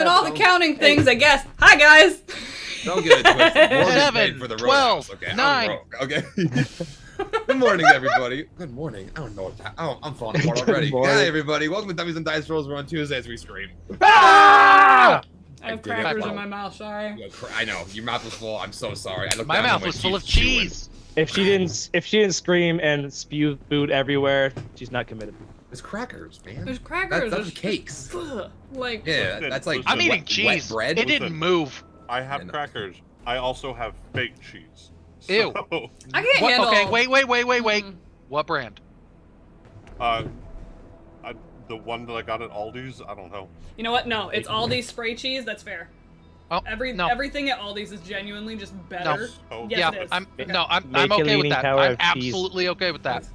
doing all the counting things, I guess. Hi, guys. Don't get it twisted. Morgan 7, paid for the 12, roadhouse. Okay, 9. I'm broke. Okay. Good morning, everybody. Good morning. I don't know what I'm falling apart already. Hi, everybody. Welcome to Dummies and Dice Rolls. We're on Tuesdays. We stream. I have did it. crackers in my mouth. Sorry. I know your mouth was full. I'm so sorry. I looked My down mouth and was went, full of "She's chewing." cheese. If she didn't scream and spew food everywhere, she's not committed. It's crackers, man. There's crackers. That's there's cakes. Like. Yeah, that's like I'm wet- eating wet cheese. bread. It didn't move. I have Yeah, no. crackers. I also have fake cheese. Ew. So, I can't handle. Okay, wait. Mm. What brand? the one that I got at Aldi's, I don't know. You know what? No, it's Aldi's spray cheese. That's fair. Oh, no. Everything at Aldi's is genuinely just better. Oh, Yes, yeah, it is. I'm Make a okay with leaning that. tower I'm of cheese. absolutely okay with that.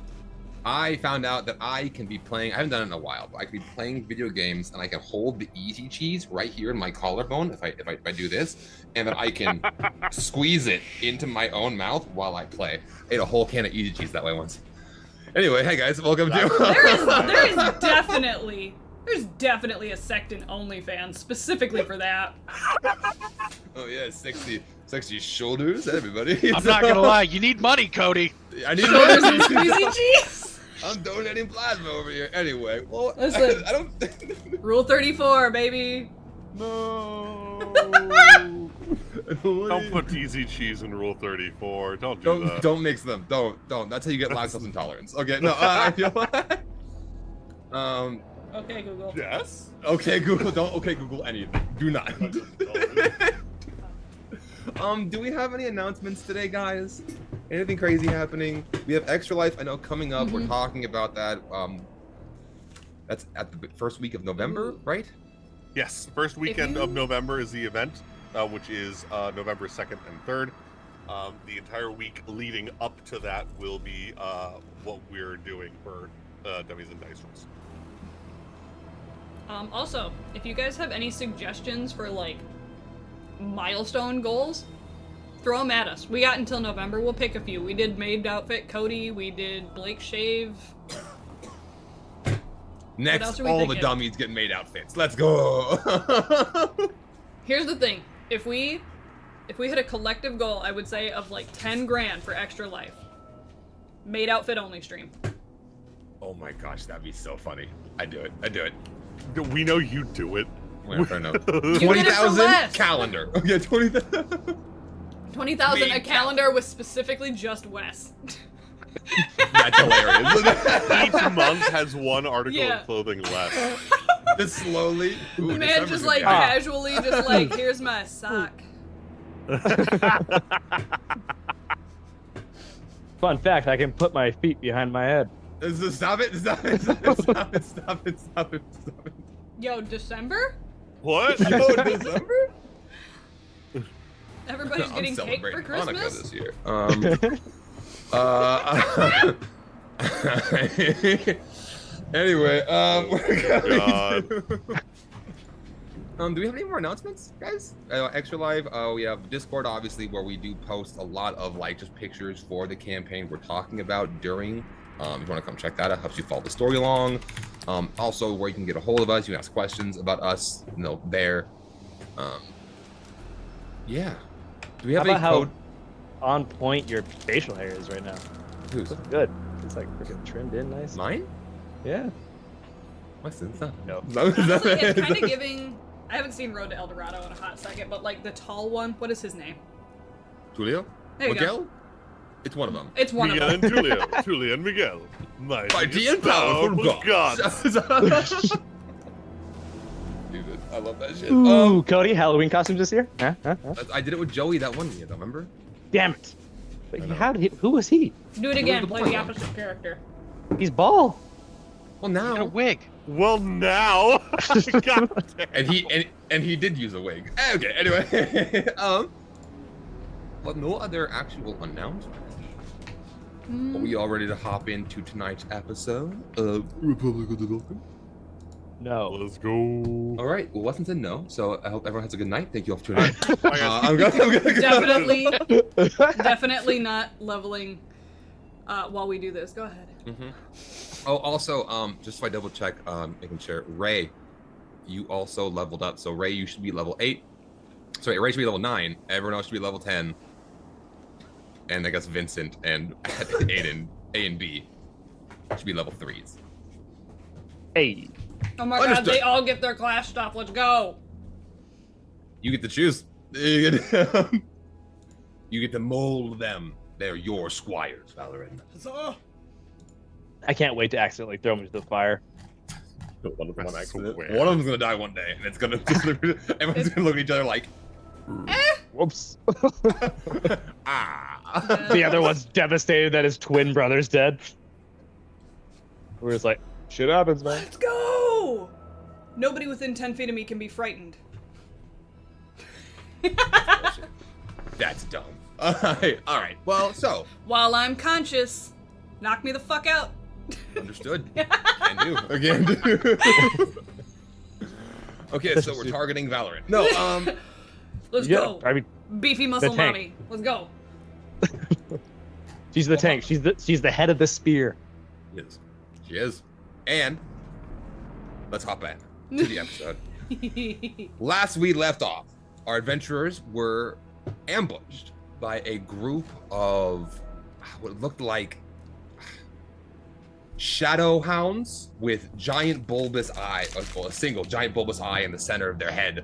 I found out that I can be playing. I haven't done it in a while, but I can be playing video games, and I can hold the easy cheese right here in my collarbone if I do this, and then I can squeeze it into my own mouth while I play. I ate a whole can of easy cheese that way once. Anyway, hey guys, welcome to. There's definitely a sect in OnlyFans specifically for that. Oh yeah, sexy shoulders, everybody. I'm not gonna lie, you need money, Cody. I need Shoulders and squeezy cheese. I'm donating plasma over here. Anyway, well, Listen. I don't. Rule 34, baby. No. Don't put easy cheese in Rule 34. Don't do that. Don't mix them. Don't. That's how you get lactose intolerance. Okay, no. Okay, Google. Yes. Okay, Google. Don't. Okay, Google anything. Do not. Do we have any announcements today, guys? Anything crazy happening? We have Extra Life. I know coming up. We're talking about that. That's at the first week of November, right? Yes. First weekend of November is the event, which is November 2nd and 3rd. The entire week leading up to that will be what we're doing for Dummies and Dice Rolls. Also, if you guys have any suggestions for like milestone goals, throw them at us. We got until November. We'll pick a few. We did Maid Outfit Cody. We did Blake Shave. Next, else are we all the thinking? dummies get made outfits. Let's go. Here's the thing. If we hit a collective goal, I would say of like 10 grand for Extra Life. Maid Outfit only stream. Oh my gosh, that'd be so funny. I do it. We know you do it. Wait, I know. You did it for 20,000 less. calendar. Okay, 20,000. 20,000 a Maid calendar with specifically just Wes. That's hilarious. Each month has one article Yeah. of clothing less. Just slowly. Ooh, Man, December's just gonna like be out. casually, just like, here's my sock. Fun fact: I can put my feet behind my head. Stop it. Yo, December? What? Yo, December? Everybody's I'm getting cake for celebrating Christmas? Hanukkah this year. Anyway, we're going do we have any more announcements, guys? Extra Live, we have Discord, obviously, where we do post a lot of like just pictures for the campaign we're talking about during. If you want to come check that out, helps you follow the story along. Also, where you can get a hold of us, you can ask questions about us, there. Yeah. Do we have any How code? on point your facial hair is right now? Who's? Looks good. It's like freaking trimmed in nice. Mine? Yeah. What's that? No. Honestly, it's kind of giving... I haven't seen Road to El Dorado in a hot second, but like the tall one, what is his name? Julio? There you Miguel? go. It's one of them. It's one Miguel of and them. Julio. Julia and Miguel. Mighty and powerful God. Dude, I love that shit. Ooh, Cody, Halloween costumes this year? Huh? I did it with Joey that one year, remember? Damn it! But I know. how did he? Who was he? Do it was again, the play boy the one? opposite character. He's bald. Well, You got a now. wig. Well, now. God damn. And he did use a wig. Okay, anyway. But no other actual announcements. Are we all ready to hop into tonight's episode of Republic of Devolkrim? No. Let's go. All right. Well, Weston said no, so I hope everyone has a good night. Thank you all for tuning in. I got- I'm gonna Definitely, definitely not leveling while we do this. Go ahead. Oh, also, just so I double check, making sure Ray you also leveled up. So Ray, you should be level 8. Sorry, Ray should be level 9. Everyone else should be level 10. And I guess Vincent and Aiden, A and B, should be level 3s. Hey. Oh my Understood. god, they all get their class stuff. Let's go. You get to choose. You get to mold them. They're your squires, Valorant. I can't wait to accidentally throw him into the fire. One of them That's accident. so weird. One of them's gonna die one day, and it's gonna everyone's gonna look at each other like, Whoops. ah. The other one's devastated that his twin brother's dead. We're just like, shit happens, man. Let's go! Nobody within 10 feet of me can be frightened. That's dumb. All right. Well, so While I'm conscious, knock me the fuck out. understood. Can do. Again. Do. Okay, so we're targeting Valorant. No, Let's Yeah, go. I mean, Beefy muscle tank. mommy. Let's go. she's the tank. She's the head of the spear. yes, she is. And let's hop in to the episode. Last we left off, our adventurers were ambushed by a group of what looked like shadow hounds with giant bulbous eye, well, a single giant bulbous eye in the center of their head,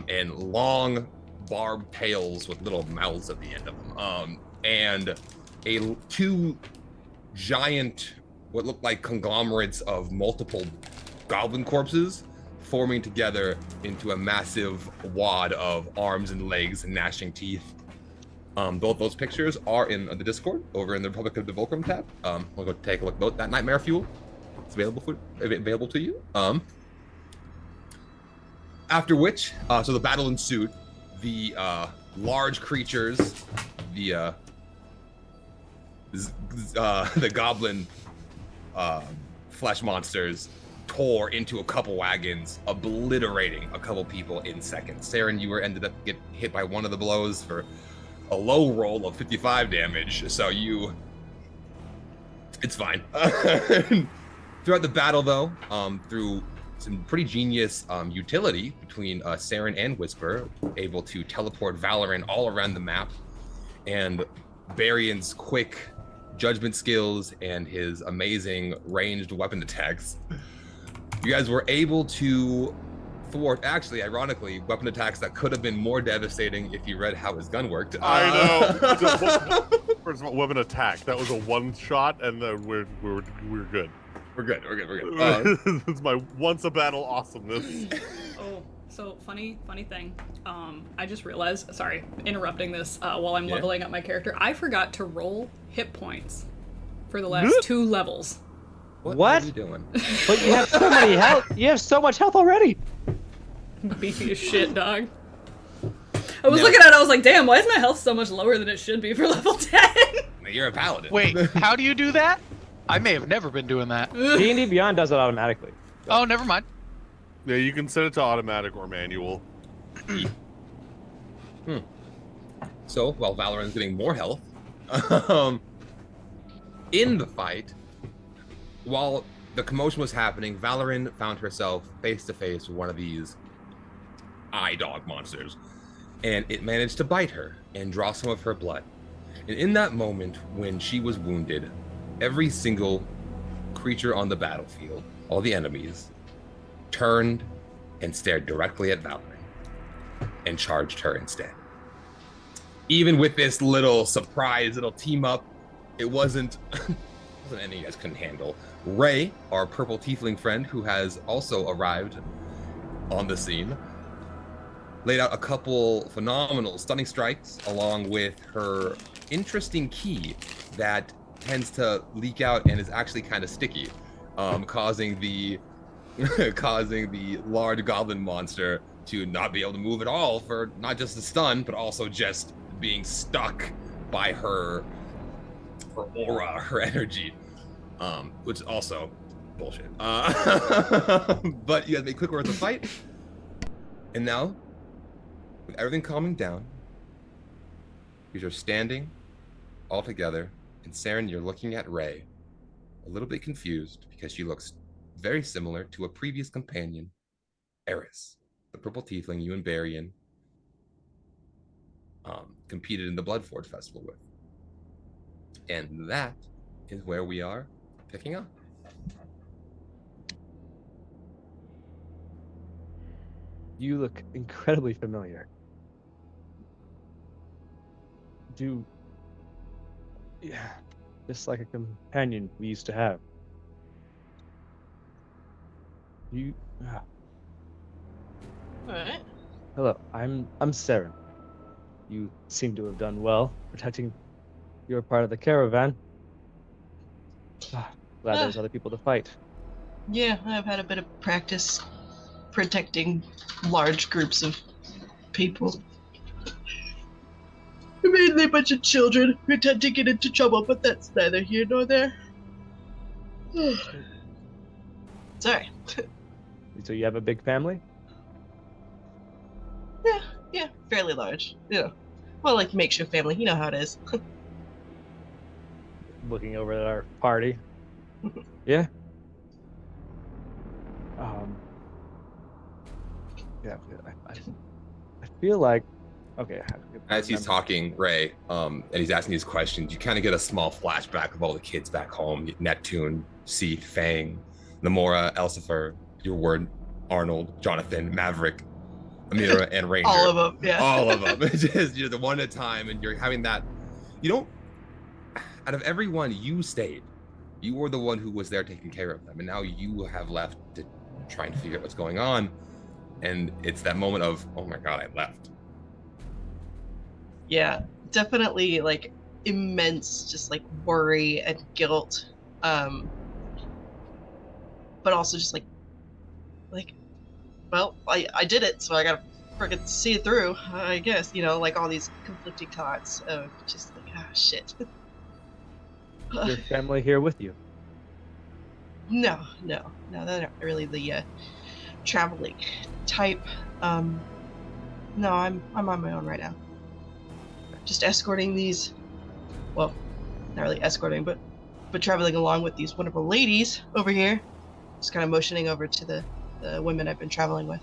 and long barbed tails with little mouths at the end of them, and two giant, what looked like conglomerates of multiple goblin corpses forming together into a massive wad of arms and legs and gnashing teeth. Both those pictures are in the Discord over in the Republic of Devolkrim tab. We'll go take a look at that Nightmare Fuel. It's available to you. After which, so the battle ensued. The large creatures, the goblin flesh monsters, tore into a couple wagons, obliterating a couple people in seconds. Saren, you ended up get hit by one of the blows for a low roll of 55 damage, so it's fine. Throughout the battle, though, through some pretty genius utility between Saren and Whisper, able to teleport Valorant all around the map, and Barian's quick judgment skills and his amazing ranged weapon attacks, you guys were able to thwart, actually, ironically, weapon attacks that could have been more devastating if you read how his gun worked. I know. First of all, weapon attack. That was a one shot, and we're good. We're good. It's my once a battle awesomeness. Oh, so funny thing. I just realized, sorry, interrupting this while I'm leveling up my character. I forgot to roll hit points for the last 2 levels. What? are you doing? But you have so many health. You have so much health already. Beefy as shit, dog. I was looking at it, I was like, damn, why is my health so much lower than it should be for level 10? You're a paladin. Wait, how do you do that? I may have never been doing that. D&D Beyond does it automatically. Oh, never mind. Yeah, you can set it to automatic or manual. So, while Valorant's getting more health, in the fight, while the commotion was happening, Valorant found herself face to face with one of these eye dog monsters, and it managed to bite her and draw some of her blood. And in that moment, when she was wounded, every single creature on the battlefield, all the enemies, turned and stared directly at Valorant and charged her instead. Even with this little surprise, little team up, it wasn't anything you guys couldn't handle. Ray, our purple tiefling friend, who has also arrived on the scene, laid out a couple phenomenal stunning strikes along with her interesting key that tends to leak out and is actually kind of sticky, causing the large goblin monster to not be able to move at all for not just the stun, but also just being stuck by her aura, her energy, which is also bullshit. But you guys made quick work of the fight, and now, with everything calming down, you're standing all together, and Saren, you're looking at Ray, a little bit confused because she looks very similar to a previous companion Eris, the purple tiefling you and Barian competed in the Bloodforge Festival with. And that is where we are picking up. You look incredibly familiar. Yeah, just like a companion we used to have. You, ah, Alright. hello, I'm Saren. You seem to have done well protecting your part of the caravan. Glad there's other people to fight. Yeah, I've had a bit of practice protecting large groups of people. Mainly a bunch of children who tend to get into trouble, but that's neither here nor there. Sorry. So you have a big family? Yeah, fairly large. Yeah. Well, like makeshift family, you know how it is. Looking over at our party. Yeah. Yeah. I feel like. Okay. As he's talking, Ray, and he's asking these questions, you kind of get a small flashback of all the kids back home: Neptune, Seath, Fang, Namora, Elsifer, your word, Arnold, Jonathan, Maverick, Amira, and Ranger. All of them, yeah. All of them. It's just, the one at a time, and you're having that. You don't. Out of everyone, you stayed. You were the one who was there taking care of them, and now you have left to try and figure out what's going on. And it's that moment of, oh my god, I left. Yeah, definitely like immense just like worry and guilt. But also just like well, I did it, so I gotta freaking see it through, I guess, like all these conflicting thoughts of just like, shit. Your family here with you? No, they're not really the traveling type. No, I'm on my own right now. Just escorting these, well, not really escorting, but traveling along with these wonderful ladies over here. Just kind of motioning over to the women I've been traveling with.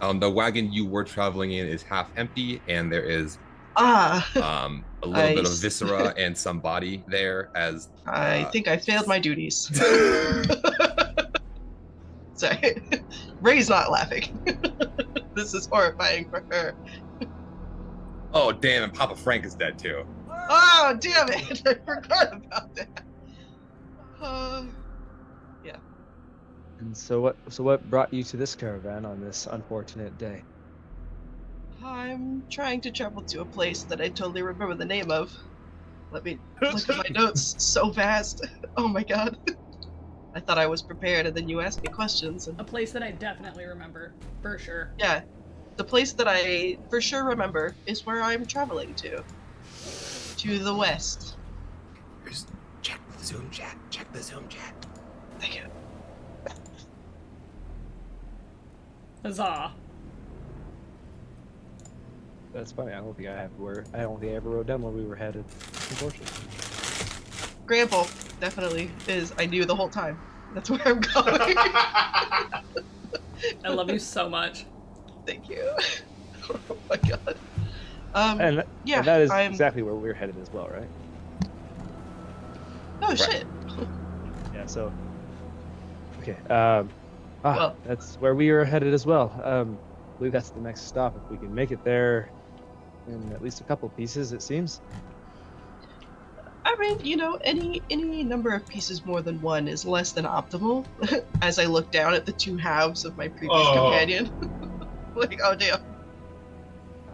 The wagon you were traveling in is half empty, and there is a little bit of viscera and some body there. As I think I failed my duties. Sorry, Ray's not laughing. This is horrifying for her. Oh damn! And Papa Frank is dead too. Oh damn it! I forgot about that. Yeah. And so what brought you to this caravan on this unfortunate day? I'm trying to travel to a place that I totally remember the name of. Let me look at my notes so fast. Oh my god. I thought I was prepared, and then you asked me questions. And... A place that I definitely remember, for sure. Yeah. The place that I for sure remember is where I'm traveling to. To the west. Check the Zoom chat. Check the Zoom chat. Thank you. Huzzah. That's funny. I don't think I ever wrote down where we were headed. Unfortunately. Grample definitely is. I knew the whole time. That's where I'm going. I love you so much. Thank you. Oh my god. And that is I'm... exactly where we're headed as well, right? Oh right. shit. Yeah. So. Okay. Well, that's where we are headed as well. I believe that's the next stop if we can make it there in at least a couple pieces, it seems. I mean, any number of pieces more than one is less than optimal. As I look down at the two halves of my previous companion. Like, oh damn.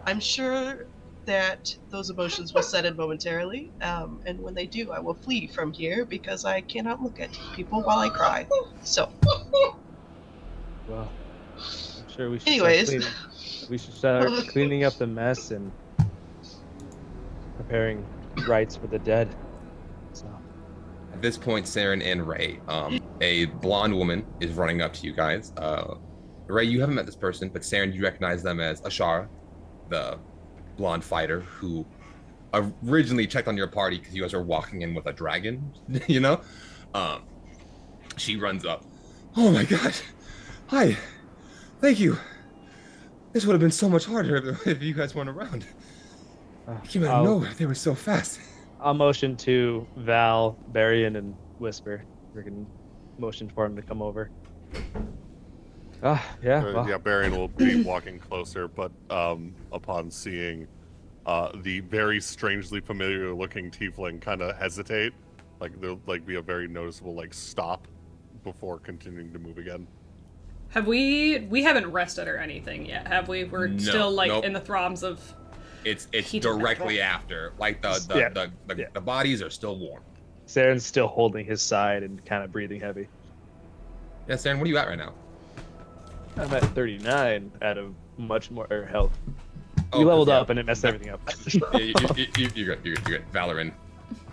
I'm sure that those emotions will set in momentarily, and when they do, I will flee from here because I cannot look at people while I cry. So. Well, I'm sure we should. Anyways. We should start cleaning up the mess and preparing rites for the dead. So. At this point, Saren and Ray, a blonde woman is running up to you guys. Ray, you haven't met this person, but Saren, you recognize them as Ashara, the blonde fighter who originally checked on your party because you guys are walking in with a dragon, She runs up. Oh my god. Hi. Thank you. This would have been so much harder if you guys weren't around. I came out of I'll, nowhere. They were so fast. I'll motion to Val, Barian, and Whisper. Freaking motion for him to come over. Yeah. Well, Yeah, Baron will be walking closer, but upon seeing the very strangely familiar-looking tiefling kind of hesitate, like there'll like be a very noticeable like stop before continuing to move again. Have we haven't rested or anything yet, have we? We're No, still like nope. in the throes of It's Heat of directly after. Like the bodies are still warm. Saren's still holding his side and kind of breathing heavy. Yeah, Saren, what are you at right now? I'm at 39 out of much more health. Oh, You leveled yeah. up and it messed everything up. Yeah, you're good. You're good. Valorant.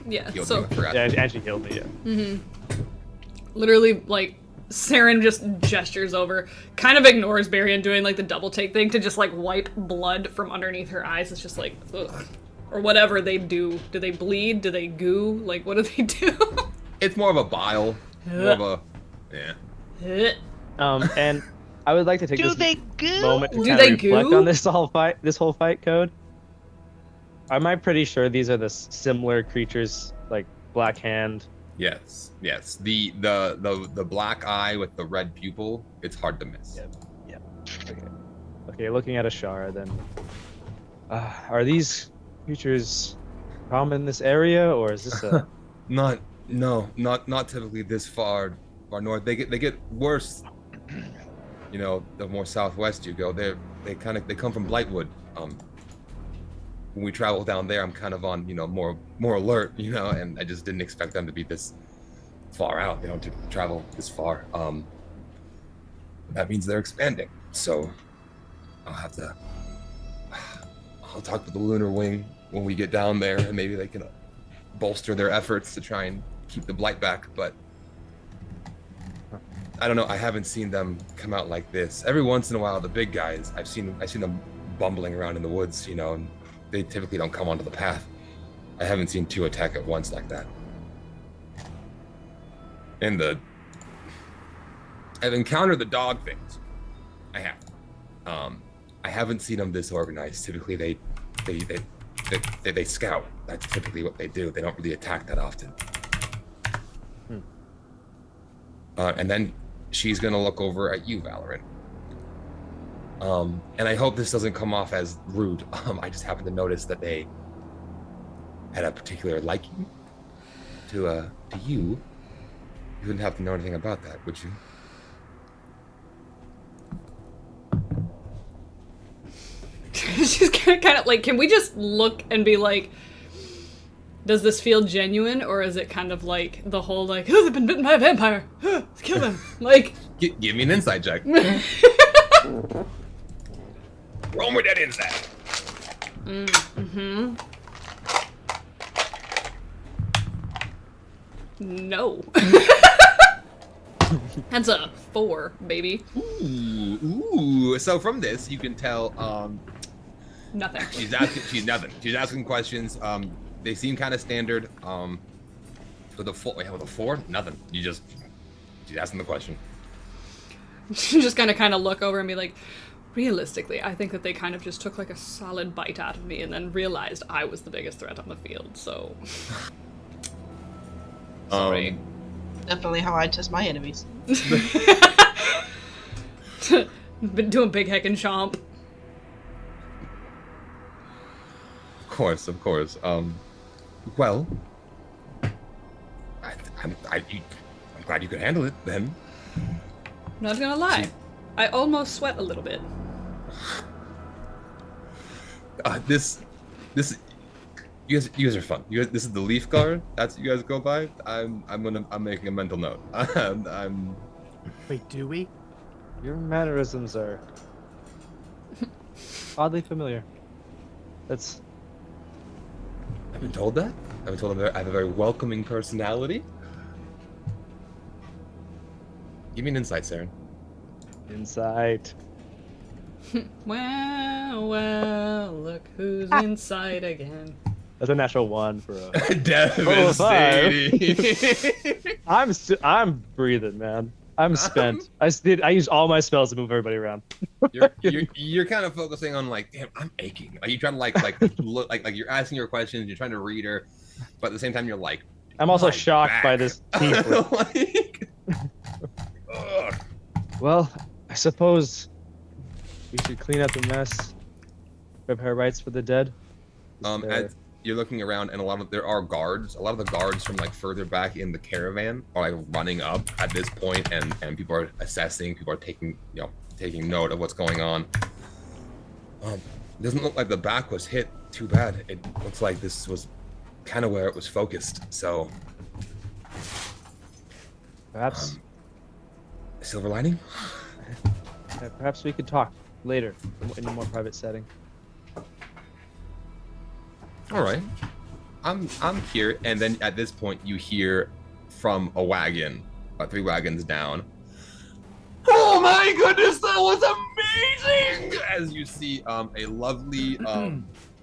yeah. Healed So me, I forgot. Yeah, and she healed me, yeah. literally like Saren just gestures over, kind of ignores Barian doing like the double take thing to just like wipe blood from underneath her eyes. It's just like ugh. Or whatever they do. Do they bleed? Do they goo? Like what do they do? It's more of a bile. More of a yeah. And I would like to take Do this they goo? moment to Do kind they of reflect goo? on this whole fight code. Am I pretty sure these are the similar creatures, like Black Hand? Yes. The black eye with the red pupil. It's hard to miss. Yeah. Okay. Looking at Ashara, then, are these creatures common in this area, or is this a? Not typically this far north. They get worse. You know, the more southwest you go, they come from Blightwood. When we travel down there, I'm kind of on more alert, and I just didn't expect them to be this far out. They don't travel this far. That means they're expanding. So I'll talk with the Lunar Wing when we get down there, and maybe they can bolster their efforts to try and keep the blight back. But I don't know. I haven't seen them come out like this. Every once in a while, the big guys, I've seen them bumbling around in the woods, and they typically don't come onto the path. I haven't seen two attack at once like that. And I've encountered the dog things. I have. I haven't seen them this organized. Typically, they scout. That's typically what they do. They don't really attack that often. And then she's gonna look over at you, Valorant. And I hope this doesn't come off as rude. I just happened to notice that they had a particular liking to you. You wouldn't have to know anything about that, would you? She's kind of like, can we just look and be like, does this feel genuine, or is it kind of like the whole like, oh, they've been bitten by a vampire, let's kill them, like. Give me an insight check. Roll me that insight. No. That's a 4, baby. Ooh. So from this, you can tell. Nothing. She's asking questions. They seem kind of standard. With a 4, nothing. She's asking the question. She's just gonna kind of look over and be like, realistically, I think that they kind of just took like a solid bite out of me and then realized I was the biggest threat on the field, so. Sorry. Definitely how I test my enemies. Been doing big heckin' chomp. Of course. Well, I'm glad you could handle it then. Not gonna lie, I almost sweat a little bit. This, you guys are fun. This is the leaf guard. That's what you guys go by. I'm making a mental note. I'm. Wait, do we? Your mannerisms are oddly familiar. That's. I've been told that. I've been told I have a very welcoming personality. Give me an insight, Saren. Insight. Well, look who's inside again. That's a natural 1 for a. Devastating. I'm breathing, man. I'm spent. I used all my spells to move everybody around. You're kind of focusing on like, damn, I'm aching. Like you trying to like look like you're asking her questions, you're trying to read her, but at the same time you're like, I'm also my shocked by back. this tiefling. Like, ugh. Well, I suppose we should clean up the mess, prepare rites for the dead. As you're looking around, and there are guards. A lot of the guards from like further back in the caravan are like running up at this point, and people are assessing. People are taking note of what's going on. It doesn't look like the back was hit too bad. It looks like this was kind of where it was focused. So perhaps, silver lining. perhaps we could talk later in a more private setting. All right, I'm here, and then at this point you hear from a wagon, about 3 wagons down. Oh my goodness, that was amazing! As you see a lovely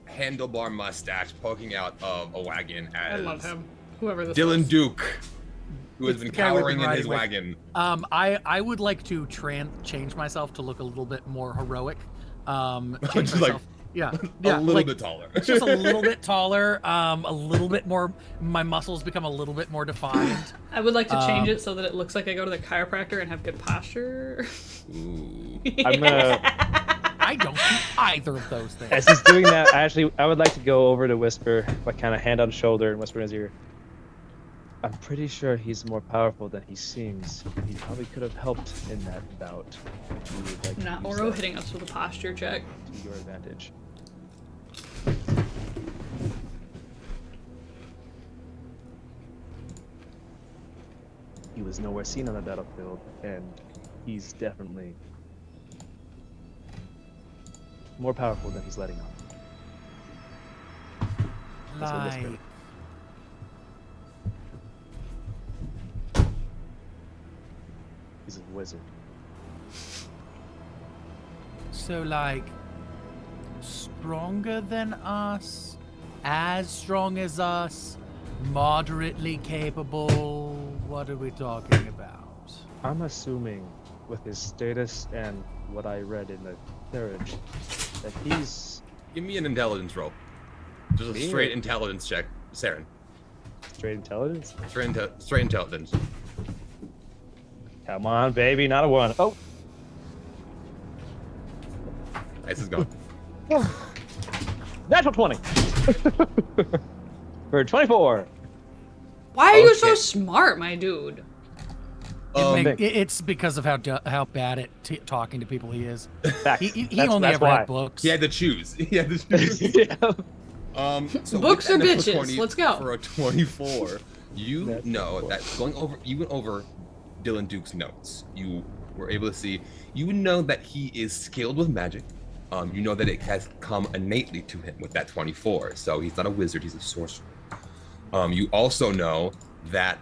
handlebar mustache poking out of a wagon as I love him. Whoever this Dylan is. Duke, who has It's been the guy we've been cowering in his riding with. wagon. I would like to change myself to look a little bit more heroic. Change Just like myself. Yeah, a little like, bit taller. just a little bit taller, a little bit more. My muscles become a little bit more defined. I would like to change it so that it looks like I go to the chiropractor and have good posture. Ooh. I'm gonna. I don't do either of those things. As he's doing that, I would like to go over to Whisper, like kind of hand on shoulder and whisper in his ear. I'm pretty sure he's more powerful than he seems. He probably could have helped in that bout. If you would like to Not use Oro that hitting us with a posture check. to your advantage. He was nowhere seen on the battlefield, and he's definitely more powerful than he's letting on. That's what Whisper- Like, He's a wizard. so like, stronger than us, as strong as us, moderately capable. What are we talking about? I'm assuming, with his status and what I read in the carriage, that he's Give me an intelligence roll. Just a Me straight or- intelligence check, Saren. straight intelligence. Straight intelligence. Come on, baby, not a one. Oh, Dice is gone. natural 20. For 24. Why are you so Okay. smart, my dude? It's because of how bad at talking to people he is. Facts. He That's- only that's ever why. had books. He had to choose. He had to choose. Yeah. So Books with or that bitches? natural 20 Let's go. For a 24, you That's know cool. that you went over Dylan Duke's notes. You were able to see. You know that he is skilled with magic. You know that it has come innately to him with that 24. So he's not a wizard. He's a sorcerer. You also know that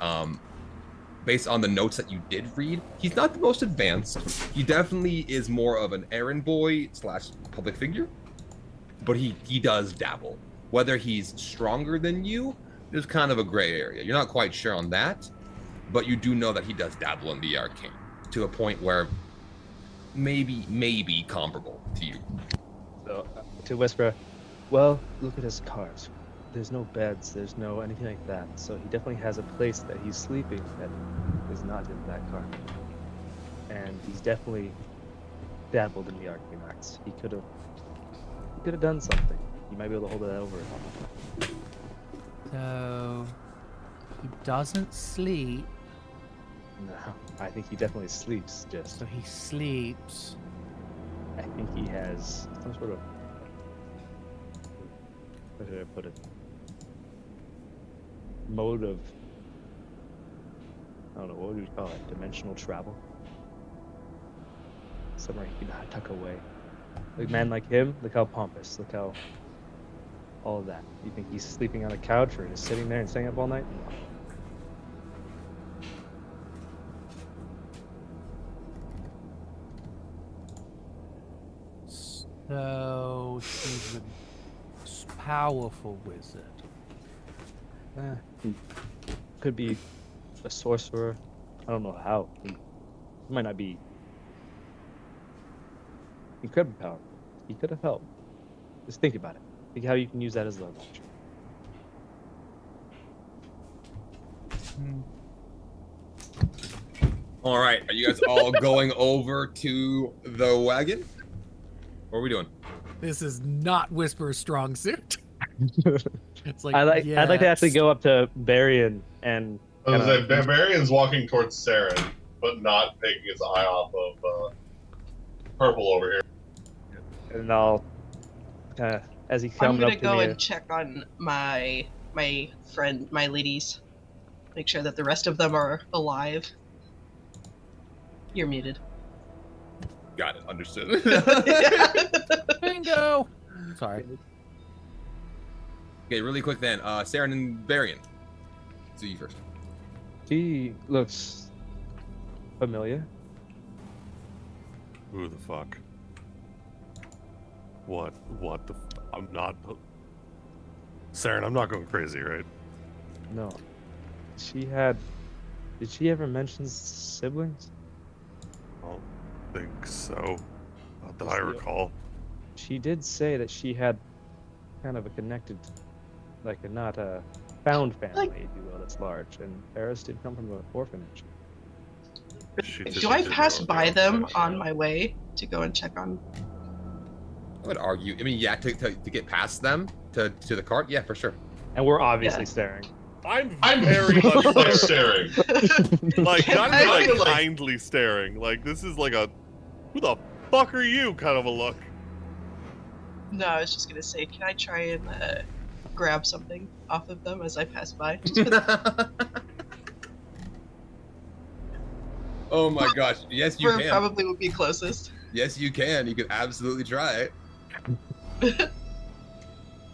based on the notes that you did read, he's not the most advanced. He definitely is more of an errand boy / public figure, but he does dabble. Whether he's stronger than you is kind of a gray area. You're not quite sure on that, but you do know that he does dabble in the arcane to a point where maybe comparable to you. So, to Whisper, well, look at his cars. There's no beds, there's no anything like that. So he definitely has a place that he's sleeping that is not in that car. And he's definitely dabbled in the arcane arts. He could have done something. He might be able to hold that over. So he doesn't sleep. No, I think he definitely sleeps. Just, So he sleeps. I think he has some sort of. How should I put it? Mode of. I don't know, what would you call it? Dimensional travel? Somewhere he can tuck away. Like a man like him, look how pompous, look how. All of that. You think he's sleeping on a couch or just sitting there and staying up all night? No. So he's a powerful wizard. He could be a sorcerer. I don't know how. He It might not be incredibly powerful. He could have helped. Just think about it. Think how you can use that as leverage. All right, are you guys all going over to the wagon? What are we doing? This is not Whisper's strong suit. It's like, I'd like to actually yes. go up to Varian and I was kinda- like, Barbarian's walking towards Saren, but not taking his eye off of Purple over here. and I'll as he's I'm coming gonna up to go me. and check on my friend, my ladies. Make sure that the rest of them are alive. You're muted. Got it. Understood. Bingo. Sorry. Okay, really quick then. Saren and Varian. So you first. She looks familiar. Who the fuck? What the I'm not... Saren, I'm not going crazy, right? No. Did she ever mention siblings? I don't think so. Not that I Just the- recall. She did say that she had kind of a connected, like a not a found family, if you will, that's large. And Paris did come from an orphanage. Do I pass by them on my way to go and check on? I would argue. I mean, yeah, to get past them to the cart, yeah, for sure. And we're obviously staring. I'm very much staring. Like, not even I feel like like- kindly staring. Like, this is like a, who the fuck are you kind of a look. No, I was just gonna say, can I try and grab something off of them as I pass by? Just 'cause Oh my gosh. Yes, you Fur can. probably would be closest. Yes, you can. You can absolutely try it. It's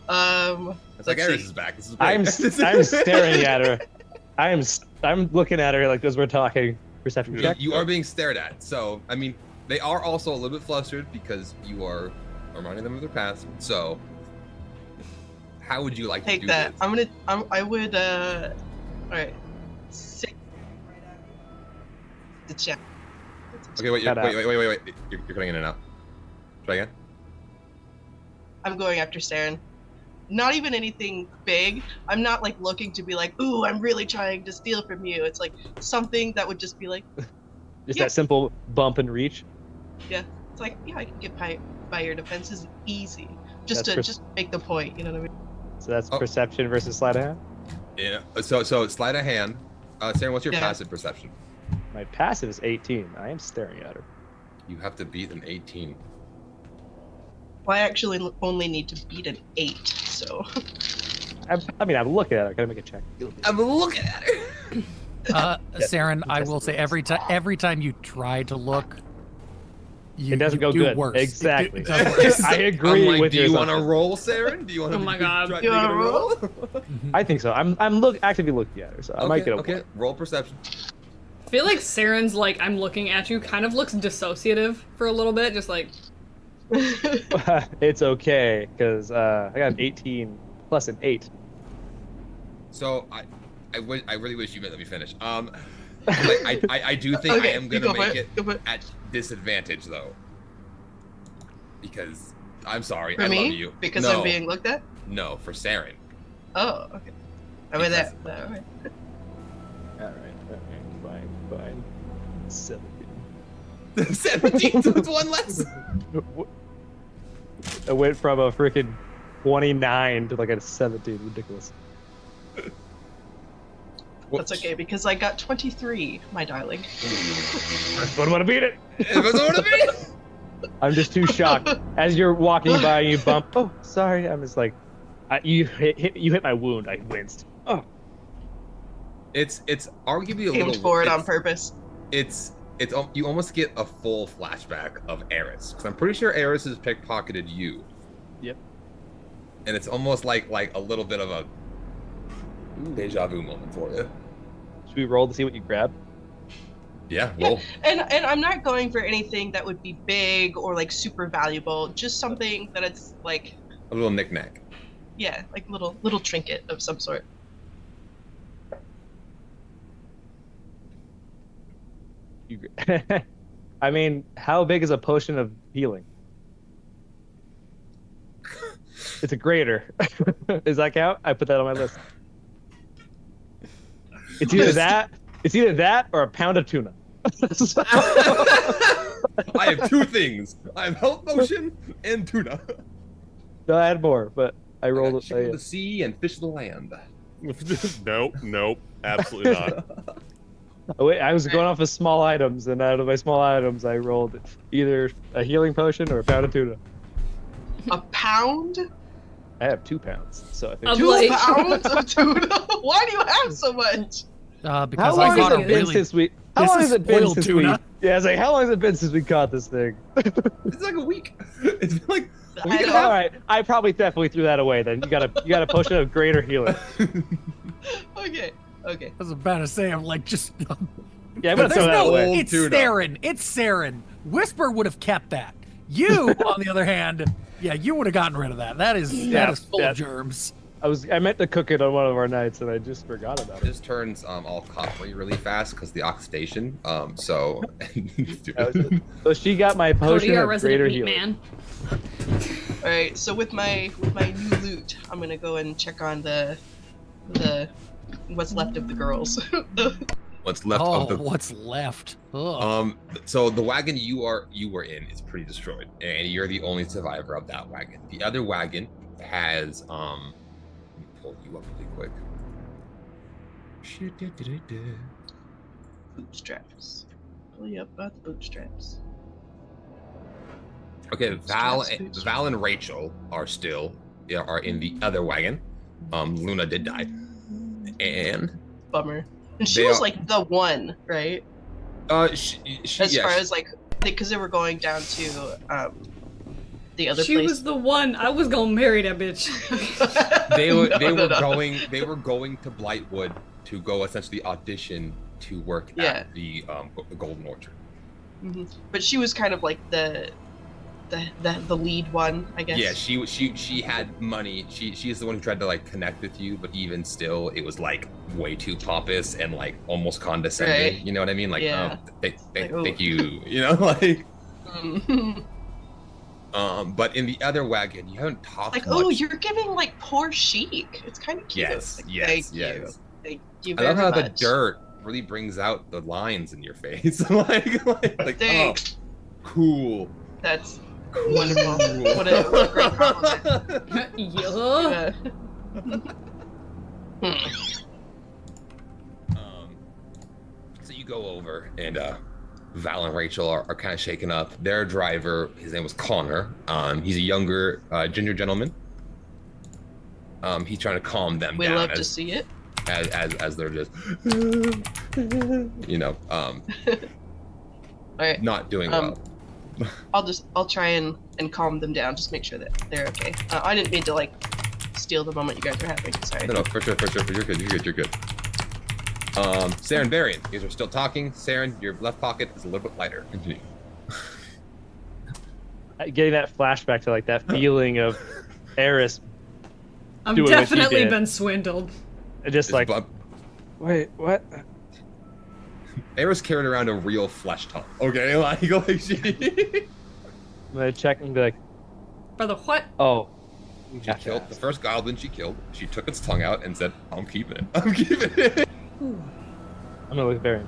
like Let's Eris see. is back. This is great. I'm staring at her. I'm looking at her like as we're talking. Perception check. You are being stared at. So, I mean, they are also a little bit flustered because you are reminding them of their past. So, how would you like to Take do that. this? I would all right. Six. The chat. Okay, wait, Cut out. wait. You're cutting in and out. Try again. I'm going after Saren. Not even anything big. I'm not like looking to be like, ooh, I'm really trying to steal from you. It's like something that would just be like, Just Yeah. that simple bump and reach. it's like, yeah, I can get by your defenses easy. Just That's to pers- just make the point, you know what I mean? So that's Oh. perception versus sleight of hand. Yeah. So sleight of hand. Sarah, what's your Yeah. passive perception? My passive is 18. I am staring at her. You have to beat an 18. Well, I actually only need to beat an 8, so. I'm looking at her. Can I make a check? I'm looking at her. Saren, I will say every time you try to look, It doesn't you go do good. Worse. Exactly. It does worse. I agree I'm like, with do your you want to assumption. roll, Saren? Do you want to? Oh my God. You wanna roll? I think so. I'm actively looking at her, so I might get a okay. Roll perception. I feel like Saren's like, I'm looking at you, kind of looks dissociative for a little bit, just like, It's okay because I got an 18 plus an 8. So I really wish you meant let me finish. I do think Okay, I am you gonna go for make it Go for it. at disadvantage though, because I'm sorry, For I me? love you. Because no, I'm being looked at? no for Saren. Oh, okay. I mean, Because- alright. Alright, fine. 17. 17, so it's one less. I went from a freaking 29 to like a 17. Ridiculous. That's okay, because I got 23, my darling. But I want to beat it. If it's what it is. I'm just too shocked. As you're walking by, you bump. Oh, sorry. I'm just like, you hit my wound. I winced. Oh, It's arguably a Aimed little. for it it's- on purpose. It's you almost get a full flashback of Eris, because I'm pretty sure Eris has pickpocketed you. Yep. And it's almost like a little bit of a deja vu moment for you. should we roll to see what you grab? Yeah, roll. And I'm not going for anything that would be big or like super valuable. Just something that it's like, A little knickknack. yeah, like little trinket of some sort. You, I mean, how big is a potion of healing? It's a greater. Does that count? I put that on my list. It's either that. It's either that or a pound of tuna. I have two things. I have health potion and tuna. No, I had more, but I I rolled got it. chicken of the sea and fish of the land. Nope, absolutely not. Oh, wait, I was going off of small items, and out of my small items, I rolled either a healing potion or a pound of tuna. A pound? I have 2 pounds, so I think Of 2 like- pounds of tuna? Why do you have so much? Because How I long got has a it been really. since we? How This long is has it been spoiled since tuna. we? Yeah, it's like how long has it been since we caught this thing? It's like a week. It's been like a week I and a know. All half. right, I probably definitely threw that away. Then you got a potion of greater healing. Okay. I was about to say, I'm like, just. Yeah, I'm gonna There's throw that no. away. Old It's tuna. Saren. It's Saren. Whisper would have kept that. You, on the other hand, yeah, you would have gotten rid of that. That is full yeah. of germs. I meant to cook it on one of our nights, and I just forgot about it. This turns all coppery really fast because the oxidation. So. So she got my potion Cody, our of resident greater meat healing. man. All right. So with my new loot, I'm gonna go and check on the what's left of the girls. What's left of the what's left? Ugh. So the wagon you were in is pretty destroyed, and you're the only survivor of that wagon. The other wagon has let me pull you up really quick. Bootstraps. Pull you up about the bootstraps. Okay, Bootstraps. Val and Rachel are in the other wagon. Luna did die, and Bummer. And she They was are- like the one, right? she As far as like, because they were going down to the other She place. was the one. I was gonna marry that bitch. they were No. going to Blightwood to go essentially audition to work Yeah. at the Golden Orchard. Mhm. But she was kind of like the lead one, I guess. Yeah, she had money. She's the one who tried to like connect with you, but even still, it was like way too pompous and like almost condescending. Right. You know what I mean? Like, Yeah. Like, oh. thank you. You know, like. Mhm. But in the other wagon, you haven't talked Like, much. oh, you're giving like poor chic. It's kind of cute. Yes, Like, yes, thank yes. You. Thank you I very love how the much. dirt really brings out the lines in your face. like oh, Thanks. cool. That's wonderful. What a great compliment. Yeah. So you go over and Val and Rachel are kind of shaken up. Their driver, his name was Connor. He's a younger ginger gentleman. He's trying to calm them We down love to see it. as they're just you know All right. not doing well. I'll try and calm them down. Just make sure that they're okay. I didn't mean to like steal the moment you guys are having. Sorry. No, for sure. You're good. Saren, Varian, you guys are still talking. Saren, your left pocket is a little bit lighter. Continue. Getting that flashback to like that feeling of Eris, I've Doing what she definitely did. been swindled. just like, wait, what? Eris carried around a real flesh tongue. Okay, like she I'm gonna check and be like, For the what? oh, She killed the first goblin she killed. She took its tongue out and said, I'm keeping it. I'm keeping it. Ooh. I'm gonna look at Baron.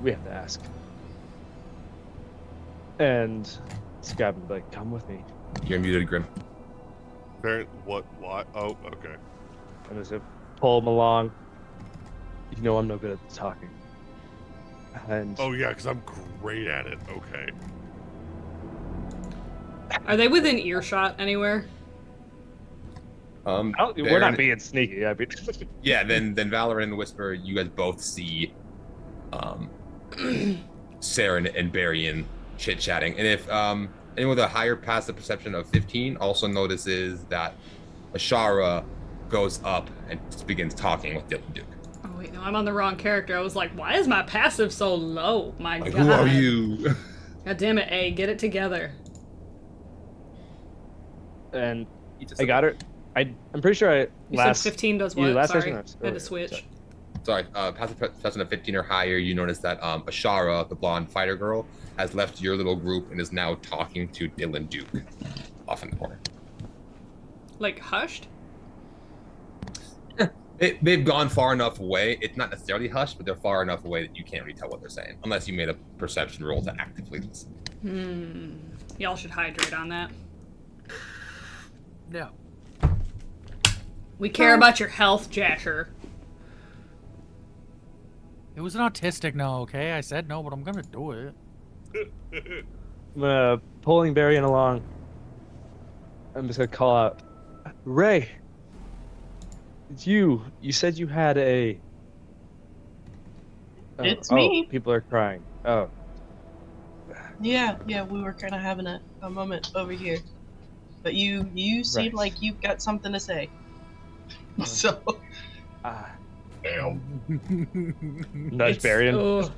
We have to ask. And Scott would be like, come with me. You're muted, Grim. What? Why? Oh, okay. I'm just gonna pull him along. You know I'm no good at talking. And Oh yeah, because I'm great at it. Okay. Are they within earshot anywhere? we're Baron- not being sneaky. I mean, Yeah, then Valorant and Whisper, you guys both see Saren and Barian chit-chatting. And if anyone with a higher passive perception of 15 also notices that Ashara goes up and begins talking with Dylan Duke. Oh wait, no, I'm on the wrong character. I was like, why is my passive so low? My Like, god. who are you? God damn it, A, get it together. and I got her. I'm pretty sure I You last said 15 does either what? last Sorry, session or I had earlier, to switch. sorry. Sorry, passive perception of 15 or higher, you notice that Ashara, the blonde fighter girl, has left your little group and is now talking to Dylan Duke off in the corner. Like hushed? They've gone far enough away. It's not necessarily hushed, but they're far enough away that you can't really tell what they're saying, unless you made a perception roll to actively listen. Y'all should hydrate on that. No. We care about your health, Jasher. It was an autistic no, okay? I said no, but I'm gonna do it. I'm pulling Varian along. I'm just gonna call out, Ray. It's you. You said you had a. It's me. People are crying. Oh. Yeah, we were kind of having a moment over here. But you seem Right. like you've got something to say. So, Damn. Nudge Varian. Ugh.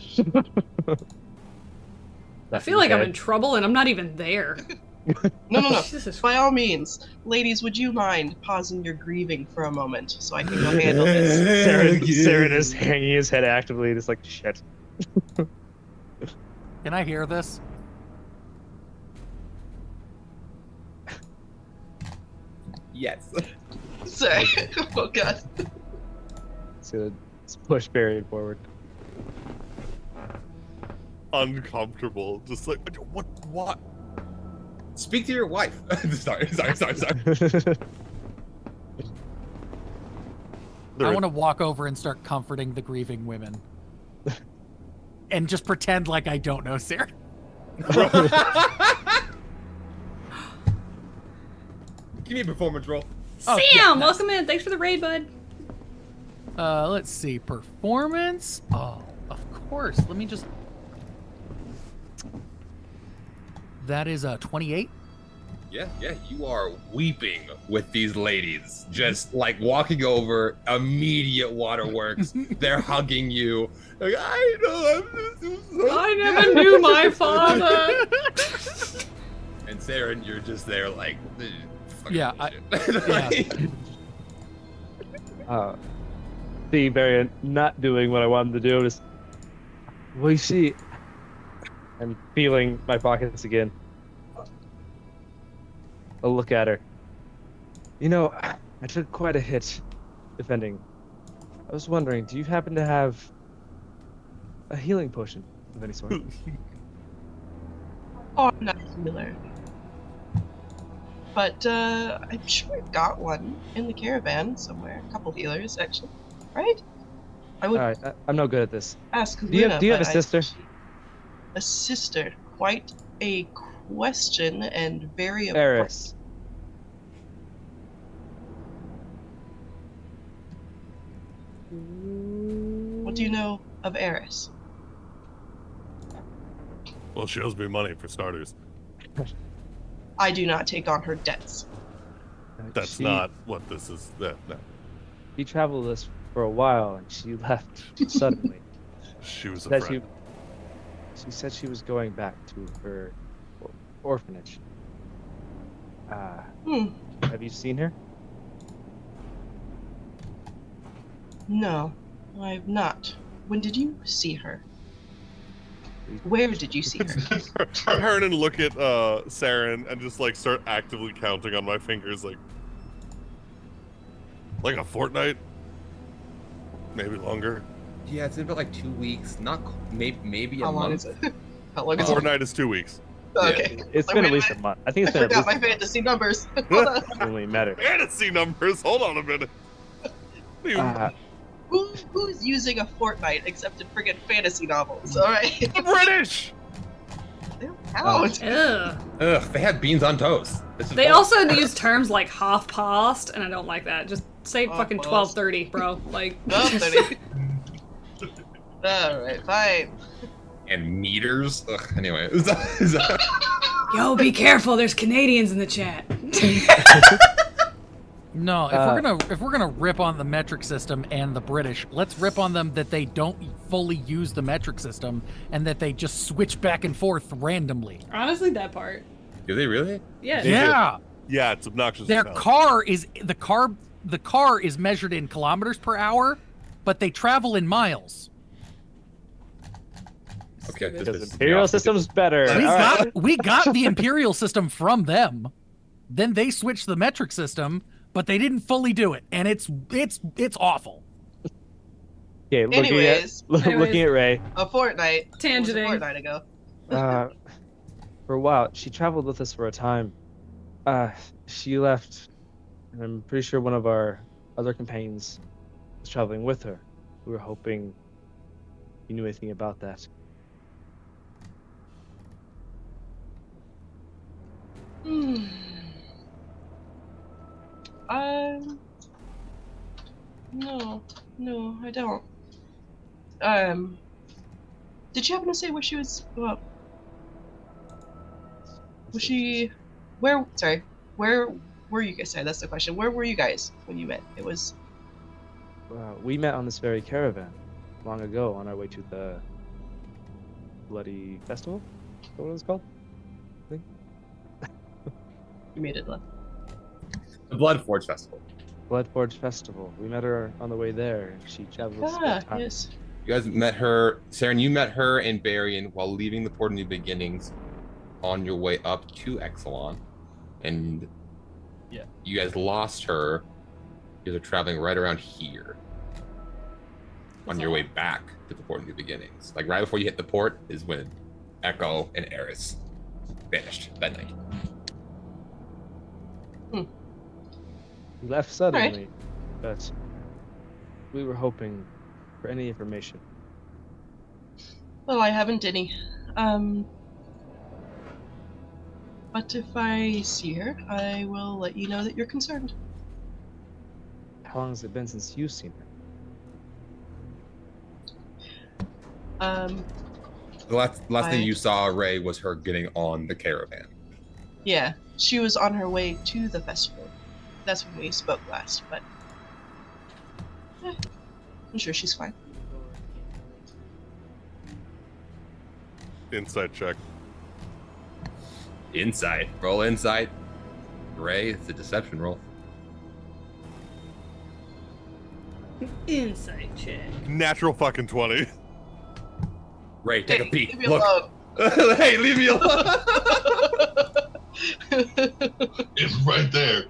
I feel like I'm in trouble and I'm not even there. no. Jesus. By all means, ladies, would you mind pausing your grieving for a moment so I can go handle this? Saren is hanging his head actively, just like shit. Can I hear this? Yes. Sorry. Oh god. So let's push Varian forward. Uncomfortable. Just like, what? Speak to your wife. sorry. I want to walk over and start comforting the grieving women. And just pretend like I don't know Sarah. Give me a performance roll. Oh, Sam, yeah, nice. welcome in. Thanks for the raid, bud. Let's see. Performance? Oh, of course. Let me just... That is 28. Yeah, you are weeping with these ladies. Just like walking over, immediate waterworks. They're hugging you. Like, I know, I'm just so I never knew my father. And Sarah, you're just there like, "This is fucking Yeah, bullshit." yeah. Seeing Varian not doing what I wanted to do, just, well, you see, I'm feeling my pockets again. I'll look at her. You know, I took quite a hit defending. I was wondering, do you happen to have a healing potion of any sort? Oh, I'm not a healer. But I'm sure I've got one in the caravan somewhere. A couple healers, actually. Right? I would Alright, I'm no good at this. ask Do you Luna, have a but sister? A sister. Quite a question and very important. Eris. What do you know of Eris? Well, she owes me money for starters. I do not take on her debts. That's She- not what this is. No. She traveled with us for a while, and she left suddenly. She was a Said friend. She said she was going back to her orphanage. Have you seen her? No, I've not. When did you see her? Where did you see her? I turn and look at Saren and just like start actively counting on my fingers, like a fortnight, maybe longer. Yeah, it's been about like 2 weeks. Not maybe a How month. long is it? How long A is it? fortnight is 2 weeks. Okay. It's Like, been wait at a least a minute. month. I think I it's been at forgot least my a month. fantasy numbers. Hold on. It only matter. Fantasy numbers. Hold on a minute. Who's using a fortnight except in friggin' fantasy novels? Alright. The British. They don't count. Ugh. Ugh, they had beans on toast. This is They bull- also use terms like half past, and I don't like that. Just say Half fucking past. 12:30, bro. Like. 12:30. Alright, fine. and meters. Ugh, anyway, Yo, be careful. There's Canadians in the chat. No, if we're gonna rip on the metric system and the British, let's rip on them that they don't fully use the metric system and that they just switch back and forth randomly. Honestly, that part. do they really? Yeah. They do. Yeah, Yeah, it's obnoxious. their as hell. car is the car is measured in kilometers per hour, but they travel in miles. Okay, Because Imperial system's better. We All got right. we got the Imperial system from them. Then they switched the metric system, but they didn't fully do it, and it's awful. Okay, Anyways. looking at Ray. A fortnight. It was a Tangenting. fortnight ago. For a while, she traveled with us for a time. She left, and I'm pretty sure one of our other companions was traveling with her. We were hoping you knew anything about that. No, I don't. Did you happen to say where she was? Well, was she? Where? Sorry, where were you guys? Sorry, that's the question. Where were you guys when you met? It was. We met on this very caravan long ago on our way to the Bloody Festival. Is that what it was called? You made it left. The Bloodforge Festival. Bloodforge Festival. We met her on the way there, and she traveled with us for a time. Yes. You guys met her, Saren. You met her and Barian while leaving the Port of New Beginnings, on your way up to Exelon, and Yeah. you guys lost her. You guys are traveling right around here on your way back to the Port of New Beginnings. Like right before you hit the port is when Echo and Eris vanished that night. We left suddenly, but we were hoping for any information. Well, I haven't any. But if I see her, I will let you know that you're concerned. How long has it been since you've seen her? The last thing you saw, Ray, was her getting on the caravan. Yeah, she was on her way to the festival. That's when we spoke last, but I'm sure she's fine. Insight check. Insight. Roll insight. Ray, it's a deception roll. Insight check. Natural fucking 20. Ray, take a Hey, peek. leave me Look. alone. Hey, leave me alone. It's right there.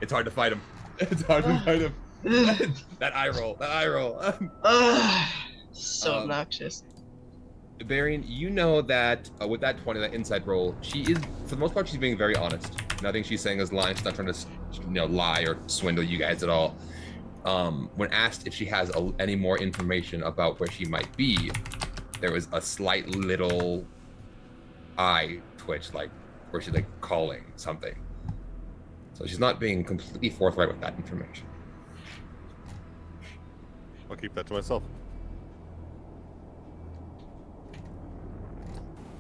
It's hard to fight him. It's hard to fight him. That eye roll. That eye roll. Ugh, so Um, obnoxious. Varian, you know that with that 20, that inside roll, she is, for the most part, she's being very honest. Nothing she's saying is lying. She's not trying to, lie or swindle you guys at all. When asked if she has any more information about where she might be, there was a slight little eye twitch, like where she's like calling something. So she's not being completely forthright with that information. I'll keep that to myself.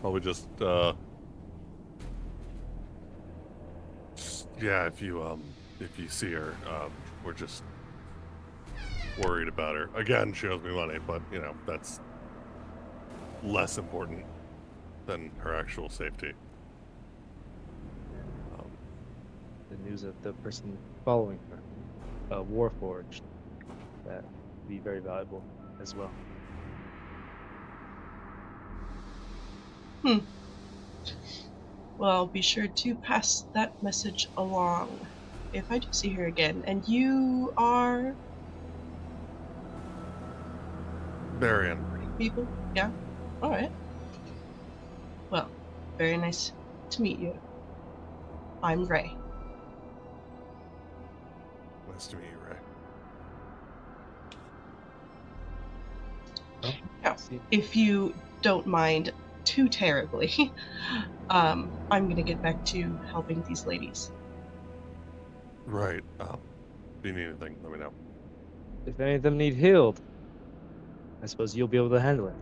Probably just yeah, if you see her, we're just worried about her. Again, she owes me money, but that's less important than her actual safety. The news of the person following her, Warforged, that would be very valuable as well. Well, I'll be sure to pass that message along if I do see her again. And you are Varian. people? Yeah? Alright. Well, very nice to meet you. I'm Ray. Nice to meet you, Ray. Now, if you don't mind too terribly, I'm gonna get back to helping these ladies. Right. If you need anything, let me know. If any of them need healed, I suppose you'll be able to handle it.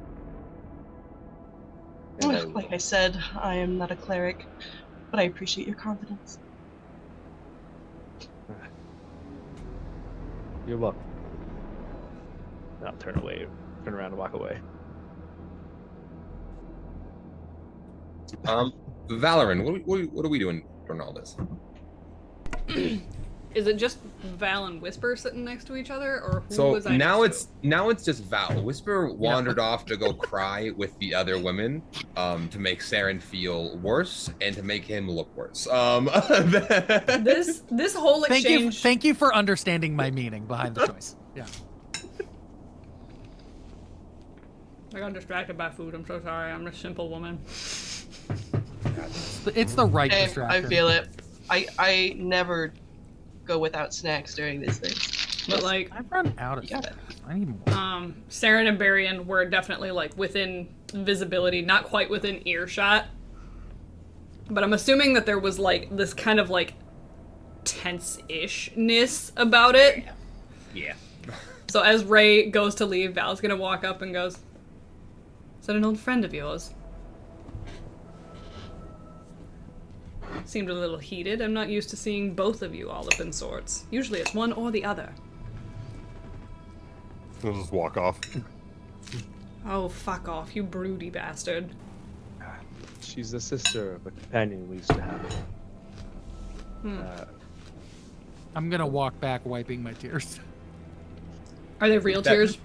And I will. Like I said, I am not a cleric, but I appreciate your confidence. You're welcome. I'll turn around and walk away. Valoran, what are we doing during all this? is it just Val and Whisper sitting next to each other, or who So was I now next it's just Val. Whisper wandered off to go cry with the other women, to make Saren feel worse and to make him look worse. to? This whole exchange. Thank you for understanding my meaning behind the choice. Yeah. I got distracted by food. I'm so sorry. I'm a simple woman. It's the right I distraction. feel it. I never go without snacks during these things. But like, I've run out of You got stuff. I need more. Saren and Barian were definitely like within visibility, not quite within earshot. But I'm assuming that there was like this kind of like tense-ishness about it. Yeah. So as Ray goes to leave, Val's gonna walk up and goes, "Is that an old friend of yours?" Seemed a little heated. I'm not used to seeing both of you all up in sorts. Usually it's one or the other. I'll just walk off. Oh, fuck off, you broody bastard. She's the sister of a companion we used to have. I'm gonna walk back, wiping my tears. Are they real tears?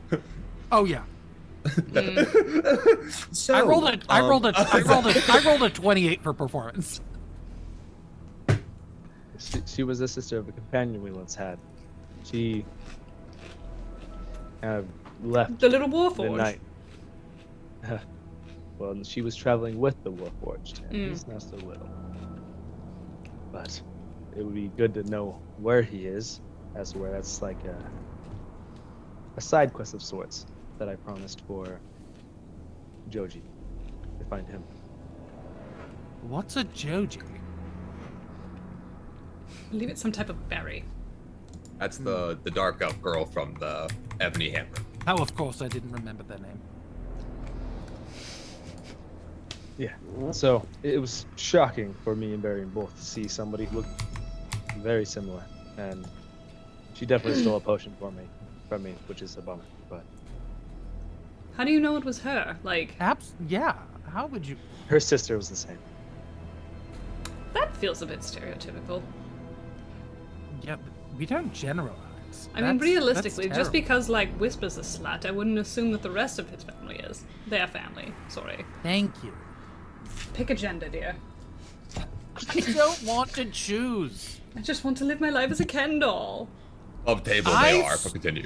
Oh yeah. So, I rolled a 28 for performance. She was the sister of a companion we once had. She kind of left The little the warforged. night. Well, she was traveling with the Warforged, and he's not so little. But it would be good to know where he is, as to where that's like a side quest of sorts that I promised for Joji to find him. What's a Joji? I believe it's some type of berry. That's the dark elf girl from the Ebony Hammer. Oh, of course I didn't remember their name. Yeah. So it was shocking for me and Barry both to see somebody look very similar, and she definitely stole a potion from me, which is a bummer. But How do you know it was her? Like, Yeah. How would you? her sister was the same. that feels a bit stereotypical. Yeah, but we don't generalize. I mean, realistically, just because, like, Whisper's a slut, I wouldn't assume that the rest of his family is. Their family, sorry. Thank you. Pick a gender, dear. I don't want to choose. I just want to live my life as a Ken doll. Of table I they are, s- but continue.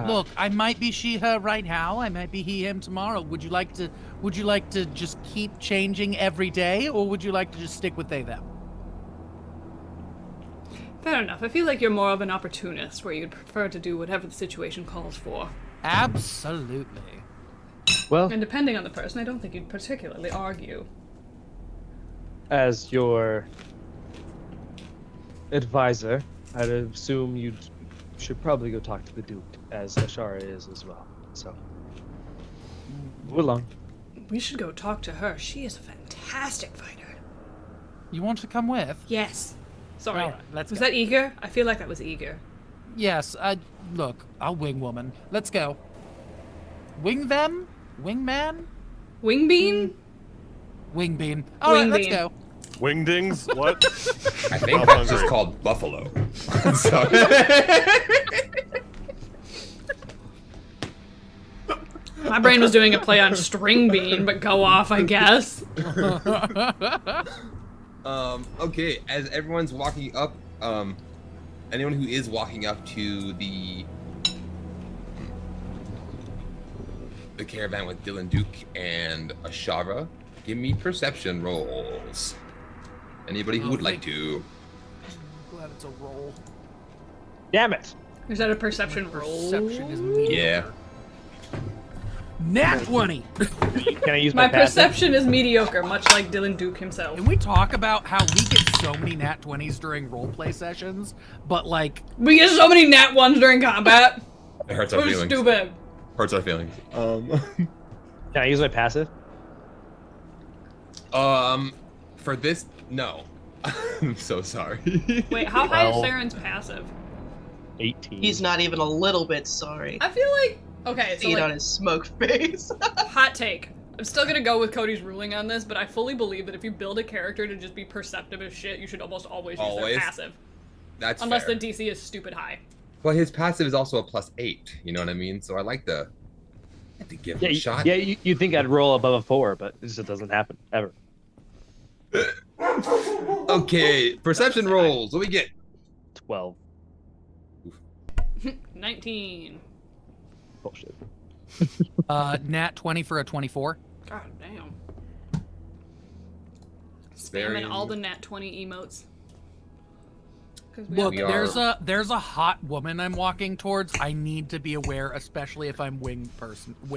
Look, I might be she, her right now. I might be he, him tomorrow. Would you like to just keep changing every day, or would you like to just stick with they, them? Fair enough. I feel like you're more of an opportunist, where you'd prefer to do whatever the situation calls for. Absolutely. Well, And depending on the person, I don't think you'd particularly argue. as your advisor, I'd assume you should probably go talk to the Duke, as Ashara is as well. So, move along. We should go talk to her. She is a fantastic fighter. You want to come with? Yes. Sorry. All right, let's was go. that eager? I feel like that was eager. Yes. Look, I'll wing woman. Let's go. Wing them? Wingman? Wingbean? Wingbean. All right, let's Wingbean. go. Wingdings? What? I think I'm that's just hungry. called buffalo. So- My brain was doing a play on string bean, but go off, I guess. Okay, as everyone's walking up, anyone who is walking up to the caravan with Dylan Duke and Ashara, give me perception rolls. Anybody who would like to. Glad it's a roll. Damn it! Is that a perception roll? Perception is mediocre. Yeah. Nat 20! Can I use My my passive? perception is mediocre, much like Dylan Duke himself. Can we talk about how we get so many nat 20s during roleplay sessions, but like, We get so many nat ones during combat. It hurts our Who's feelings. stupid? Hurts our feelings. Can I use my passive? For this, no. I'm so sorry. Wait, how high is Well- Saren's passive? 18. He's not even a little bit sorry. I feel like... Okay, so See it on like, his smoke face. hot take. I'm still gonna go with Cody's ruling on this, but I fully believe that if you build a character to just be perceptive as shit, you should almost always use their passive. That's Unless fair. the DC is stupid high. Well, his passive is also a +8. You know what I mean? So I like to give him a shot. Yeah, you think I'd roll above a 4, but it just doesn't happen ever. Okay, perception rolls. What do we get? 12. 19. Bullshit. Nat 20 for a 24. God damn. Very- Spamming all the nat 20 emotes. 'Cause we Look, have- there's a hot woman I'm walking towards. I need to be aware, especially if I'm wing.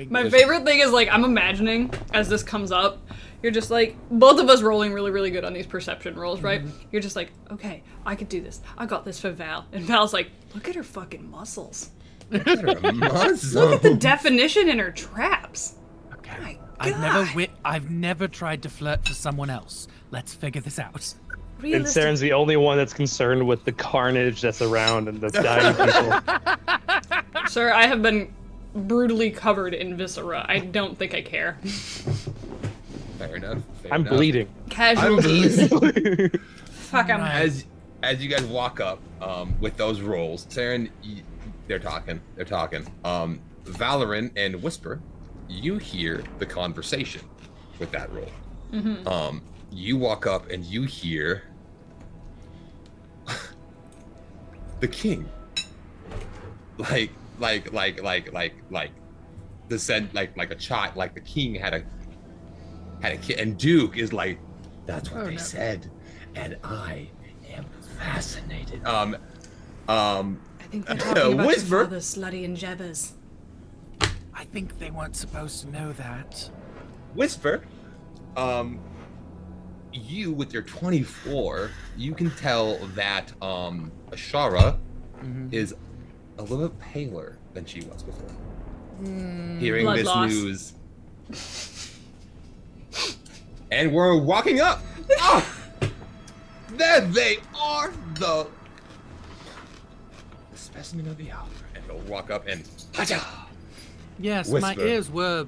My favorite thing is, like, I'm imagining, as this comes up, you're just like, both of us rolling really, really good on these perception rolls, right? You're just like, okay, I could do this. I got this for Val. And Val's like, look at her fucking muscles. Look at her muscle. Look at the definition in her traps. Okay. My I've never tried to flirt for someone else. Let's figure this out. And Saren's the only one that's concerned with the carnage that's around and the dying people. Sir, I have been brutally covered in viscera. I don't think I care. Fair enough. I'm bleeding. Casualties. Fuck, I'm... As you guys walk up with those rolls, Saren, they're talking. Valorant and Whisper, you hear the conversation with that roll. You walk up and you hear the king, like the said like a child, like the king had a kid, and Duke is like, that's what they said, and I am fascinated. I think they're talking about Whisper. your father, Slutty and Jabbers. I think they weren't supposed to know that. Whisper, you with your 24, you can tell that Ashara is a little bit paler than she was before. Hearing Blood this loss. news. And we're walking up. There they are, the specimen of the hour. And he'll walk up and Haja! Yes, Whisper.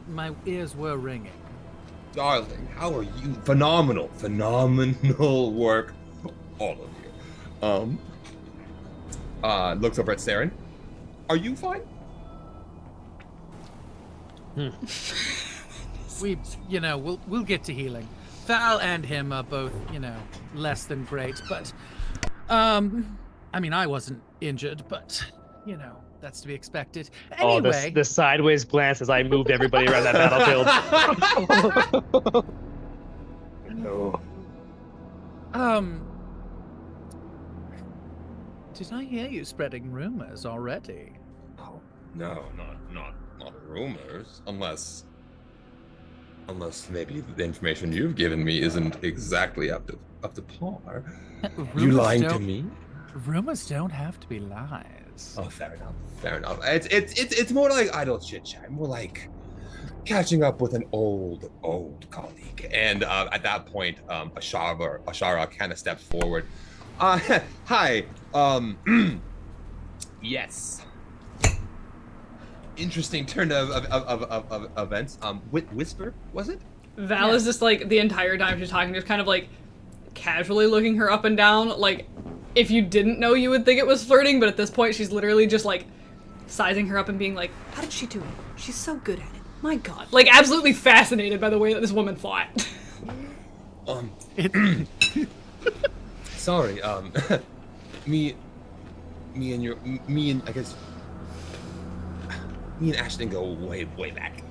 my ears were ringing. Darling, how are you? Phenomenal work, all of you. Looks over at Saren. Are you fine? We'll get to healing. Val and him are both, less than great, but I mean, I wasn't injured, but that's to be expected. Anyway, The sideways glance as I moved everybody around that battlefield. No. Did I hear you spreading rumors already? Oh, no, not rumors, unless maybe the information you've given me isn't exactly up to par. You lying to me? Rumors don't have to be lies. Oh, fair enough. It's more like idle chit chat, more like catching up with an old colleague. And at that point, Ashara kind of steps forward. Hi. Yes. Interesting turn of events. Whisper, was it? Val is just like, the entire time she's talking, just kind of like casually looking her up and down. Like, if you didn't know, you would think it was flirting, but at this point, she's literally just like sizing her up and being like, how did she do it? She's so good at it. My God. Like, absolutely fascinated by the way that this woman fought. Sorry, me and Ashton go way back.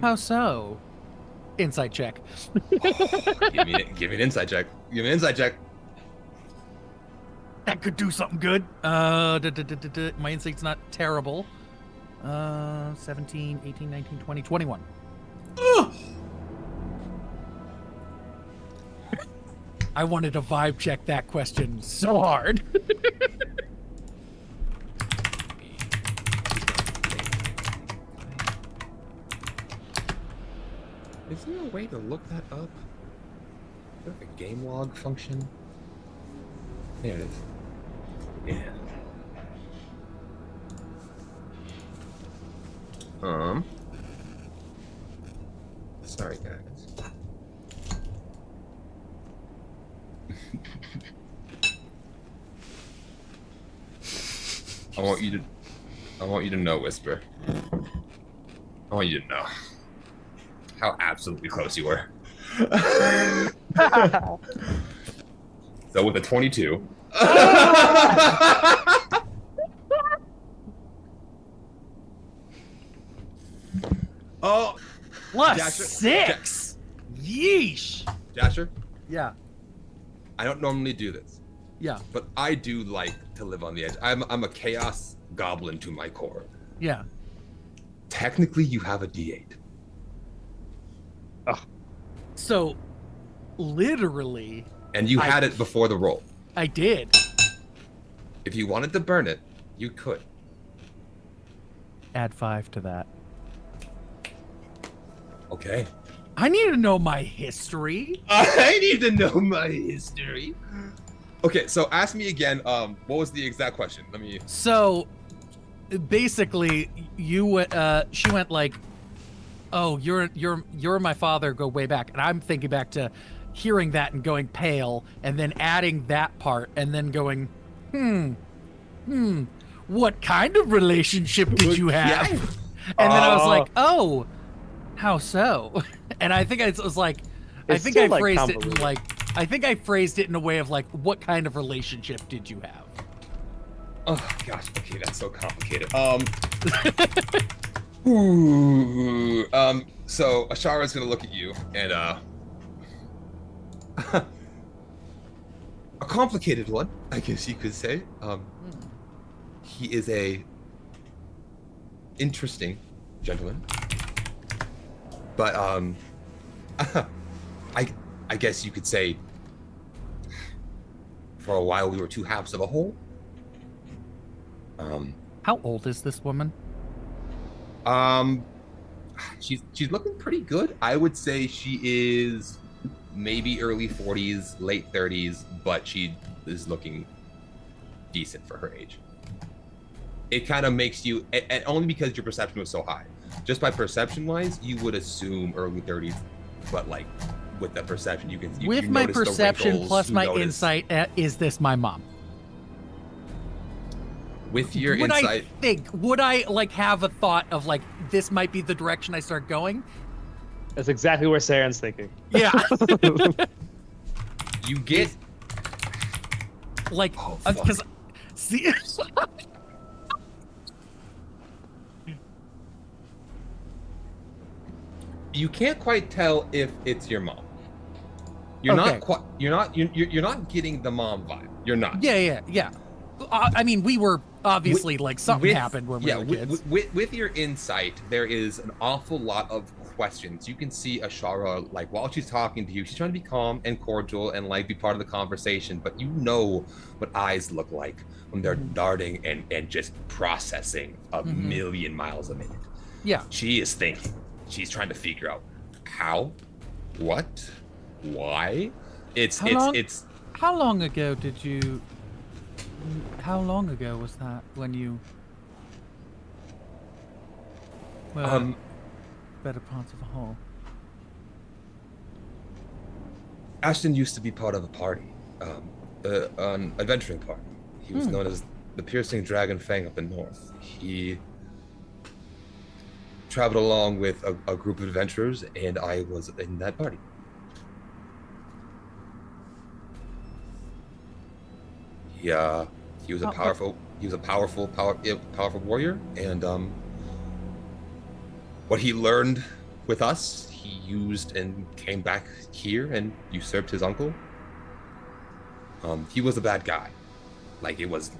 How so? Insight check. Give me an insight check. That could do something good. My insight's not terrible. 17, 18, 19, 20, 21. I wanted to vibe check that question so hard. Is there a way to look that up? Is there a game log function? There it is. Yeah. Sorry, guys. I want you to know, Whisper. I want you to know how absolutely close you were. So with a 22. Oh, Plus Jasher, 6. Yeesh. Jasher, Yeah. I don't normally do this, Yeah. but I do like to live on the edge. I'm a chaos goblin to my core. Yeah. Technically, you have a D8. So, literally, And you had it before the roll. I did. If you wanted to burn it, you could. Add 5 to that. Okay. I need to know my history. I need to know my history. Okay, so ask me again. What was the exact question? Let me. So, basically, she went like, "Oh, you're my father. Go way back." And I'm thinking back to hearing that and going pale, and then adding that part, and then going, what kind of relationship did you have? And then I was like, oh, how so? And I think I was like, I think I phrased it in like, I think I phrased it in a way of like, what kind of relationship did you have? Oh gosh, okay, that's so complicated. Ooh, so Ashara's gonna look at you and a complicated one, I guess you could say. He is a interesting gentleman, but I guess you could say for a while we were two halves of a whole. How old is this woman? She's looking pretty good. I would say she is maybe early 40s, late 30s, but she is looking decent for her age. It kind of makes you, and only because your perception was so high. Just by perception-wise, you would assume early 30s, but like with that perception, you can. With you my notice the perception wrinkles, plus you my notice- insight, is this my mom? With your insight, would I like have a thought of like this might be the direction I start going? That's exactly where Saren's thinking. Yeah. you get like Oh, because see. You can't quite tell if it's your mom. You're not quite. You're not getting the mom vibe. You're not. Yeah. I mean, we were obviously like something happened when we were kids. With your insight, there is an awful lot of questions. You can see Ashara, like while she's talking to you, she's trying to be calm and cordial and like be part of the conversation, but you know what eyes look like when they're darting and just processing a million miles a minute. Yeah. She is thinking. She's trying to figure out how, what, why. How long ago did you? How long ago was that when you? Well, better parts of a whole. Ashton used to be part of a party, an adventuring party. He was known as the Piercing Dragon Fang up in north. He traveled along with a group of adventurers, and I was in that party. He was a powerful warrior, and what he learned with us, he used and came back here and usurped his uncle. He was a bad guy, like it was,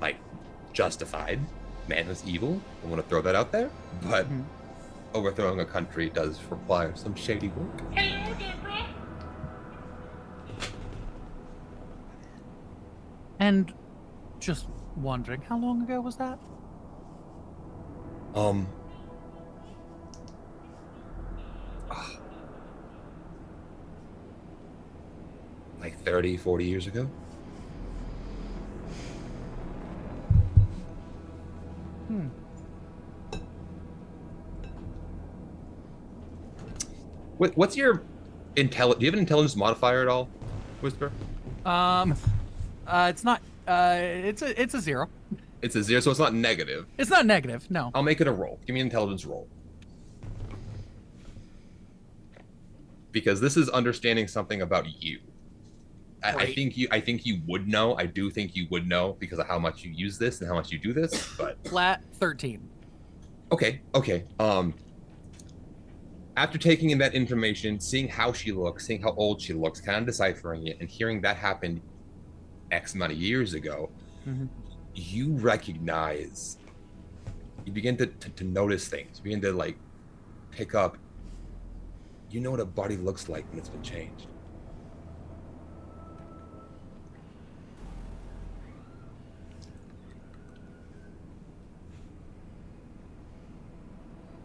like justified. Man was evil. I want to throw that out there, but overthrowing a country does require some shady work. And just wondering, how long ago was that? Like 30, 40 years ago. What's your do you have an intelligence modifier at all, Whisper? It's not. It's a 0. It's a 0, so it's not negative. It's not negative. No. I'll make it a roll. Give me an intelligence roll. Because this is understanding something about you. I think you would know. I do think you would know because of how much you use this and how much you do this. But Flat 13. Okay. After taking in that information, seeing how she looks, seeing how old she looks, kind of deciphering it, and hearing that happened X amount of years ago, you recognize. You begin to notice things. You begin to like pick up. You know what a body looks like when it's been changed.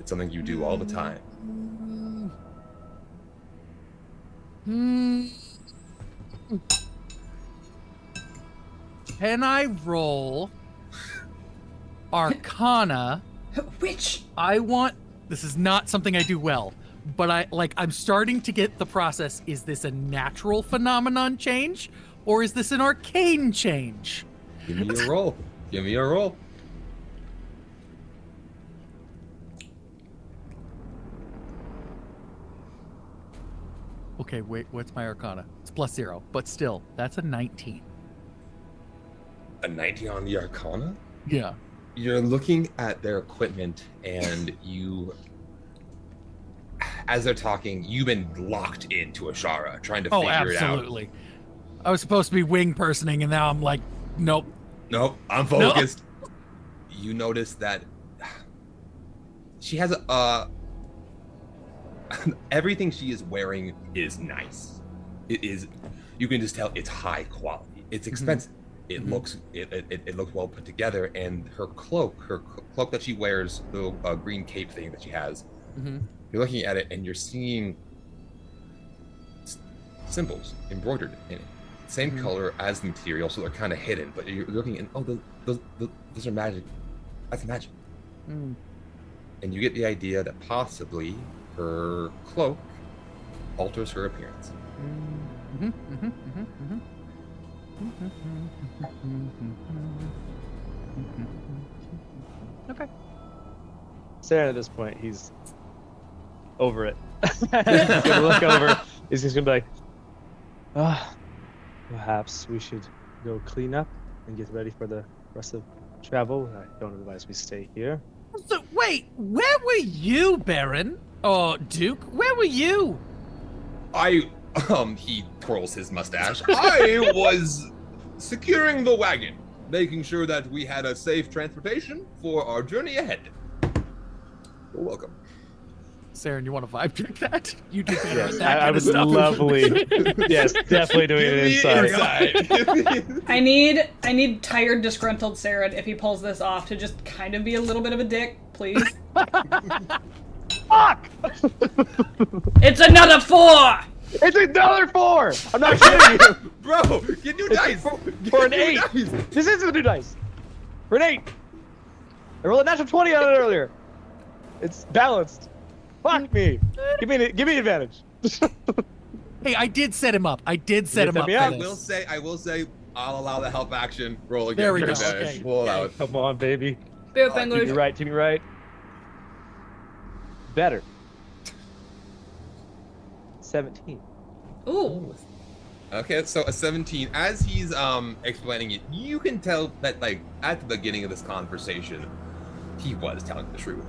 It's something you do all the time. Can I roll Arcana? Which? This is not something I do well, but I'm starting to get the process. Is this a natural phenomenon change, or is this an arcane change? Give me a roll. Give me a roll. Okay, wait, what's my Arcana? It's +0, but still, that's a 19. A 19 on the Arcana? Yeah. You're looking at their equipment, and you, as they're talking, you've been locked into Ashara, trying to figure it out. Oh, absolutely. I was supposed to be wing personing, and now I'm like, nope. Nope, I'm focused. No. You notice that she has everything she is wearing is nice. It is, you can just tell it's high quality. It's expensive. It looks it looks well put together, and her cloak that she wears, the green cape thing that she has. You're looking at it and you're seeing symbols embroidered in it. Same color as the material, so they're kind of hidden. But you're looking and those are magic. That's magic. And you get the idea that possibly her cloak alters her appearance. Okay. Saren at this point, he's over it. He's gonna look over. He's just gonna be like, perhaps we should go clean up and get ready for the rest of travel. I don't advise we stay here. So, wait, where were you, Baron? Or Duke? Where were you? He twirls his mustache. I was securing the wagon, making sure that we had a safe transportation for our journey ahead. You're welcome. Saren, you want to vibe check that? You do better Yes, at that. I would lovely. Yes, definitely doing it inside. I need tired, disgruntled Saren, if he pulls this off, to just kind of be a little bit of a dick, please. Fuck! It's another 4! It's another 4! I'm not kidding you! Bro, get new dice! For an 8! This is a new dice! For an 8! I rolled a natural 20 on it earlier. It's balanced. Fuck me! Give me advantage. Hey, I did set him up. I will say, I'll allow the help action. Roll again. There we go. Advantage. Okay. We'll allow it. Come on, baby. Keep me right. Better. 17. Ooh. Okay, so a 17. As he's explaining it, you can tell that like at the beginning of this conversation, he was telling the truth.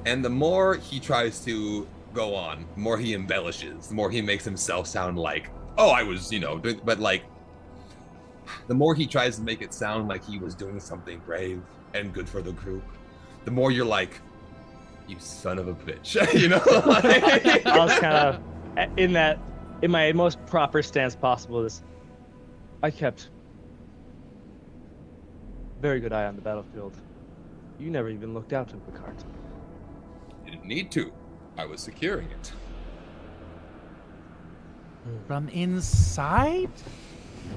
And the more he tries to go on, the more he embellishes, the more he makes himself sound like, oh, I was, but like, the more he tries to make it sound like he was doing something brave and good for the group, the more you're like, you son of a bitch, I was kind of in my most proper stance possible. I kept very good eye on the battlefield. You never even looked out to Picard. Didn't need to. I was securing it. From inside?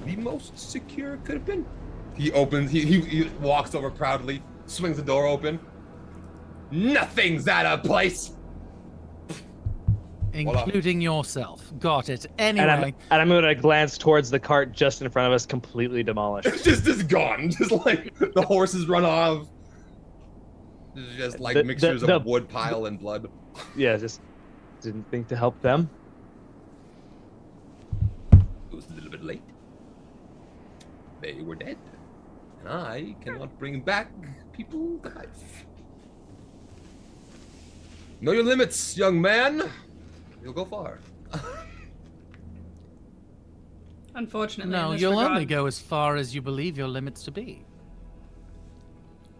The most secure it could have been. He opens, he walks over proudly, swings the door open. Nothing's out of place. Including yourself. Got it. Anyway. And I'm going to glance towards the cart just in front of us, completely demolished. It's just gone. Just like the horses run off. It's just like mixtures of wood pile and blood. Yeah, just didn't think to help them. It was a little bit late. They were dead. And I cannot bring back people to life. Know your limits, young man. You'll go far. Unfortunately, No, in this you'll regard, only go as far as you believe your limits to be.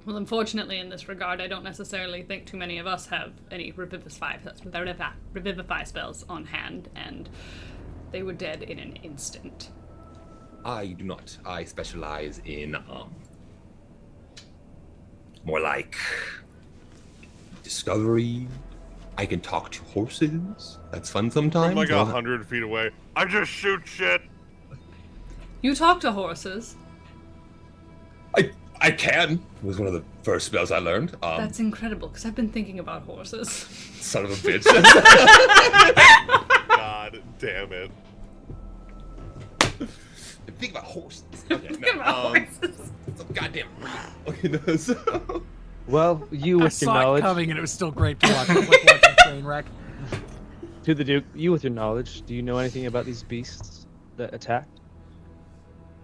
Well, unfortunately, in this regard, I don't necessarily think too many of us have any revivify spells on hand, and they were dead in an instant. I do not. I specialize in more like discovery. I can talk to horses. That's fun sometimes. From like 100 feet away. I just shoot shit. You talk to horses. I can. It was one of the first spells I learned. That's incredible, because I've been thinking about horses. Son of a bitch. God damn it. Think about horses. Think about horses. It's a goddamn real. Okay, no, so... Well, you I with your saw it knowledge, coming, and it was still great to watch. It was like watching a train wreck. to the Duke, you with your knowledge, do you know anything about these beasts that attacked?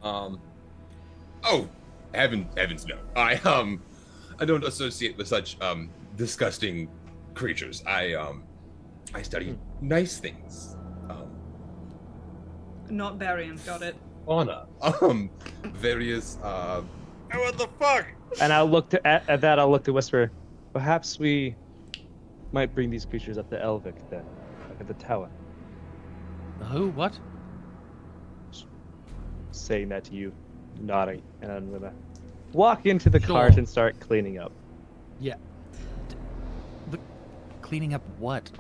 Oh, heavens no. I don't associate with such disgusting creatures. I study nice things. Not Barian, got it. Fauna. Various Hey, what the fuck? And I'll look to at that. I'll look to whisper. Perhaps we might bring these creatures up to Elvic then, like at the tower. Who? What? Saying that to you, nodding, and I'm gonna walk into the Sure. cart and start cleaning up Yeah. Cleaning up what?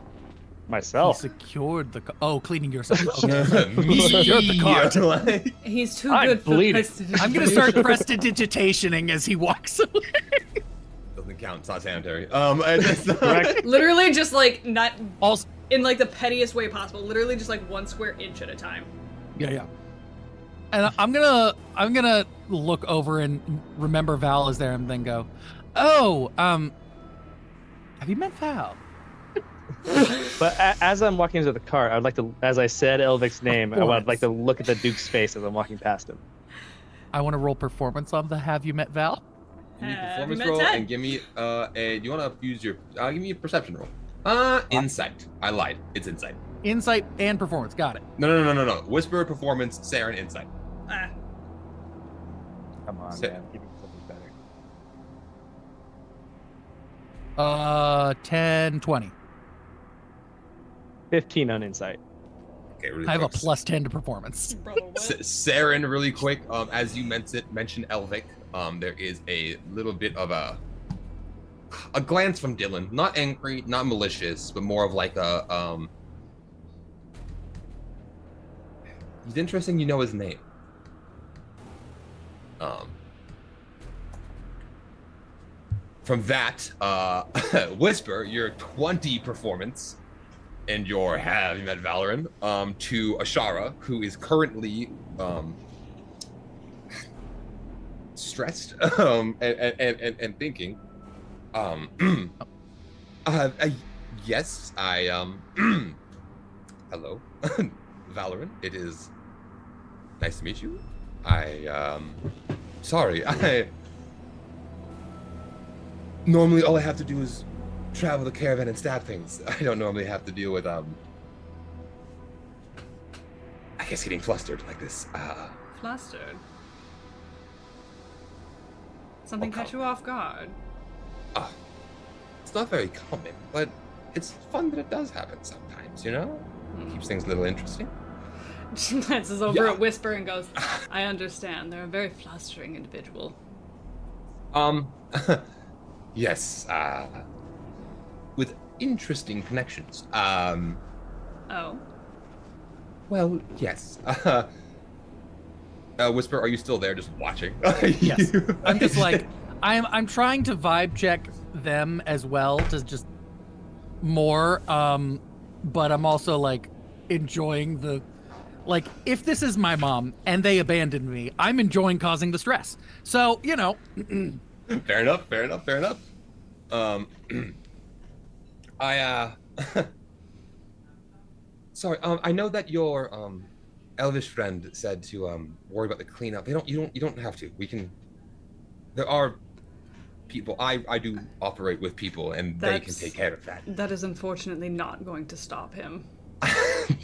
myself. He secured the. Cleaning yourself. Okay. me. Secured the cart. Like, He's too I'm good for bleeding. prestidigitation. I'm gonna start prestidigitationing as he walks away. doesn't count. It's not sanitary. I just, Correct. Literally just like not Also, in like the pettiest way possible. Literally just like 1 square inch at a time. yeah. And I'm gonna look over and remember Val is there, and then go, "Oh, have you met Val?" But as I'm walking into the cart, I'd like to, as I said Elvic's name, I would like to look at the Duke's face as I'm walking past him. I want to roll performance on the "Have you met Val?" give me a Have you performance met roll Ted? and give me do you want to use your give me a perception roll. Insight. I lied. It's insight. Insight and performance. Got it. No. Whisper, performance, Saren, insight. Ah, Come on, Sit. man, give me something better. 10, 20. 15 on insight. Okay, really I have a quick. +10 to performance. brother, what? Saren, really quick. As you mentioned Elvic. There is a little bit of a glance from Dylan. Not angry, not malicious, but more of like a he's interesting. You know his name. From that, Whisper, your 20 performance and your Have You Met Valoran to Ashara, who is currently stressed and thinking. Yes, I hello, Valoran. It is nice to meet you. Sorry, normally all I have to do is travel the caravan and stab things. I don't normally have to deal with I guess getting flustered like this. Flustered. Something Okay. catch you off guard. It's not very common, but it's fun that it does happen sometimes, you know? Keeps things a little interesting. She glances over Yeah. at Whisper and goes, I understand. They're a very flustering individual. Yes, with interesting connections. Oh. Well, yes. Whisper, are you still there just watching? Yes. I'm just like, I'm trying to vibe check them as well to just more, but I'm also like enjoying the, like, if this is my mom and they abandoned me, I'm enjoying causing the stress. So, you know. Fair enough. I sorry. I know that your elvish friend said to worry about the cleanup. You don't have to. We can. There are people. I do operate with people, and they can take care of that. That is unfortunately not going to stop him.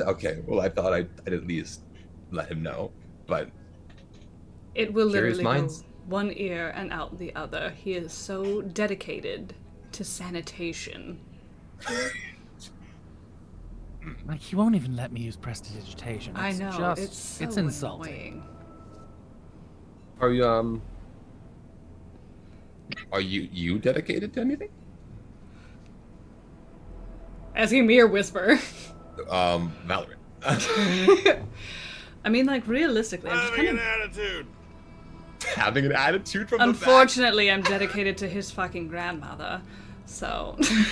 Okay. Well, I thought I'd at least let him know, but it will curious literally minds. go one ear and out the other. He is so dedicated to sanitation. Like, he won't even let me use prestidigitation. I know, just, it's so it's insulting. annoying. Are you dedicated to anything? Asking me or Whisper? Valorant. I mean, like, realistically, I'm just Having kind an of... attitude. Having an attitude from Unfortunately, I'm dedicated to his fucking grandmother, so... He's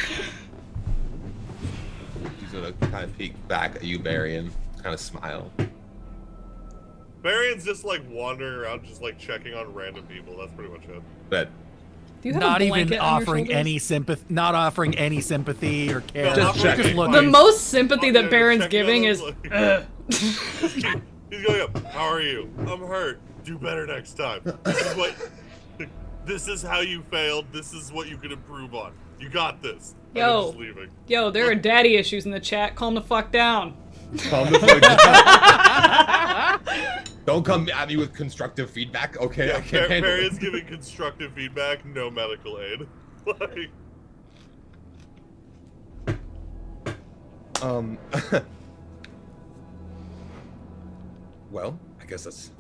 gonna kind of peek back at you, Barian, kind of smile. Barion's just like wandering around, just like checking on random people. That's pretty much it. But Do you have Not a even blanket on your offering shoulders? any sympathy, not offering any sympathy or care. Just checking. just looking. The most sympathy Oh, that yeah, Baron's checking on giving them, is... like- "Ugh." He's going up. How are you? I'm hurt. Do better next time. This is how you failed. This is what you can improve on. You got this. And I'm Yo. just leaving. Yo, there are daddy issues in the chat. Calm the fuck down. don't come at me with constructive feedback, okay? Yeah, I can't handle Barion's it. giving constructive feedback, no medical aid. Like, Well, I guess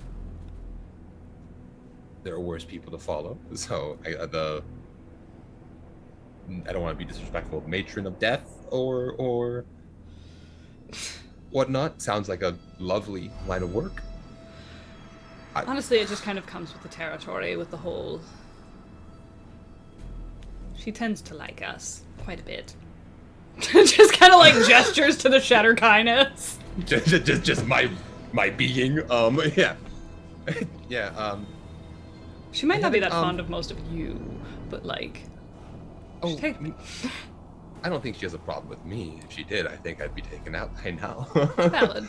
there are worse people to follow. So I don't want to be disrespectful. Matron of Death or whatnot sounds like a lovely line of work. Honestly, it just kind of comes with the territory, with the whole... She tends to like us quite a bit. Just kind of like gestures to the Shatter Kindness. just my being. Yeah. Yeah. She might not be that Um, fond of most of you, but like... Oh, Take- I don't think she has a problem with me. If she did, I think I'd be taken out by now. Valid.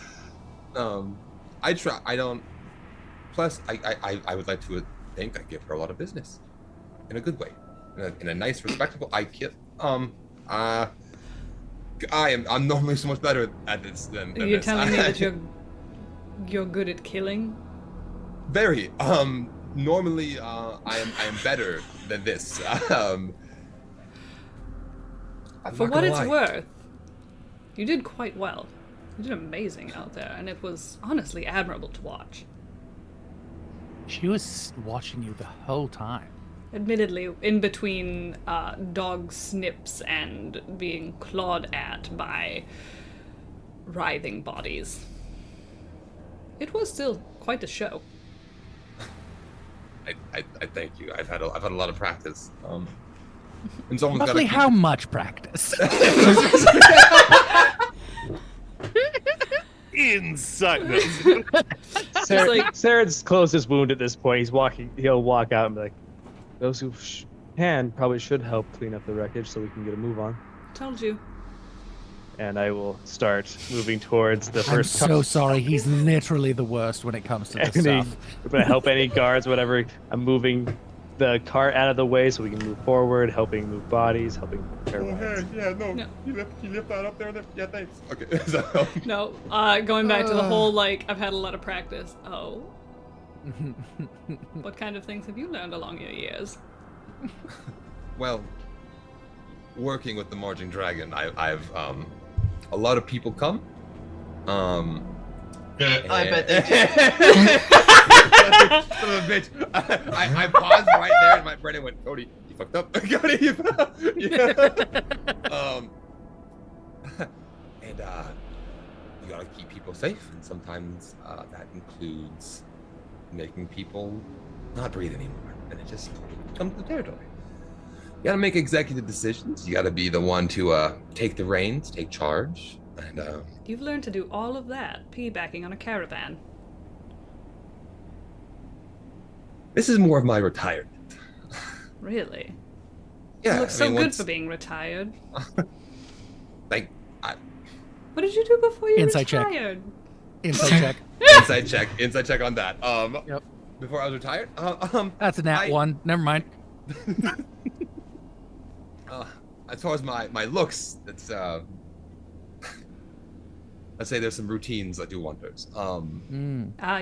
I try. I don't. Plus, I would like to think I give her a lot of business, in a good way, in a nice, respectable. I'm normally so much better at this than Are you this. telling me that you're good at killing? Very. Normally, I am better than this. I'm For not what gonna it's lie. worth, you did quite well. You did amazing out there, and it was honestly admirable to watch. She was watching you the whole time. Admittedly, in between dog snips and being clawed at by writhing bodies. It was still quite a show. I thank you. I've had a lot of practice. And someone's got to Roughly keep how much practice? Insight. Saren's closed his wound at this point. He'll walk out and be like, those who can probably should help clean up the wreckage so we can get a move on. Told you. And I will start moving towards the I'm first so sorry. He's literally the worst when it comes to this Any- stuff. I'm gonna help any guards, whatever. I'm moving the cart out of the way so we can move forward, helping move bodies, helping prepare minds. Yeah, no. No. You lift that up there. Yeah, thanks. Okay. So, No, going back to the whole, like, I've had a lot of practice. Oh. What kind of things have you learned along your years? well, working with the Marching Dragon, I've a lot of people come. Yeah, I bet they do. Son of a bitch. I paused right there and my brain went, Cody, you fucked up. Cody, you fucked up. Yeah. And you gotta keep people safe, and sometimes that includes making people not breathe anymore, and it just comes with the territory. You gotta make executive decisions. You gotta be the one to take the reins, take charge, And You've learned to do all of that, piggybacking on a caravan. this is more of my retirement. Really? Yeah, You look so good once- for being retired. like What did you do before you Insight check. retired? Inside check. inside check on that. Yep. Before I was retired, That's a nat one. Never mind. as far as my looks, it's I'd say there's some routines that do wonders.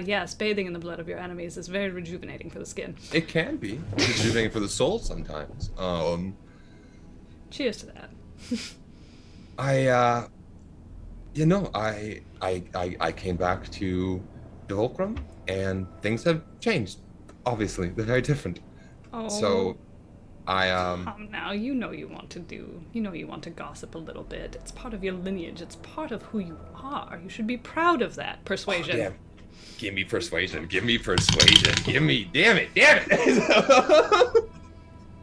Yes, bathing in the blood of your enemies is very rejuvenating for the skin. It can be rejuvenating for the soul sometimes. Cheers to that. I came back to Devolkrim, and things have changed. Obviously, they're very different. Oh. So, Now you know you want to gossip a little bit. It's part of your lineage. It's part of who you are. You should be proud of that. Persuasion. Damn. Give me persuasion. Give me. Damn it.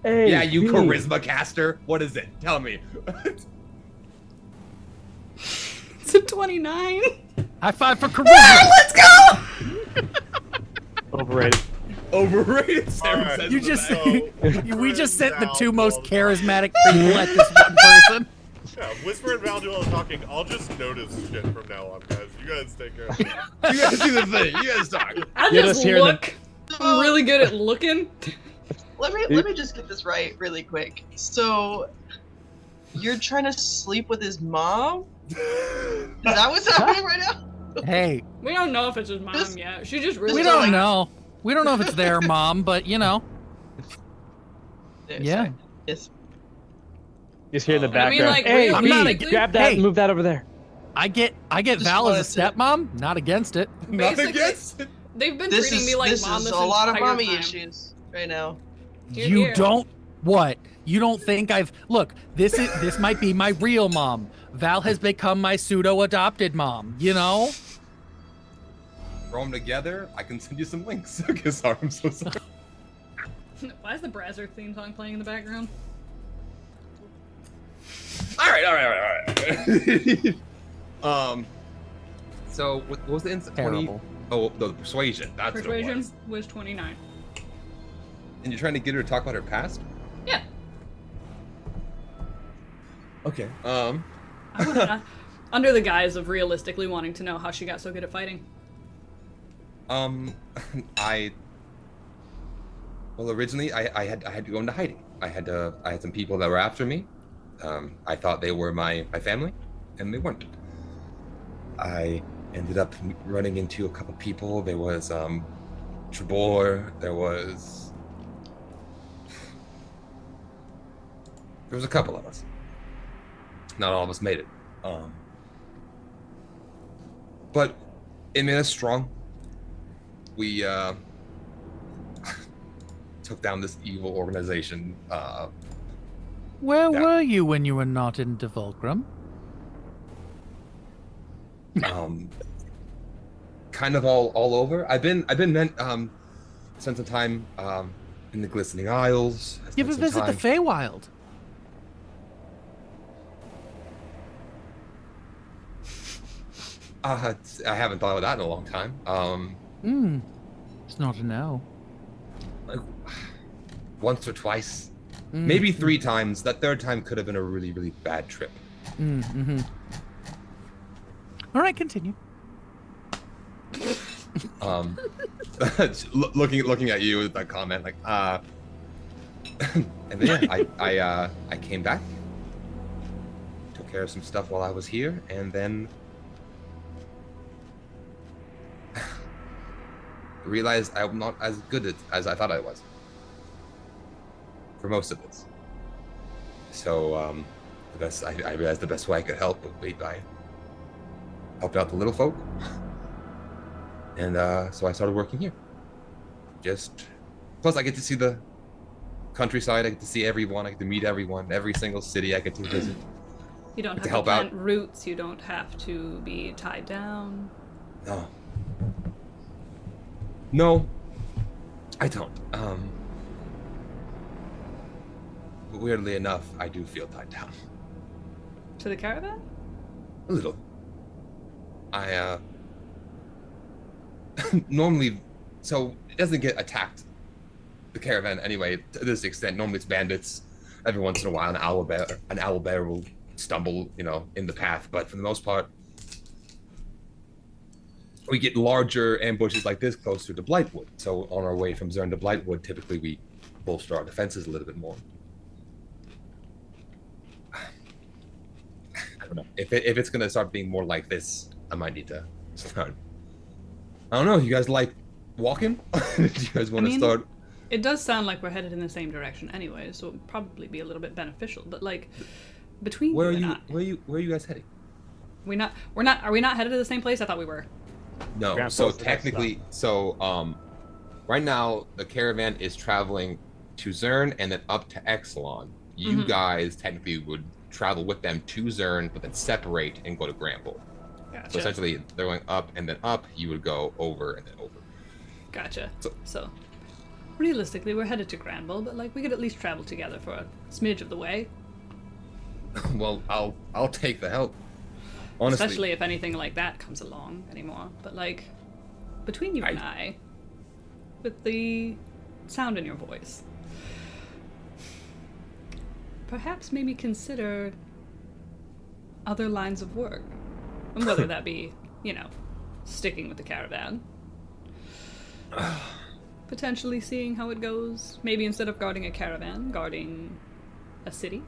Hey, Yeah, you Pete. charisma caster. What is it? Tell me. It's a 29. High five for charisma. Let's go! Overrated. Overrated. Sarah Alright. says You in the just back. we just sent the Val two most Duel charismatic people at this one person. Yeah, Whisper and Valduel are talking. I'll just notice shit from now on, guys. You guys take care of it. You guys do the thing. You guys talk. I Get just us here look. I'm really good at looking. Let me just get this right really quick. So, you're trying to sleep with his mom? Is that what's happening right now? Hey, We don't know if it's his mom This- yet. She just really we This don't like- know. We don't know if it's their mom, but you know. There, Yeah. sorry. Yes. Just here in the I I mean, background. like, hey, I'm not realistically, grab that Hey. and move that over there. I get Just Val as a wanted to- stepmom. Not against it. Not Basically- against it. they've been This treating is me like this mom is this a lot of entire mommy time. issues right now. Here, You here. don't what? You don't think I've look, this might be my real mom. Val has become my pseudo adopted mom, you know? Throw them together. I can send you some links. Okay, sorry. I'm so sorry. Why is the Brazzer theme song playing in the background? All right. So what was the insight? Terrible. Oh, the persuasion. That's what it Persuasion was. was 29. And you're trying to get her to talk about her past? Yeah. Okay. I wanna, under the guise of realistically wanting to know how she got so good at fighting. Well, originally I had to go into hiding. I had some people that were after me. I thought they were my family, and they weren't. I ended up running into a couple people. There was Trebor. There was a couple of us. Not all of us made it. But it made us strong. We took down this evil organization. Where Yeah. were you when you were not in Devolkrim? Kind of all over. I've been spent some time in the Glistening Isles. I You ever spent some visit the time- Feywild? I haven't thought of that in a long time. It's not a no. Like, once or twice, Mm, maybe 3 times. That third time could have been a really, really bad trip. mm-hmm. All right, continue. Looking at you with that comment, like, and then yeah, I came back, took care of some stuff while I was here, and then realized I'm not as good as I thought I was for most of this. So I realized the best way I could help would be by helping out the little folk. And so I started working here. Plus I get to see the countryside, I get to see everyone, I get to meet everyone, every single city I get to visit. You don't have To to help plant out. roots. You don't have to be tied down. No, I don't. But weirdly enough, I do feel tied down. To the caravan? A little. I normally, so it doesn't get attacked, the caravan anyway, to this extent. Normally it's bandits. Every once in a while, an owlbear will stumble, in the path. But for the most part, we get larger ambushes like this closer to Blightwood. So on our way from Zern to Blightwood, typically we bolster our defenses a little bit more. I don't know. If it's gonna start being more like this, I might need to start. I don't know. You guys like walking? Do you guys want to start? It does sound like we're headed in the same direction anyway, so it would probably be a little bit beneficial. But like, between where you and are you guys heading? Are we not headed to the same place? I thought we were. No. Grand So Falls the next technically, right now the caravan is traveling to Zern and then up to Exelon. You guys technically would travel with them to Zern, but then separate and go to Granville. Gotcha. So essentially, they're going up and then up. You would go over and then over. Gotcha. So realistically, we're headed to Granville, but like we could at least travel together for a smidge of the way. well, I'll take the help. Honestly, Especially if anything like that comes along anymore. But like, between you and I, with the sound in your voice, perhaps maybe consider other lines of work. And whether that be, sticking with the caravan. Potentially seeing how it goes. Maybe instead of guarding a caravan, guarding a city.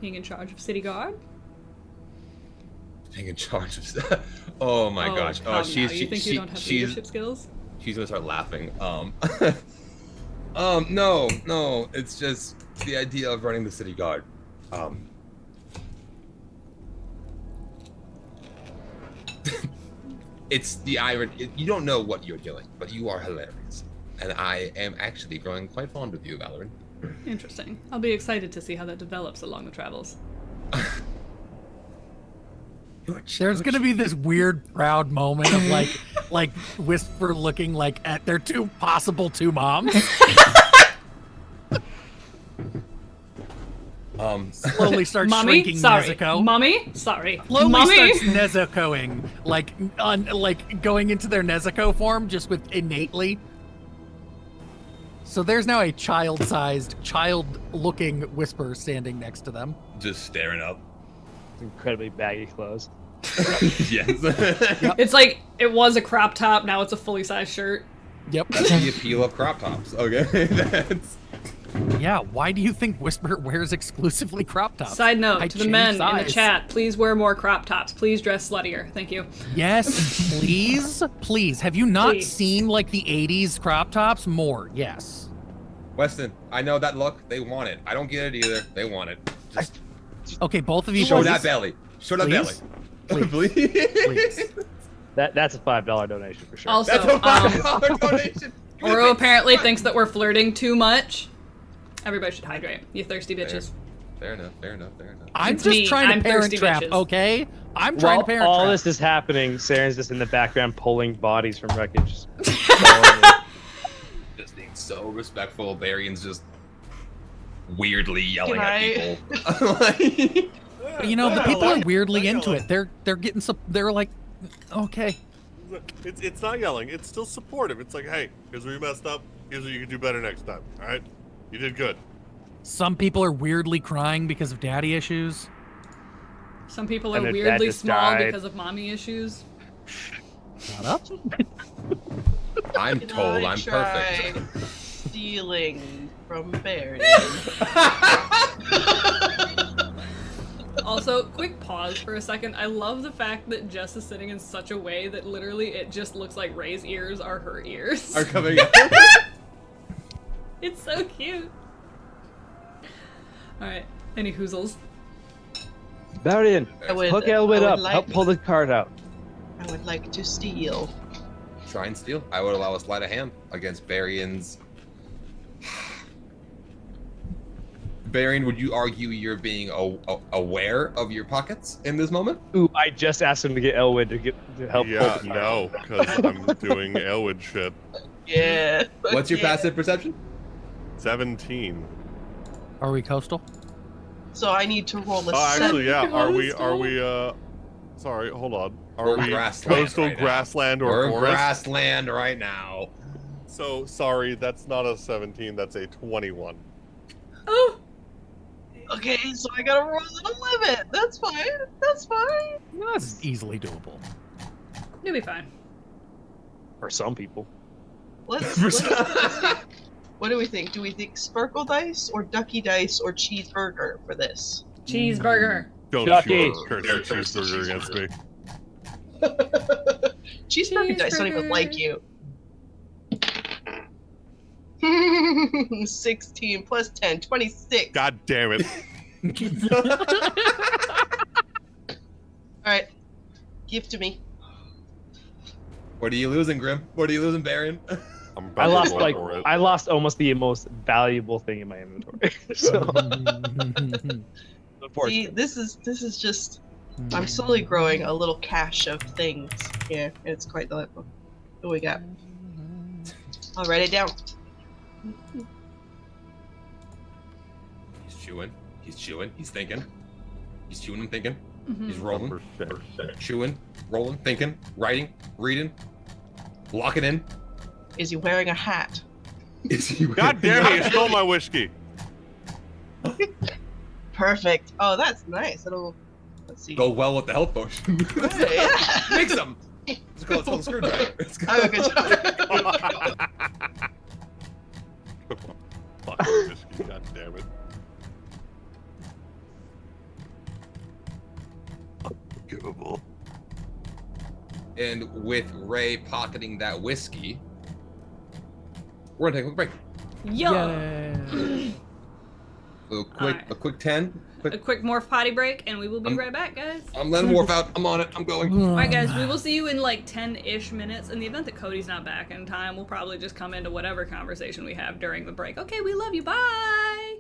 Being in charge of city guard. Being in charge of oh my gosh. Oh, you think you don't have she's leadership skills? She's gonna start laughing. No, it's just the idea of running the city guard. It's the irony. You don't know what you're doing, but you are hilarious. And I am actually growing quite fond of you, Valerie. Interesting. I'll be excited to see how that develops along the travels. There's gonna be this weird, proud moment of like Whisper looking like at their two moms. Slowly starts shrinking Nezuko. Mummy, sorry. Slowly Mummy. starts Nezukoing, like going into their Nezuko form, just with innately. So there's now a child-sized, child-looking Whisper standing next to them. Just staring up. Incredibly baggy clothes. Yes. It's like it was a crop top, now it's a fully sized shirt. Yep. That's the appeal of crop tops. Okay. Yeah, why do you think Whisper wears exclusively crop tops? Side note I to the change men in size. the chat, please wear more crop tops. Please dress sluttier. Thank you. Yes, please. Please. Have you not Please. seen like the 80s crop tops? More, yes. Weston, I know that look. They want it. I don't get it either. They want it. Just Okay, both of you show please. that belly. Show that belly. Please. Please. That's a $5 donation for sure. Also, That's a $5 donation. Oro apparently thinks that we're flirting too much. Everybody should hydrate. You thirsty bitches. Fair enough. I'm It's just me. trying to I'm parent thirsty trap, bitches. okay? I'm trying to parent all trap. this is happening, Saren's just in the background pulling bodies from wreckage. Just being so respectful. Varian's just weirdly yelling Can at I- people. Like- You know, the people are weirdly Not into yelling. it. They're getting they're like, okay. It's not yelling. It's still supportive. It's like, hey, here's where you messed up. Here's what you can do better next time. All right, you did good. Some people are weirdly crying because of daddy issues. Some people And are their dad weirdly just small died. because of mommy issues. Shut up. I'm Can told I I'm try perfect. stealing from Barry? Also, quick pause for a second. I love the fact that Jess is sitting in such a way that literally it just looks like Ray's ears are her ears. Are coming up. It's so cute. Alright, any hoozles? Varian, I would- hook Elwood I would up. like- Help pull the cart out. I would like to steal. Try and steal. I would allow a sleight of hand against Varian's. Varian, would you argue you're being aware of your pockets in this moment? Ooh, I just asked him to get Elwood to help Yeah, pull the cart. no, because I'm doing Elwood shit. Yeah. What's your passive perception? 17. Are we coastal? So I need to roll a Oh, actually, yeah. Are we? Coastal. Sorry, hold on. Are We're we grassland coastal right now. grassland or We're forest? grassland right now. So sorry, that's not a 17. That's a 21. Oh, Okay, so I gotta roll an 11. That's fine. That's fine. No, that's easily doable. you'll be fine. For some people. Let's For what do we think? Do we think sparkle dice or ducky dice or cheeseburger for this? Cheeseburger. Don't Ducky. you curse your cheeseburger against me. Cheeseburger dice don't even like you. 16 plus 10, 26. God damn it. Alright. Give to me. What are you losing, Grim? What are you losing, Baron? I'm about I to lost roll like for it. I lost almost the most valuable thing in my inventory. So See, unfortunate. this is just I'm slowly growing a little cache of things here, and it's quite delightful. What we got? I'll write it down. He's chewing. He's chewing. He's thinking. He's chewing and thinking. Mhm. He's rolling. Percent. Chewing. Rolling. Thinking. Writing. Reading. Locking in. Is he wearing a hat? Is he God damn it, you stole my whiskey. Perfect. Oh, that's nice. It'll. Let's see. Go well with the health potion. Yeah. Mix them. It's called a screwdriver. It's Oh, good job. Fucking whiskey, god damn it. Unforgivable. And with Ray pocketing that whiskey, we're gonna take a quick break. Yo. A quick 10. A quick morph potty break, and we will be I'm- right back, guys. I'm letting Morph out. I'm on it. I'm going. Alright, guys, we will see you in like 10-ish minutes. In the event that Cody's not back in time, we'll probably just come into whatever conversation we have during the break. Okay, we love you. Bye!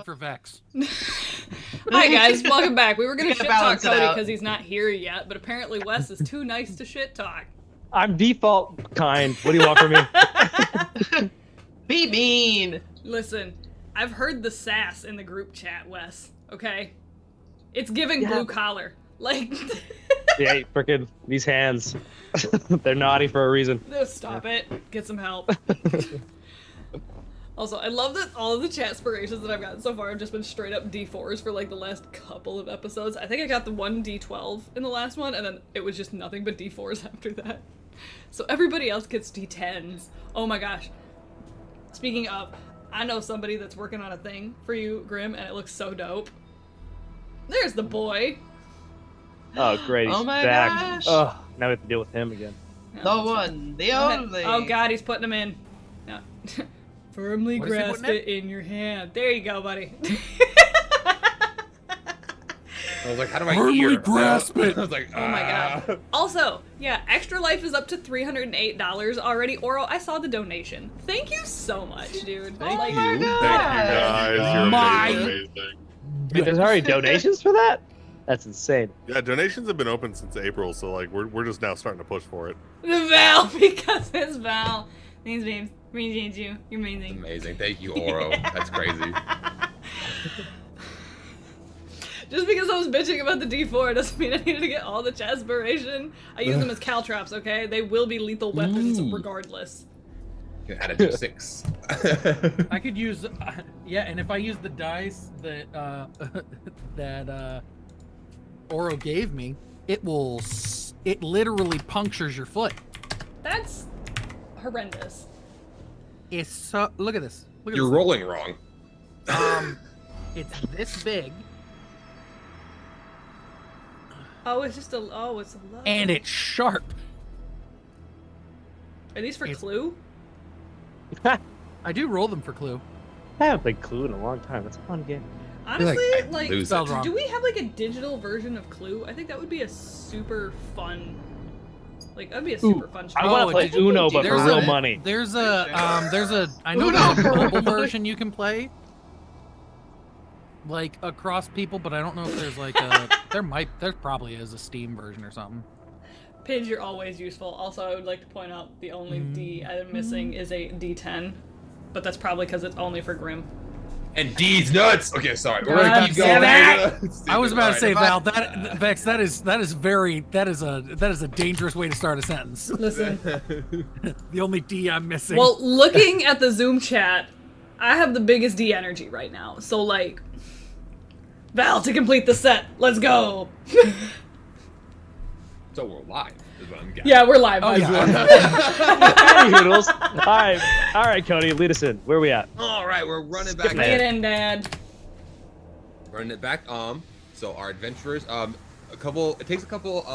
for Vex. Hi guys, welcome back. We were gonna We gotta shit talk balance it Cody out. because he's not here yet, but apparently Wes is too nice to shit talk. I'm default kind. What do you want from me? Be mean. Listen, I've heard the sass in the group chat, Wes. Okay, it's giving Yeah. blue collar. Like, Yeah, freaking these hands. They're naughty for a reason. no, stop it. Get some help. Also, I love that all of the chat inspirations that I've gotten so far have just been straight up D4s for like the last couple of episodes. I think I got the one D12 in the last one, and then it was just nothing but D4s after that. So everybody else gets D10s. Oh my gosh. Speaking of, I know somebody that's working on a thing for you, Grim, and it looks so dope. There's the boy. Oh, great. He's Oh my back. gosh. Oh, now we have to deal with him again. No, The it's fine. one, the Go ahead. only. Oh god, he's putting them in. No. Firmly What is he grasp putting it in your hand. There you go, buddy. I was like, how do I Firmly hear? grasp it. I was like, Oh my god. Also, yeah, Extra Life is up to $308 already. Oro, I saw the donation. Thank you so much, dude. Thank Like, you. my Thank you God. guys. You're My- amazing. Wait, there's already donations for that? That's insane. Yeah, donations have been open since April, so like we're just now starting to push for it. The Val, because it's Val. Thanks, babes. Appreciate you. You're amazing. Amazing. Thank you, Oro. That's crazy. Just because I was bitching about the D4 doesn't mean I needed to get all the Chaspiration. I use them as caltrops, okay? They will be lethal weapons Ooh. regardless. You can add a D6. I could use, yeah, and if I use the dice that that Oro gave me, it literally punctures your foot. That's horrendous. It's so, look at this. Look at You're this. rolling wrong. It's this big, Oh, it's just a. Oh, it's a low. and it's sharp. Are these for it's- Clue? I do roll them for Clue. I haven't played Clue in a long time. It's a fun game. Honestly, I'd like, lose Spelled it. wrong. do we have like a digital version of Clue? I think that would be a super fun. Like, that'd be a super fun. I Oh, want to play digital Uno, but for There's real a- money. There's a I know Uno there's a for mobile money. version you can play, like across people, but I don't know if there's like a there probably is a Steam version or something. Pidge, you're always useful. Also, I would like to point out the only D I'm missing is a D10, but that's probably because it's only for Grim. And D's nuts. Okay, sorry. We're God gonna keep going. damn I was about to say, Alright. Val, that Vex, that is a dangerous way to start a sentence. Listen. The only D I'm missing. Well, looking at the Zoom chat, I have the biggest D energy right now. So, like, Val, to complete the set, let's go. So we're live, is what I'm getting. Yeah, we're live. Oh, by yeah. Zoom. Howdy, Hoodles. All right, Cody, lead us in. Where are we at? All right, we're running back. Skip Bring it in, Dad. Running it back. So our adventurers, it takes a couple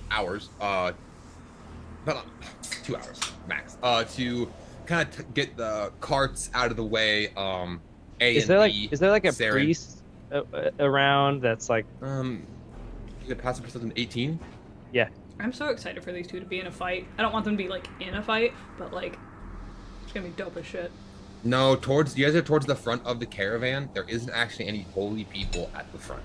hours, about 2 hours max, to kind of get the carts out of the way. Is there like a Saren. priest around that's like? You could pass it for 18. Yeah. I'm so excited for these two to be in a fight. I don't want them to be, like, in a fight, but, like, it's gonna be dope as shit. No, you guys are towards the front of the caravan. There isn't actually any holy people at the front.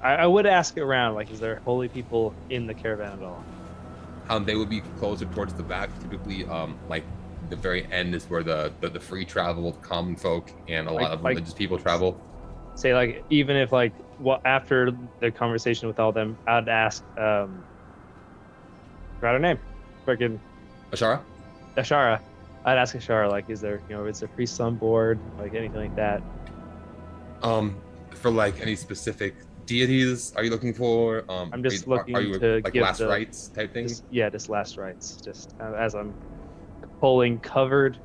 I would ask around, like, is there holy people in the caravan at all? They would be closer towards the back. Typically, like the very end is where the free travel, the common folk, and a lot of religious people travel. Say, like, even if, like, after the conversation with all them, I'd ask, forgot her name, freaking Ashara? Ashara. I'd ask Ashara, like, is there priests on board, like anything like that? For like any specific deities, are you looking for? I'm just are looking you to like give last the- rites type thing? Just last rites. Just as I'm pulling covered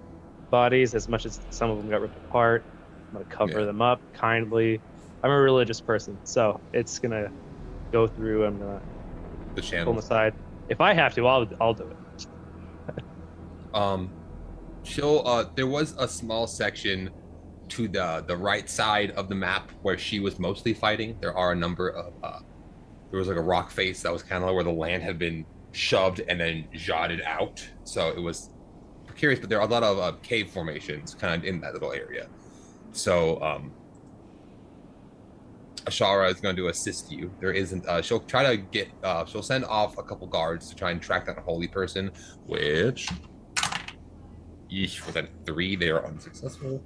bodies, as much as some of them got ripped apart, I'm gonna cover Yeah. them up kindly. I'm a religious person, so it's gonna go through. I'm gonna The pull them channel. aside. If I have to, I'll do it. There was a small section to the right side of the map where she was mostly fighting. There are a number of there was like a rock face that was kind of where the land had been shoved and then jotted out, so it was precarious. But there are a lot of cave formations kind of in that little area. So Ashara is going to assist you. There isn't. She'll try to get. She'll send off a couple guards to try and track that holy person. Which, for that 3, they are unsuccessful.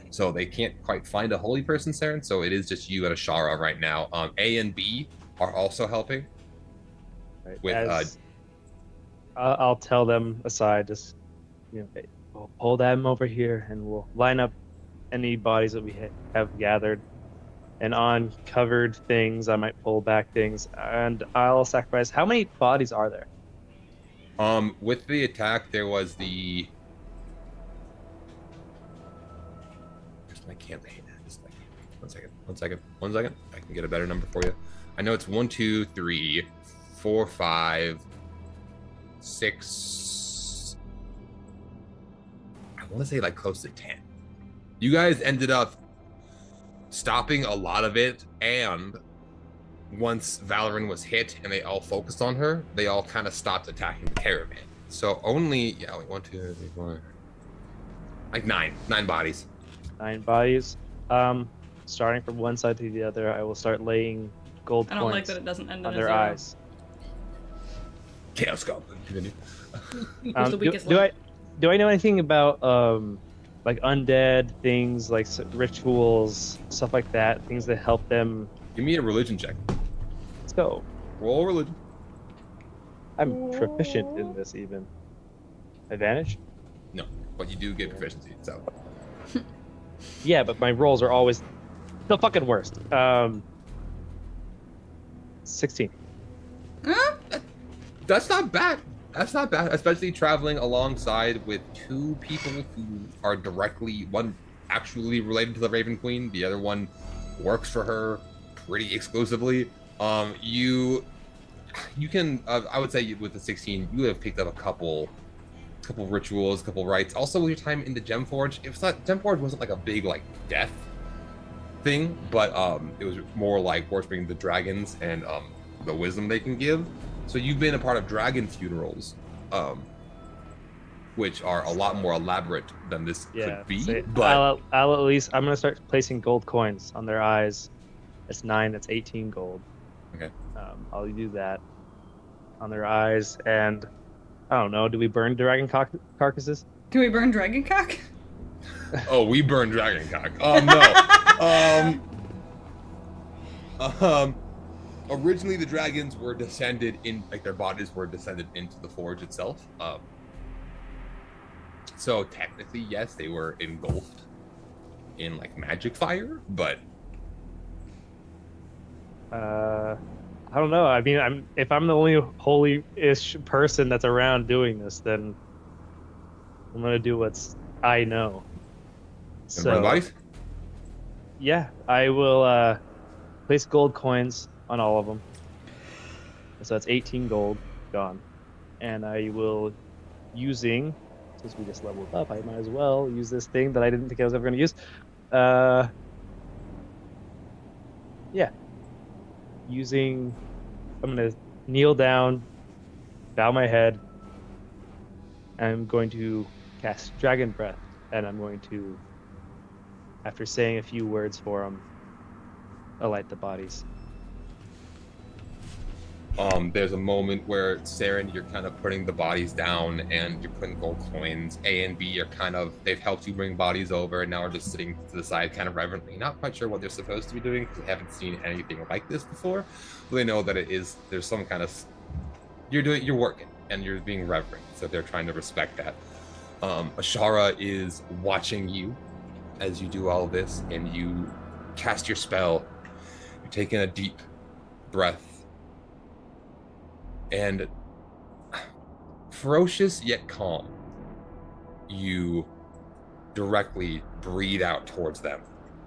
So they can't quite find a holy person, Saren. So it is just you and Ashara right now. A and B are also helping. Right. With As I'll tell them aside, just hey, we'll pull them over here, and we'll line up any bodies that we have gathered. And on covered things, I might pull back things, and I'll sacrifice. How many bodies are there? With the attack, there was the. Just my campaign. Just like 1 second. 1 second. 1 second. I can get a better number for you. I know it's 1, 2, 3, 4, 5, 6. I want to say like close to 10. You guys ended up stopping a lot of it, and once Valorant was hit and they all focused on her, they all kind of stopped attacking the caravan. So only, yeah, wait, 1, 2, 3, 4, like 9 bodies. 9 bodies. Starting from one side to the other, I will start laying gold I don't like coins that it doesn't end in on a their 0. eyes. Chaos go. Continue. Equals the weakest link. Do I know anything about like undead things, like rituals, stuff like that, things that help them? Give me a religion check. Let's go. Roll religion. I'm proficient in this even. Advantage? No, but you do get proficiency. So Yeah, but my rolls are always the fucking worst. 16. Huh? that's not bad. That's not bad, especially traveling alongside with 2 people who are directly, one actually related to the Raven Queen, the other one works for her pretty exclusively. You can, I would say with the 16, you have picked up a couple rituals, couple rites. Also, with your time in the Gemforge, it's not Gemforge wasn't like a big like death thing, but it was more like worshiping the dragons and the wisdom they can give. So you've been a part of dragon funerals, which are a lot more elaborate than this could be. So but I'll at least, I'm gonna start placing gold coins on their eyes. That's 9. That's 18 gold. Okay. I'll do that on their eyes, and I don't know. Do we burn dragon carcasses? Do we burn dragon cock? oh, we burn dragon cock. No. Originally, the dragons were descended in, like their bodies were descended into the forge itself. So technically, yes, they were engulfed in like magic fire, but I don't know. I mean, if I'm the only holy-ish person that's around doing this, then I'm gonna do what's I know. burn the bodies. Yeah, I will place gold coins on all of them. So that's 18 gold gone, and I will since we just leveled up, I might as well use this thing that I didn't think I was ever going to use. Yeah. I'm going to kneel down, bow my head, and I'm going to cast Dragon Breath, and I'm going to, after saying a few words for them, alight the bodies. There's a moment where Saren, you're kind of putting the bodies down and you're putting gold coins. A and B are they've helped you bring bodies over, and now are just sitting to the side kind of reverently, not quite sure what they're supposed to be doing because they haven't seen anything like this before. But they know that there's some kind of, you're working and you're being reverent, so they're trying to respect that. Ashara is watching you as you do all of this, and you cast your spell. You're taking a deep breath. And ferocious yet calm, you directly breathe out towards them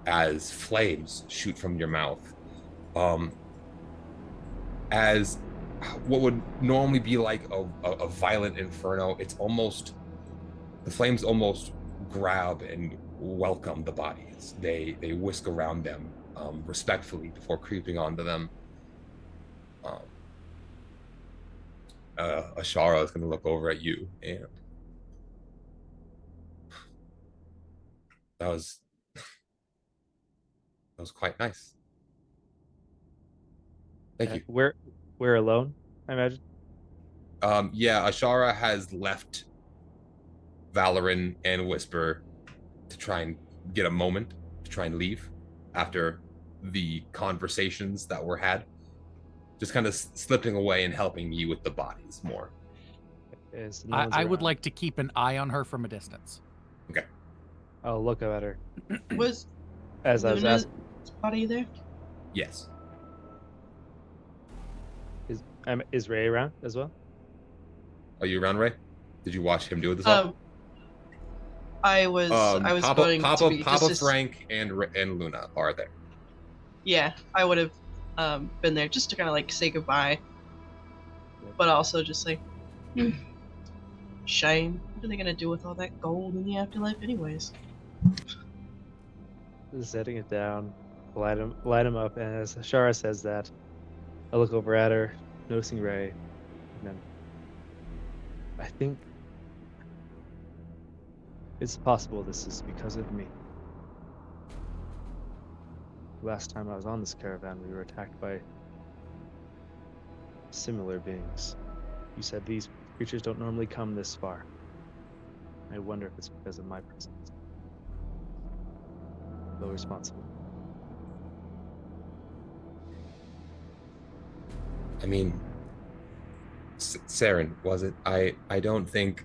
as flames shoot from your mouth. As what would normally be like a violent inferno, the flames almost grab and welcome the bodies. They whisk around them respectfully before creeping onto them. Ashara is going to look over at you, and that was quite nice. Thank you. We're alone, I imagine. Yeah, Ashara has left Valoran and Whisper to try and get a moment to try and leave after the conversations that were had. Just kind of slipping away and helping you with the bodies more. Is no one's I would around. like to keep an eye on her from a distance. Okay. I'll look at her Was as I was Luna's asking. body there? Yes. Is Ray around as well? Are you around, Ray? Did you watch him do this all? I was Papa, going Papa, to be Papa just Frank, and Luna are there. yeah, I would have been there just to kind of like say goodbye, but also just like, shame. What are they gonna do with all that gold in the afterlife, anyways? Setting it down, light him up, and as Shara says that, I look over at her, noticing Ray, and then I think it's possible this is because of me. Last time I was on this caravan, we were attacked by similar beings. You said these creatures don't normally come this far. I wonder if it's because of my presence. Though responsible. I mean, Saren, was it? I don't think.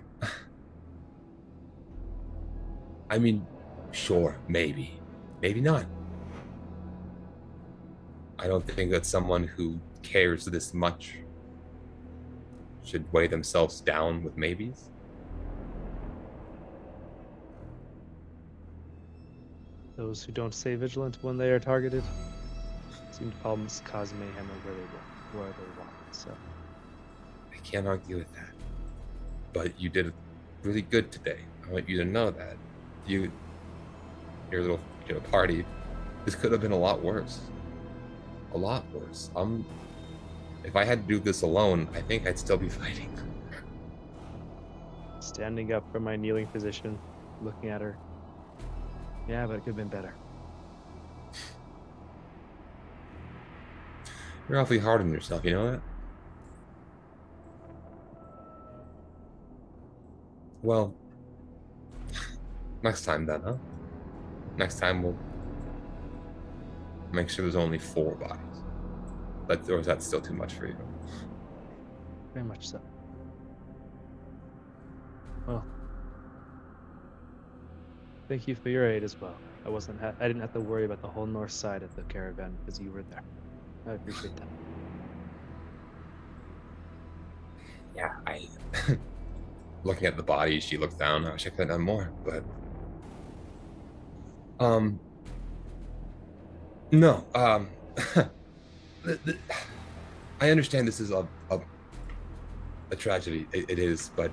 I mean, sure, maybe not. I don't think that someone who cares this much should weigh themselves down with maybes. Those who don't stay vigilant when they are targeted seem to cause mayhem where they walk. So I can't argue with that. But you did really good today. I want you to know that. Your little party, this could have been a lot worse. A lot worse. If I had to do this alone, I think I'd still be fighting. Standing up from my kneeling position, looking at her. Yeah, but it could have been better. You're awfully hard on yourself, you know that? Well, next time then, huh? Next time we'll make sure there's only 4 bodies. Or is that still too much for you? Very much so. Well, thank you for your aid as well. I didn't have to worry about the whole north side of the caravan because you were there. I appreciate that. Yeah, looking at the bodies, she looks down. I wish I could have done more, but no. I understand this is a tragedy. It is, but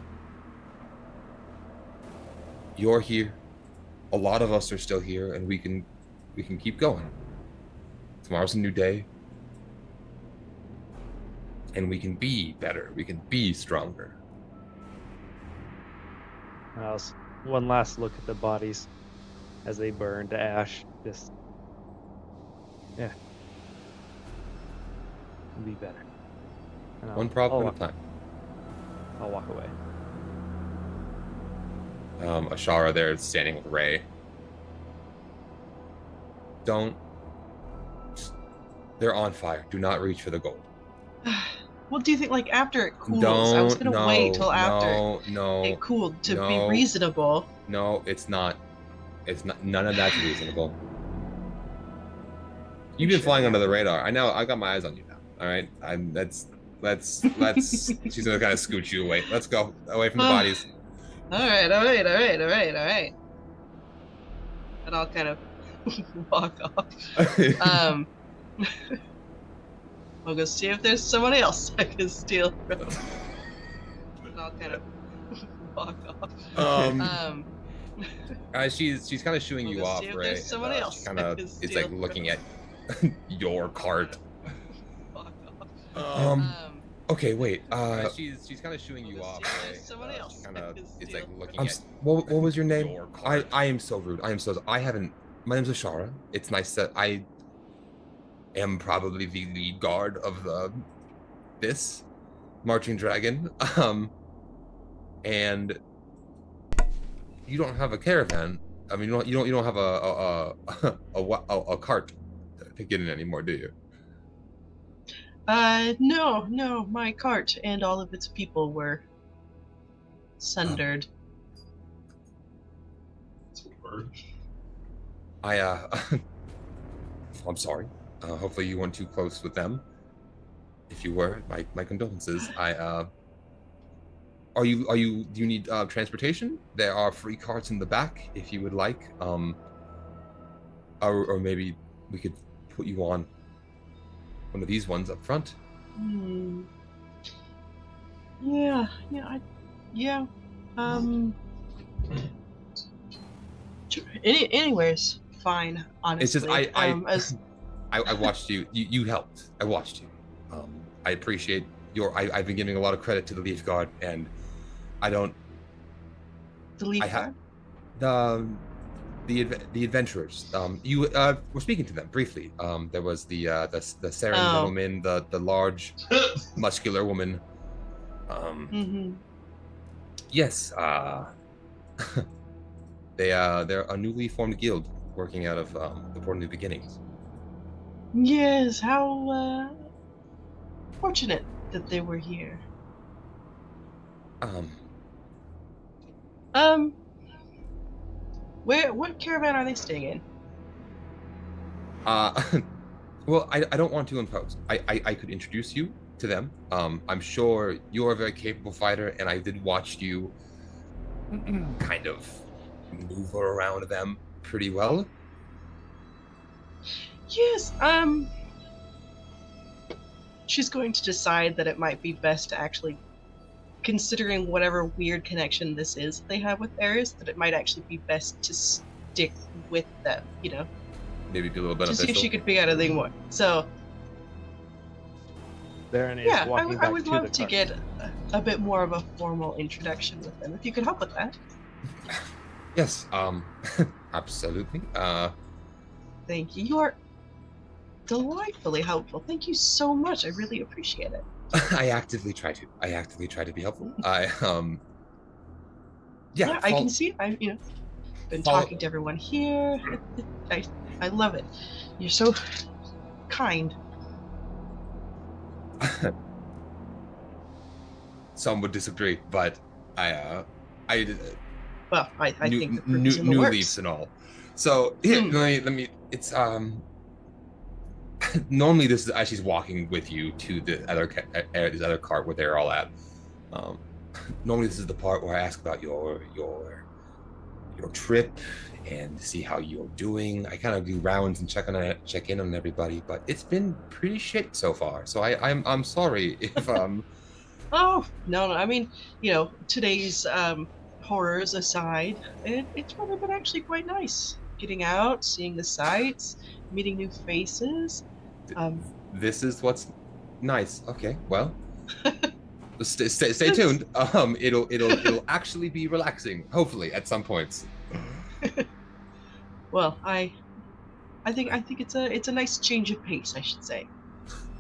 you're here. A lot of us are still here, and we can keep going. Tomorrow's a new day, and we can be better. We can be stronger. One last look at the bodies as they burn to ash. Just, yeah, be better. And One problem at a time. I'll walk away. Ashara there standing with Ray. They're on fire. Do not reach for the gold. Well, do you think like after it cools? I was gonna wait till after it cooled to be reasonable. No, it's not. It's not. None of that's reasonable. You've been flying under the radar. I know. I got my eyes on you now. All right. Let's. She's gonna kind of scoot you away. Let's go away from the bodies. All right. And I'll kind of walk off. We'll go see if there's someone else I can steal from. And I'll kind of walk off. She's kind of shooing you off, Ray. Someone else Kind of is like looking at your cart. Walk off. Okay, wait. She's kind of shooing you off, Ray. Someone else. Kind of is like looking at. What was your name? I am so rude. I am so. I haven't. My name's Ashara. It's nice that am probably the lead guard of this marching dragon. And you don't have a caravan. I mean, you don't have a cart to get in anymore, do you? No, my cart and all of its people were sundered. I I'm sorry. Hopefully you weren't too close with them. If you were, my condolences. Do you need transportation? There are free carts in the back if you would like. Or maybe we could put you on one of these ones up front. Yeah. Anyways, fine. Honestly, It's just I watched you. You helped. I watched you. I appreciate I've been giving a lot of credit to the Leaf Guard, and I don't. The Leaf Guard. The adventurers. You were speaking to them briefly. There was the Saren gentleman, the large, muscular woman. Yes. They're a newly formed guild working out of the Port of New Beginnings. Yes. How fortunate that they were here. What caravan are they staying in? Well, I don't want to impose. I could introduce you to them. I'm sure you're a very capable fighter, and I did watch you kind of maneuver around them pretty well. Yes. She's going to decide that it might be best to actually, considering whatever weird connection this is they have with Eris, that it might actually be best to stick with them, Maybe be a little beneficial. To see if she could figure out anything more. So, yeah, I would love to get a bit more of a formal introduction with them, if you could help with that. Yes, absolutely. Thank you. You are delightfully helpful. Thank you so much. I really appreciate it. I actively try to be helpful. I can see. I've been talking to everyone here. I love it. You're so kind. Some would disagree, but I think new leaves and all. So here, let me. It's normally this is as she's walking with you to the other cart where they're all at. Normally this is the part where I ask about your trip and see how you're doing. I kind of do rounds and check in on everybody, but it's been pretty shit so far. So I'm sorry if Oh no! I mean, today's horrors aside, it's probably been actually quite nice. Getting out, seeing the sights, meeting new faces. This is what's nice. Okay, well, stay tuned. It'll actually be relaxing, hopefully at some points. Well, I think it's a nice change of pace, I should say.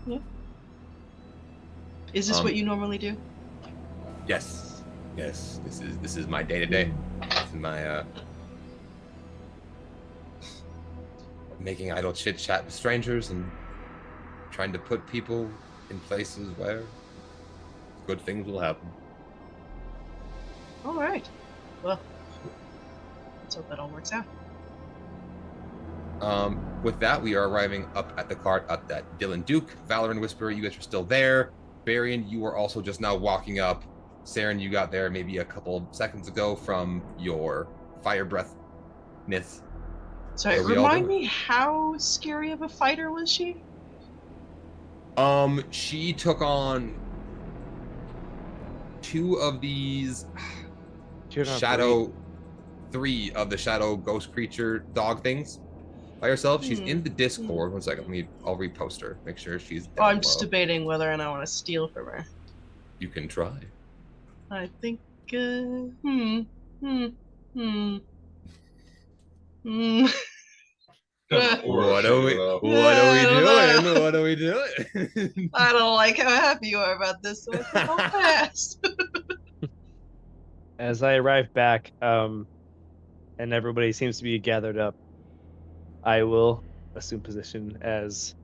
Yeah. Is this what you normally do? Yes. This is my day to day. This is my making idle chit chat with strangers and trying to put people in places where good things will happen. All right. Well, let's hope that all works out. With that, we are arriving up at the cart up at Dylan Duke, Valorant Whisperer. You guys are still there. Varian, you are also just now walking up. Saren, you got there maybe a couple seconds ago from your fire breath myth. Sorry, remind me, how scary of a fighter was she? She took on two of these three of the shadow ghost creature dog things by herself. She's in the Discord. 1 second, I'll repost her. Make sure she's down I'm just debating whether or not I want to steal from her. You can try. I think What are we I doing? don't know. What are we doing? I don't like how happy you are about this, so it's so fast. As I arrive back, and everybody seems to be gathered up, I will assume position as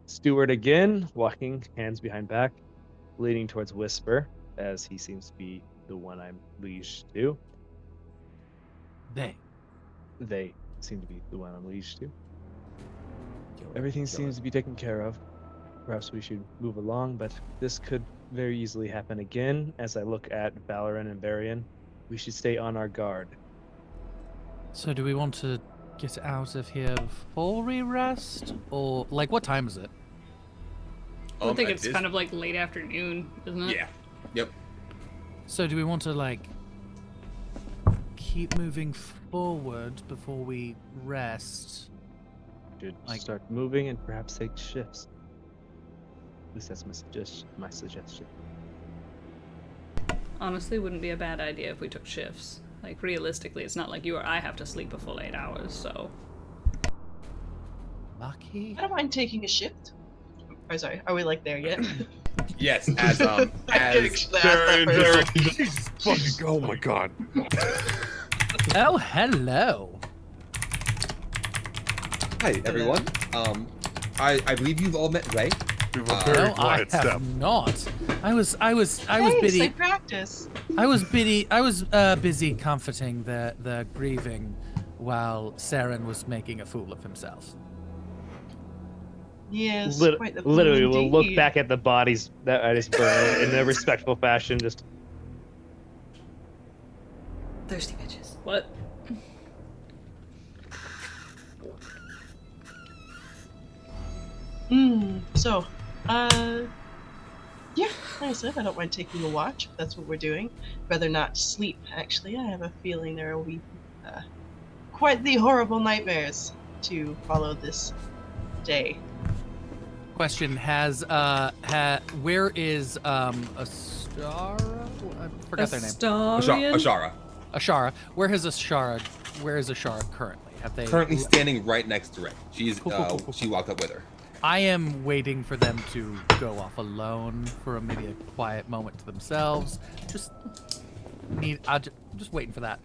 steward again, walking hands behind back, leaning towards Whisper, as he seems to be the one I'm liege to. They seem to be the one I'm liege to. Everything seems to be taken care of. Perhaps we should move along, but this could very easily happen again. As I look at Valoran and Varian, we should stay on our guard. So do we want to get out of here before we rest? Or, like, what time is it? I think at it's this- kind of like late afternoon, isn't it? Yeah. Yep. So do we want to, like, keep moving forward before we rest? Should Like- start moving and perhaps take shifts. At least that's my suggestion. Honestly, wouldn't be a bad idea if we took shifts. Like, realistically, it's not like you or I have to sleep a full 8 hours, so... Lucky? I don't mind taking a shift. Oh, sorry. Are we like there yet? Yes, as I as should ask that Very, first. Jesus fucking, oh my god. Oh, hello. hi everyone. I believe you've all met Ray. We have a very No, I quiet have step. not. I was Thanks, I busy. practice. I was busy comforting the grieving while Saren was making a fool of himself. Yes, Lit- quite the fool literally, we'll look indeed. back at the bodies that I just burned in a respectful fashion. Just Thirsty bitches. What? So, yeah, like I said, I don't mind taking a watch if that's what we're doing. Rather not sleep, actually. I have a feeling there will be quite the horrible nightmares to follow this day. Question: where is Ashara? I forgot their name. Astarian? Ashara. Ashara. Where is Ashara currently? Have they Currently standing right next to Ray. She's Cool. she walked up with her. I am waiting for them to go off alone for maybe a quiet moment to themselves. Just waiting for that.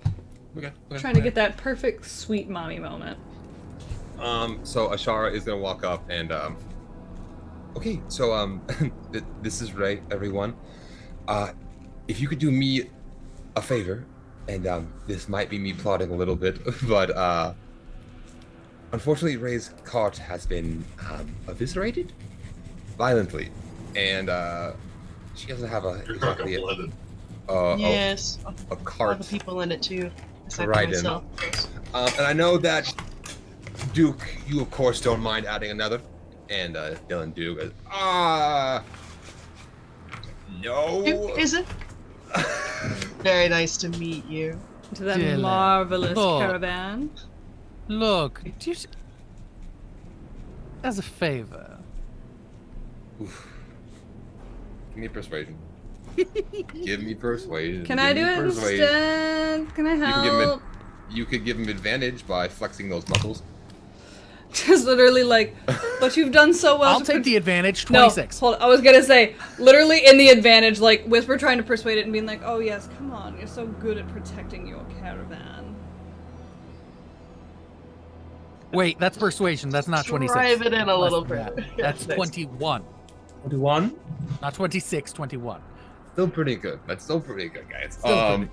Okay. Trying to get that perfect sweet mommy moment. So Ashara is gonna walk up and okay, so this is Ray, everyone. If you could do me a favor, and this might be me plotting a little bit, but unfortunately Ray's cart has been eviscerated violently, and she doesn't have exactly Blooded. a Yes, all the cart people in it too. Aside from Right in. myself. And I know that Duke, you of course don't mind adding another. And Dylan Duke goes, no. Duke, is it? Very nice to meet you. To that Dylan. marvelous Oh. caravan. Look, as a favor. Oof. Give me persuasion. Give me persuasion. Can Give I me do it persuasion. instead? Can I You can give him help? You could give him advantage by flexing those muscles. Just literally like, but you've done so well. I'll to take the advantage. No, 26. hold on. I was gonna say, literally in the advantage, like Whisper trying to persuade it and being like, "Oh yes, come on, you're so good at protecting your caravan." Wait, that's persuasion. That's not 26. Drive it in a little Less than bit. that. That's Nice. 21. 21. Not 26, 21. Still pretty good. That's still pretty good, guys. Still pretty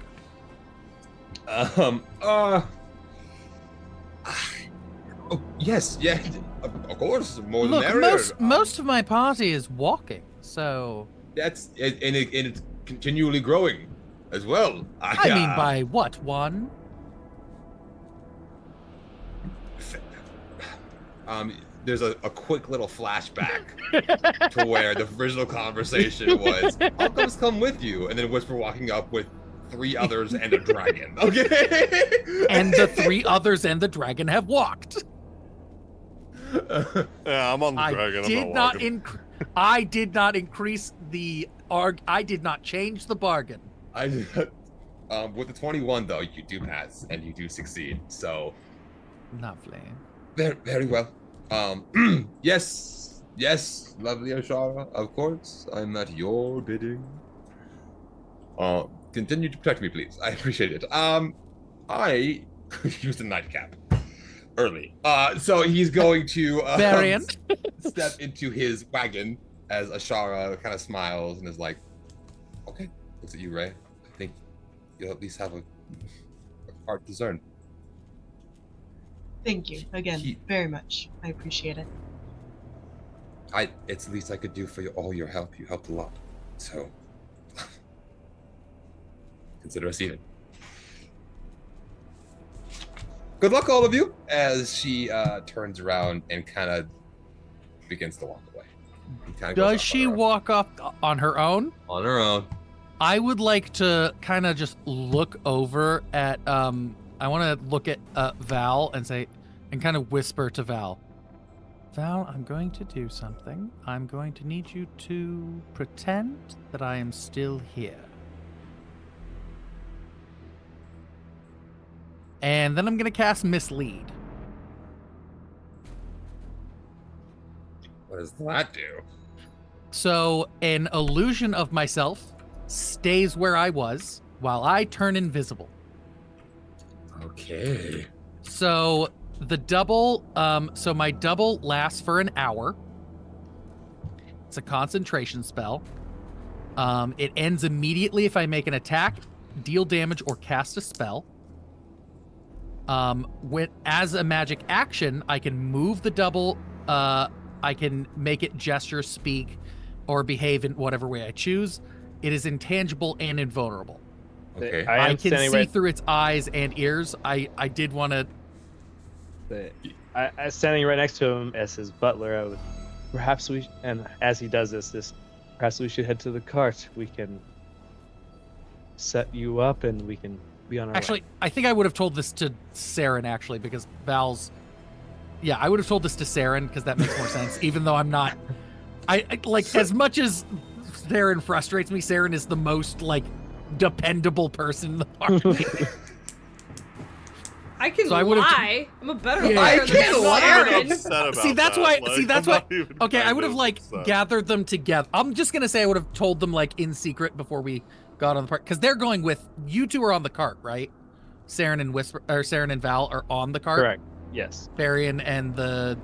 Oh, yes, yeah, of course, more Look, than merrier. most of my party is walking, so That's and it's continually growing as well. I mean by what, one? There's a quick little flashback to where the original conversation was, "I'll come with you," and then Whisper walking up with 3 others and a dragon. Okay. And the 3 others and the dragon have walked. Yeah, I'm on the I dragon. did I'm not walking. I did not increase the I did not change the bargain. With the 21 though, you do pass and you do succeed. So Lovely. Very, very well. Yes, lovely Ashara, of course. I'm at your bidding. Continue to protect me, please. I appreciate it. I used a nightcap early. So he's going to Varian. step into his wagon as Ashara kind of smiles and is like, okay, looks at you, Ray. I think you'll at least have a heart discern. Thank you again very much. I appreciate it. It's the least I could do for you, all your help. You helped a lot. So consider us even. Good luck, all of you, as she turns around and kind of begins to walk away. Does she walk off on her own? On her own. I would like to kind of just look over at, I want to look at Val and say, and kind of whisper to Val, Val, I'm going to do something. I'm going to need you to pretend that I am still here. And then I'm going to cast Mislead. What does that do? So an illusion of myself stays where I was while I turn invisible. Okay. So the double, so my double lasts for an hour. It's a concentration spell. It ends immediately if I make an attack, deal damage, or cast a spell. As a magic action, I can move the double, I can make it gesture, speak, or behave in whatever way I choose. It is intangible and invulnerable. Okay. I can see through its eyes and ears. I did want to... I standing right next to him as his butler, I would perhaps we, and as he does this perhaps we should head to the cart. We can set you up and we can be on our Actually, way. I think I would have told this to Saren, actually, because Val's... Yeah, I would have told this to Saren, because that makes more sense, even though I'm not... I like, as much as Saren frustrates me, Saren is the most, like, dependable person in the party. I can So I would've lie. I'm a better Yeah. liar I than can lie. Saren. Upset about See, that's that. why- Like, see, that's I'm why- not even Okay, I kind would have, of like, upset. gathered them together. I'm just going to say I would have told them, like, in secret before we got on the part. Because they're going with... You two are on the cart, right? Saren and Val are on the cart. Correct. Yes. Varian and the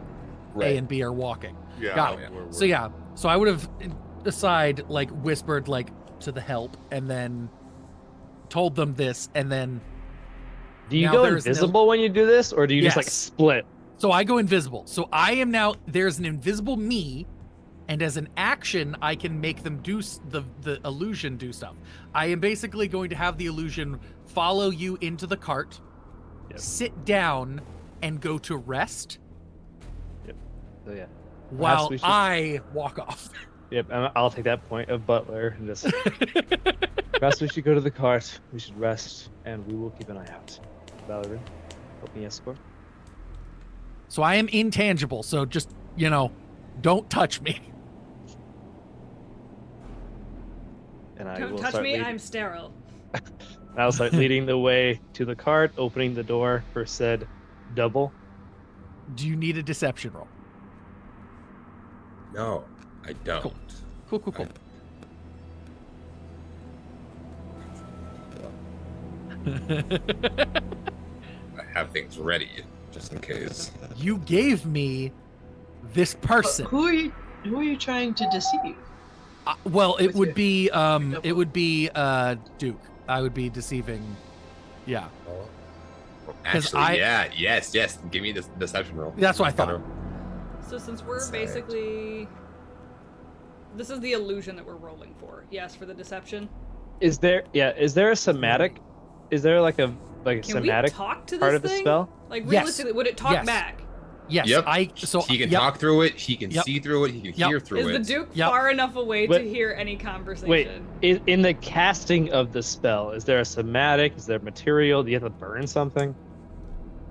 A and B are walking. Yeah. Got it. we're- So yeah, so I would have aside like whispered like to the help and then told them this and then Do you Now go there's no- invisible when you do this, or do you just like Yes. split? so I go invisible. So I am now there's an invisible me, and as an action I can make them do the illusion do stuff. I am basically going to have the illusion follow you into the cart, Yep. sit down, and go to rest So yeah. while we should- I walk off. Yep. And I'll take that point of butler and just. Perhaps we should go to the cart. We should rest, and we will keep an eye out. Valerie, help me escort. So I am intangible, so just, don't touch me. And I Don't will touch start me, leading. I'm sterile. I'll start leading the way to the cart, opening the door for said double. Do you need a deception roll? No, I don't. Cool. I have things ready just in case. You gave me this person. Who are you trying to deceive? Well, it With would you. be Duke. I would be deceiving. Yeah. Actually, yes. Give me this deception roll. That's what I thought. So since we're Sorry. basically... This is the illusion that we're rolling for. Yes, for the deception. Is there a somatic? Is there like a Can somatic we talk to this part of the thing? spell? Like, Yes. realistically, would it talk Yes. back? Yes. Yep. So He can yep. talk through it. He can Yep. see through it. He can Yep. hear through Is it. the Duke Yep. far enough away Wait. to hear any conversation? Wait, in the casting of the spell, is there a somatic? Is there material? Do you have to burn something?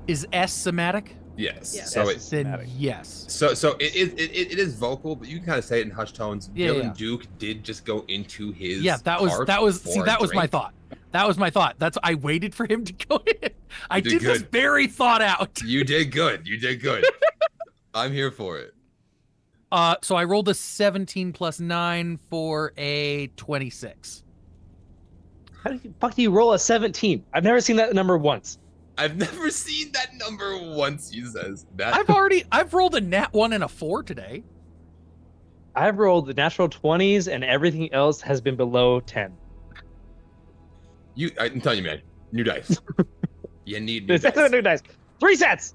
Is S somatic? Yes. Yeah. So S it, is Then somatic. yes. so it is vocal, but you can kind of say it in hushed tones. Yeah, Dylan yeah. Duke did just go into his Yeah, that was cart that was for a that was my drink. thought. That was my thought. I waited for him to go in. I did did this good. very thought out. You did good. You did good. I'm here for it. So I rolled a 17 plus 9 for a 26. How the fuck do you roll a 17? I've never seen that number once. I've never seen that number once, he says. That I've rolled a nat 1 and a 4 today. I've rolled the natural 20s and everything else has been below 10. I'm telling you, man, new dice. You need new This is dice. new dice. 3 sets.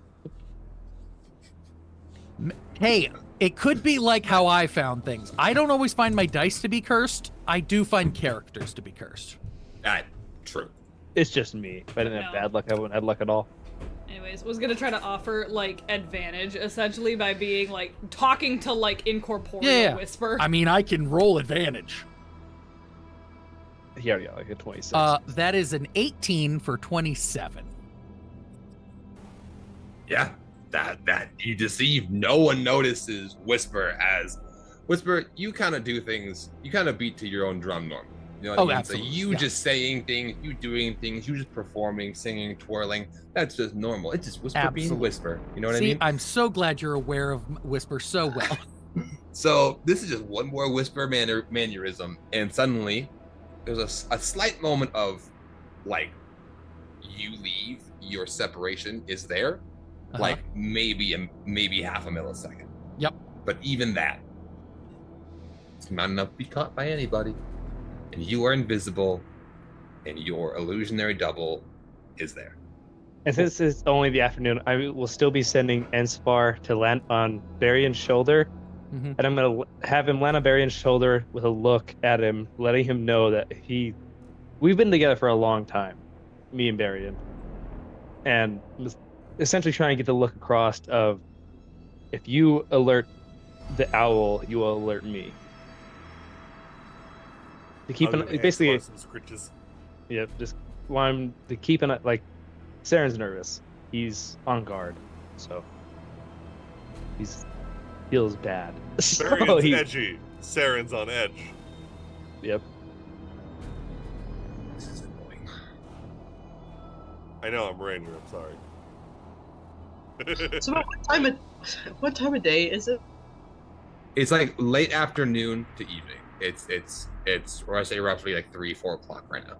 Hey, it could be like how I found things. I don't always find my dice to be cursed. I do find characters to be cursed. True. It's just me. If I didn't have bad luck, I wouldn't have luck at all. Anyways, was gonna try to offer like advantage essentially by being like talking to like incorporeal whisper. I mean, I can roll advantage. Here we go, like a 26. That is an 18 for 27. Yeah, that you deceive. No one notices Whisper as Whisper. You kind of do things. You kind of beat to your own drum normally. You know what I mean? Absolutely. So you just saying things, you doing things, you just performing, singing, twirling. That's just normal. It's just Whisper being Whisper. You know what I mean? I'm so glad you're aware of Whisper so well. So this is just one more Whisper mannerism, and suddenly there's a slight moment of like you leave, your separation is there, like maybe half a millisecond. Yep. But even that, it's not enough to be caught by anybody. And you are invisible, and your illusionary double is there. And since it's only the afternoon, I will still be sending Enspar to land on Varian's shoulder. Mhm. And I'm going to have him land on Varian's shoulder with a look at him, letting him know that we've been together for a long time, me and Varian. And essentially trying to get the look across of, if you alert the owl, you will alert me. To keep basically, some scritches. yeah, just want him to keep an like. Saren's nervous. He's on guard, so feels bad. So Varian's edgy. Saren's on edge. Yep. This is annoying. I know, I'm Ranger. I'm sorry. So about what time of day is it? It's like late afternoon to evening. It's or I say roughly like 3-4 o'clock right now.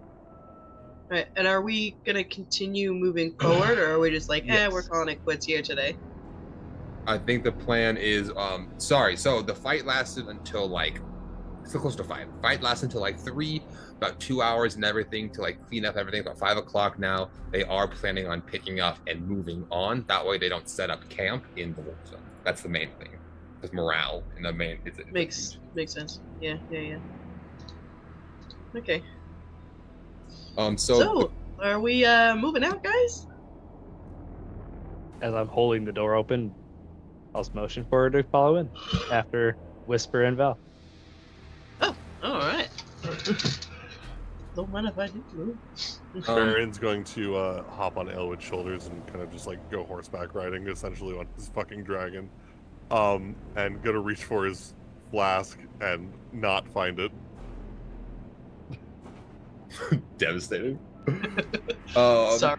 Right, and are we gonna continue moving forward, or are we just like, Yes. we're calling it quits here today? I think the plan is so the fight lasted until like still close to 5. Fight lasted until like 3, about 2 hours and everything to like clean up everything. About 5 o'clock now. They are planning on picking up and moving on. That way they don't set up camp in the war zone. That's the main thing. Because morale in the main Makes sense. Yeah. Okay. So are we moving out, guys? As I'm holding the door open, I'll just motion for her to follow in after Whisper and Val. Oh, all right. Don't mind if I do move. Baron's going to hop on Elwood's shoulders and kind of just like go horseback riding, essentially on his fucking dragon, and go to reach for his flask and not find it. Devastated. Sorry.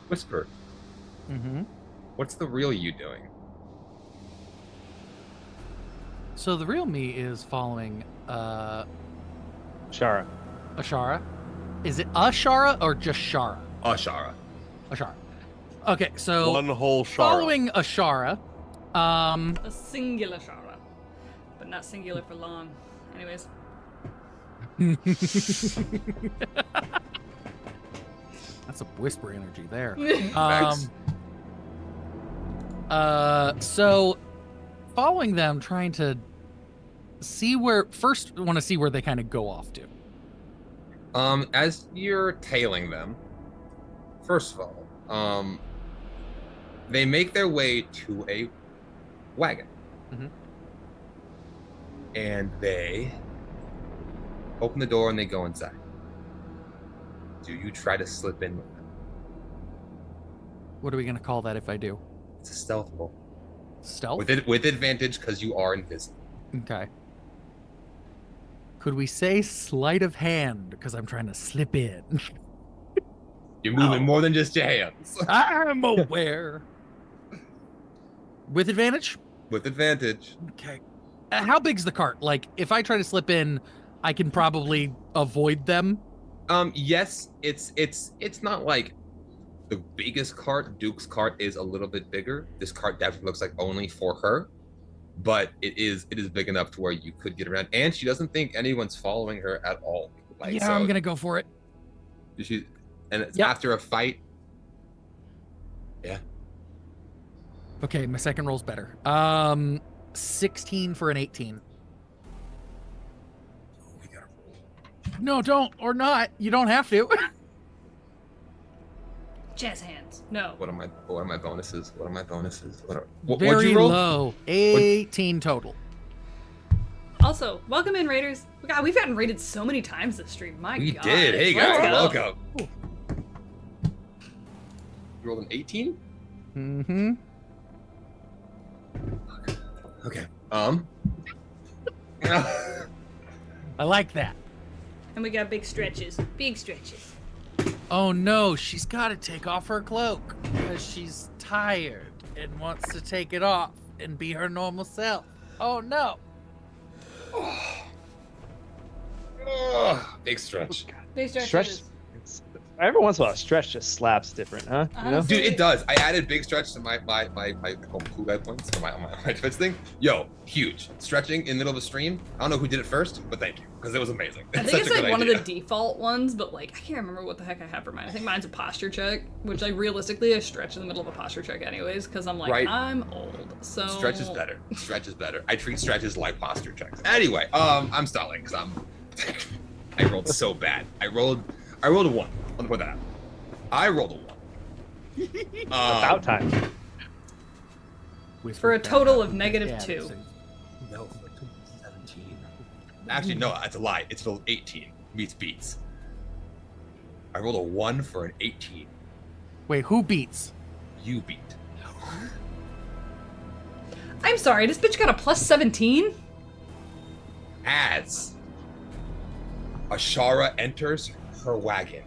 Whisper. Mm-hmm. What's the real you doing? So the real me is following Shara. Ashara. Is it Ashara or just Shara? Ashara. Ashara. Okay, so One whole Shara. following Ashara, A singular Shara, but not singular for long. Anyways, that's a whisper energy there. Facts. So following them, trying to see where want to see where they kind of go off to. As you're tailing them, first of all, they make their way to a wagon. Mhm. And they open the door and they go inside. Do you try to slip in with them? What are we gonna call that if I do? It's a stealth roll. Stealth? With advantage because you are invisible. Okay. Could we say sleight of hand because I'm trying to slip in? You're moving more than just your hands. I'm aware. With advantage? With advantage. Okay. How big's the cart? Like, if I try to slip in, I can probably avoid them. Yes, it's not like the biggest cart. Duke's cart is a little bit bigger. This cart definitely looks like only for her, but it is big enough to where you could get around. And she doesn't think anyone's following her at all. Like, Yeah, so I'm gonna go for it. and it's Yep. after a fight. Yeah. Okay, my second roll's better. 16 for an 18. We gotta roll. No, don't, or not. You don't have to. Jazz hands. No. What are my bonuses? What Very what'd you roll? low. 18 total. Also, welcome in, Raiders. God, we've gotten raided so many times this stream. My We God. did. Hey Let's guys, go. welcome. You rolled an 18? Mm-hmm. Okay. I like that. And we got big stretches. Big stretches. Oh no, she's got to take off her cloak because she's tired and wants to take it off and be her normal self. Oh no. Big stretch. Big stretches. Stretch. Every once in a while, stretch just slaps different, huh? You know? Honestly, Dude, it does. I added big stretch to my I call them cool guy points for my Twitch thing. Yo, huge. Stretching in the middle of a stream. I don't know who did it first, but thank you. Because it was amazing. I think such it's a good like one idea. of the default ones, but like I can't remember what the heck I have for mine. I think mine's a posture check, which like realistically I stretch in the middle of a posture check anyways, because I'm like Right. I'm old. So Stretch is better. Stretch is better. I treat stretches like posture checks. Anyway, I'm stalling because I rolled so bad. I rolled a 1. Let me put that out. I rolled a 1. About time. For a total of -2. No, 17. Actually, no, that's a lie. It's still 18. Beats. I rolled a 1 for an 18. Wait, who beats? You beat. I'm sorry, this bitch got a plus 17? As Ashara enters her wagon.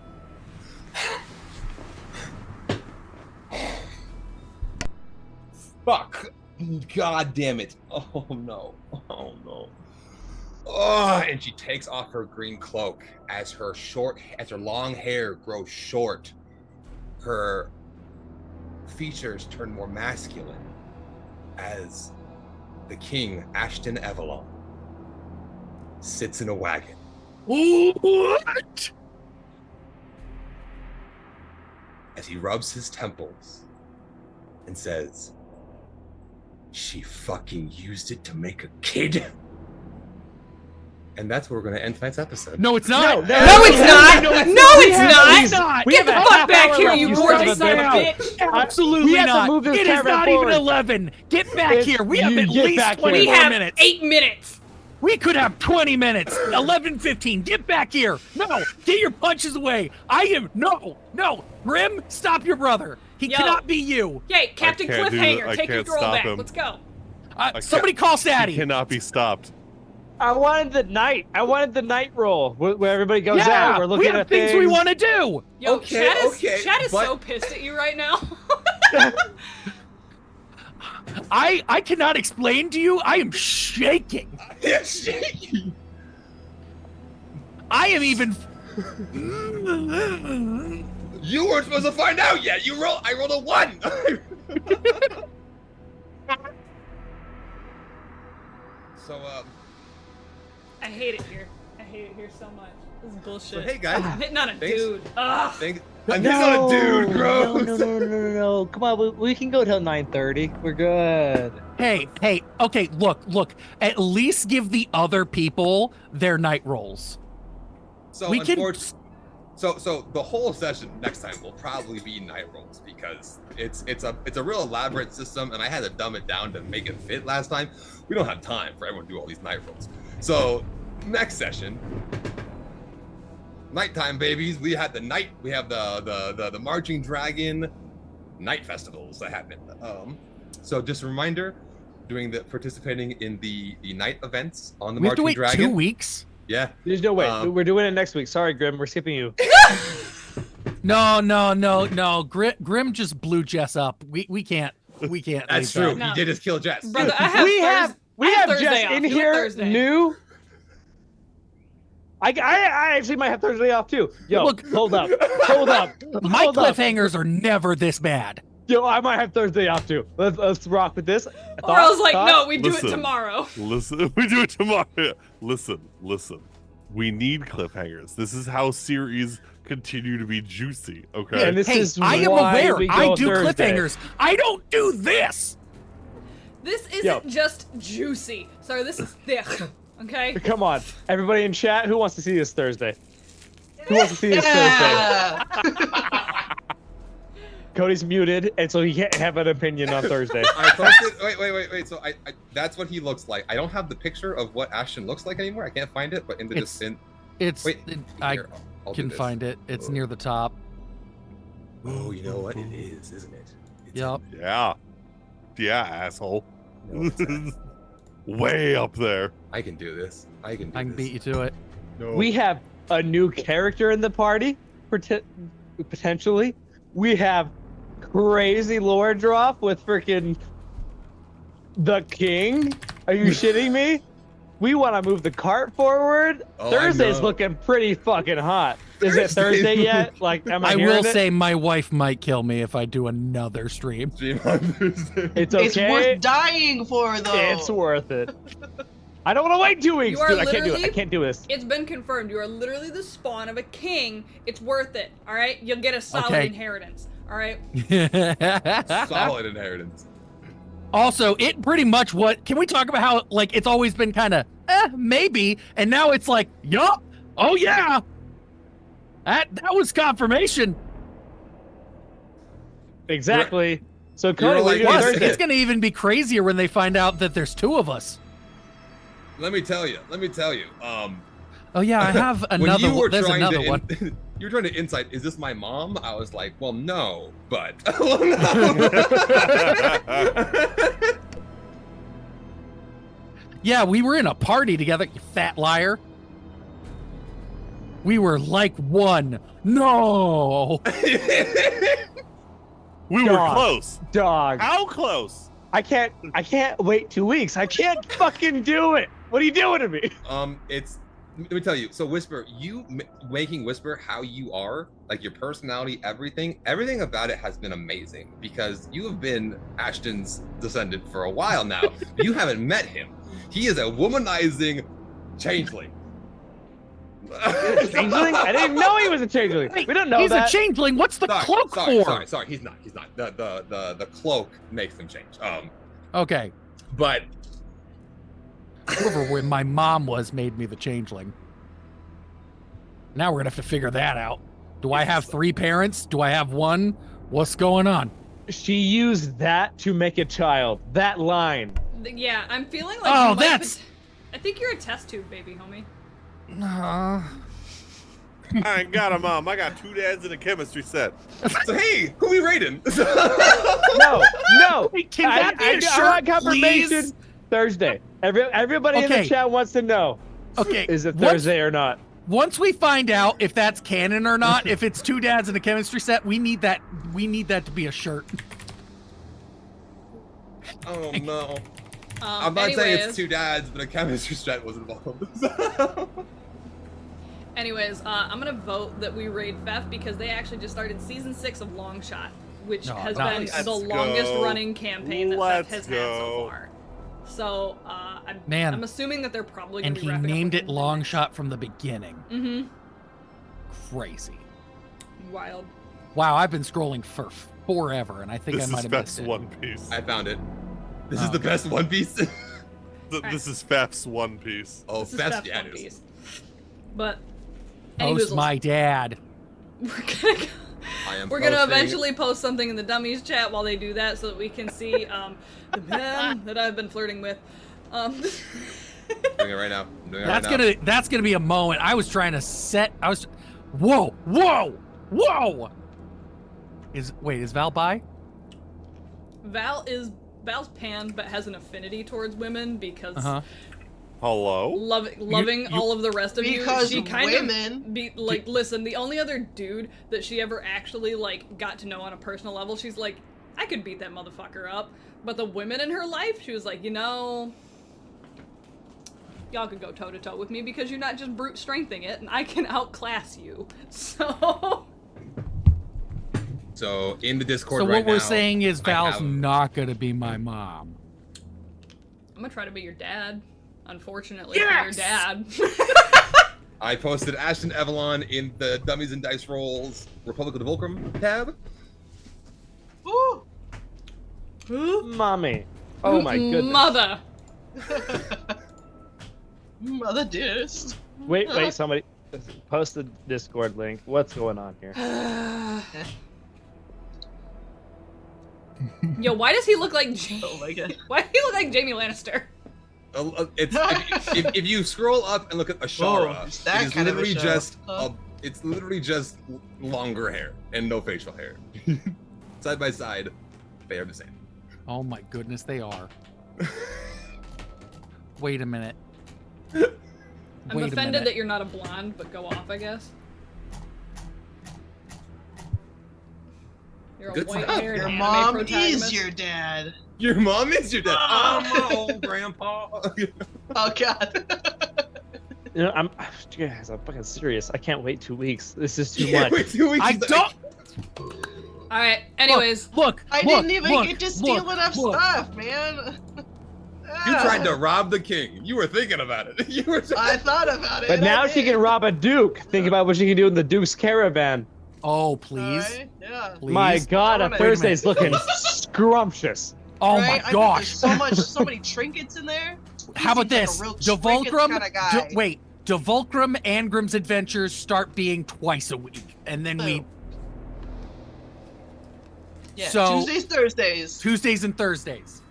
Fuck. God damn it. Oh no. Oh no. Oh, and she takes off her green cloak as her long hair grows short. Her features turn more masculine as the king, Ashton Evelon, sits in a wagon. What? As he rubs his temples and says, "She fucking used it to make a kid." And that's where we're going to end tonight's episode. No, it's not. No, it's not! No, it's not! not! Get the fuck back here, you gorgeous son of a bitch! Absolutely We have to not. move this It is camera not forward. even 11. Get back here. We have You at get least back here. 20 We more have minutes. 8 minutes! We could have 20 minutes. 11:15. Get back here. No, get your punches away. No. Grim, stop your brother. He Yo. cannot be you. Yay, Captain can't do Cliffhanger, that. I take your can't girl stop back. him. Let's go. Somebody call He Sadie. cannot be stopped. I wanted the night roll where everybody goes Yeah, out. We're looking we have at things we want to do. Yo, Okay, Chad is but- so pissed at you right now. I cannot explain to you. I am shaking. Yes. I am even. You weren't supposed to find out yet. I rolled a 1. So, I hate it here. I hate it here so much. This is bullshit. so hey guys. I'm hitting on a Thanks. dude. Ugh. I'm hitting on a dude, gross. No. Come on, we can go till 9:30. We're good. Hey. Okay, look. At least give the other people their night rolls. So We can- So the whole session next time will probably be night rolls because it's a real elaborate system, and I had to dumb it down to make it fit last time. We don't have time for everyone to do all these night rolls. So next session, nighttime babies. We have the marching dragon night festivals that happen. So just a reminder, participating in the night events on the We have to marching wait dragon. 2 weeks. Yeah. There's no way. We're doing it next week. Sorry, Grim. We're skipping you. No. Grim just blew Jess up. We can't. That's leave true. that. No. He did just kill Jess. Brother, I have We have Thursday Jess off. in Do it here Thursday. new. I actually might have Thursday off too. Yo, Look. hold up. My Hold up. cliffhangers are never this bad. Yo, I might have Thursday off too. Let's rock with this. Or I was like, Thoughts? no, we do it Listen. tomorrow. Listen, we do it tomorrow. Listen. We need cliffhangers. This is how series continue to be juicy. Okay. And this Hey, is I am why aware. we I go do Thursday. cliffhangers. I don't do this. This isn't Yo. just juicy. Sorry, this is thick. Okay? Come on, everybody in chat, who wants to see this Thursday? Who wants to see this Thursday? Yeah. Cody's muted, and so he can't have an opinion on Thursday. I posted. Wait. So I that's what he looks like. I don't have the picture of what Ashton looks like anymore. I can't find it. But in the It's- Wait, I here, I'll do can this. find it. It's near the top. Oh, you know what? It is, isn't it? It's Yep. Yeah, asshole. No, it's not. Way up there. I can do this. I can do I can this. beat you to it. No. We have a new character in the party, potentially. We have crazy lore drop with freaking the king. Are you shitting me? We want to move the cart forward. Oh, I Thursday's know. looking pretty fucking hot. Is it Thursday. Thursday yet? Like, am I I hearing will it? say my wife might kill me if I do another stream. Stream on Thursday. It's It's okay. worth dying for, though. It's worth it. I don't want to wait 2 weeks, You are dude. I can't do it. I literally- can't do this. It's been confirmed. You are literally the spawn of a king. It's worth it. All right? You'll get a solid Okay. inheritance. All right? Solid inheritance. Also, it pretty much can we talk about how like it's always been kind of maybe, and now it's like yup, oh yeah, that was confirmation. Exactly. So You're Cody, what are you doing like, Plus, Thursday? it's gonna even be crazier when they find out that there's two of us. Let me tell you. Oh yeah, I have when another you were one. There's trying another to one. you were trying to insight, is this my mom? I was like, well, no, but. Yeah, we were in a party together, you fat liar. We were like one. No. We were Dog. close. Dog. How close? I can't wait 2 weeks. I can't fucking do it. What are you doing to me? Let me tell you. So Whisper, making Whisper how you are, like your personality, everything about it has been amazing because you have been Ashton's descendant for a while now. You haven't met him. He is a womanizing changeling. Changeling? I didn't even know he was a changeling. We don't know He's that. a changeling. What's the cloak for? Sorry. He's not. The cloak makes him change. Okay. But Whoever where my mom was made me the changeling. Now we're gonna have to figure that out. Do I have 3 parents? Do I have 1? What's going on? She used that to make a child. That line. Yeah, I'm feeling like. Oh, you might that's- I think you're a test tube, baby homie. I ain't got a mom. I got 2 dads in a chemistry set. so hey, who we rating? No. Can that be a I shirt, want confirmation please? Thursday. Everybody in Okay. the chat wants to know. Okay. Is it once- Thursday or not? Once we find out if that's canon or not, if it's 2 dads in a chemistry set, we need that to be a shirt. Oh no. I'm not saying it's 2 dads, but a chemistry set was involved. Anyways, I'm gonna vote that we raid Fef because they actually just started season 6 of Longshot, which Oh, has nice. been the Let's longest go. running campaign that Let's Fef has had go. so far. So, Man. I'm assuming that they're probably gonna And be he wrapping named up it Long Shot from the beginning. Mm-hmm. Crazy. Wild. Wow, I've been scrolling for forever, and I think This I might is have Fef's missed it. One Piece. I found it. This is Oh, the okay. best One Piece. This is Fef's One Piece. Oh, This is best Fef's yeah, One it is. Piece. But, Host anyways, my dad. we're gonna go. I am We're gonna posting- eventually post something in the dummies chat while they do that, so that we can see the man that I've been flirting with. I'm doing it right now. I'm doing it right now. That's gonna be a moment. I was trying to set. Whoa! Is Val bi? Val's pan, but has an affinity towards women because Uh-huh. Hello? loving all of the rest of you. Because She kind women. of be like, listen, the only other dude that she ever actually like got to know on a personal level, she's like, I could beat that motherfucker up. But the women in her life, she was like, you know, y'all could go toe to toe with me because you're not just brute strengthing it, and I can outclass you. So. So in the Discord So right what we're now, saying is I Val's have- not gonna be my mom. I'm gonna try to be your dad. Unfortunately, for your dad. I posted Ashton Evelyn in the Dummies and Dice Rolls Republic of Devolkrim tab. Ooh. Mommy. Oh my goodness. Mother. Mother dearest. Wait, somebody post the Discord link. What's going on here? Yo, why does he look like Oh my god. Why does he look like Jamie Lannister? It's if you scroll up and look at Ashara, Whoa, it's that it is kind of a literally show. just Huh? it's literally just longer hair and no facial hair. Side by side, they are the same. Oh my goodness, they are. Wait a minute. I'm Wait a offended minute. that you're not a blonde, but go off, I guess. You're a Good white-haired Your anime mom protagonist. is your dad. Your mom is your dad. Oh. Oh, my old grandpa. Oh god. You know, guys, I'm fucking serious. I can't wait 2 weeks. This is too Yeah, much. wait 2 weeks. I is like- don't. All right. Anyways, Look. I look, didn't even look, get to steal look, enough look. stuff, man. You tried to rob the king. You were thinking about it. You were. I thought about it. But and I now she did. can rob a duke. Think about what she can do in the Duke's caravan. Oh please. Alright, yeah. Please. My God, a Wait a Thursday's looking scrumptious. Oh Right? my I gosh. bet there's so many trinkets in there. How about He this? seems like a real trinkets Devolkrim. kinda guy. Wait. Devolkrim and Grimm's Adventures start being twice a week, and then we Yeah, So- Tuesdays, Tuesdays and Thursdays.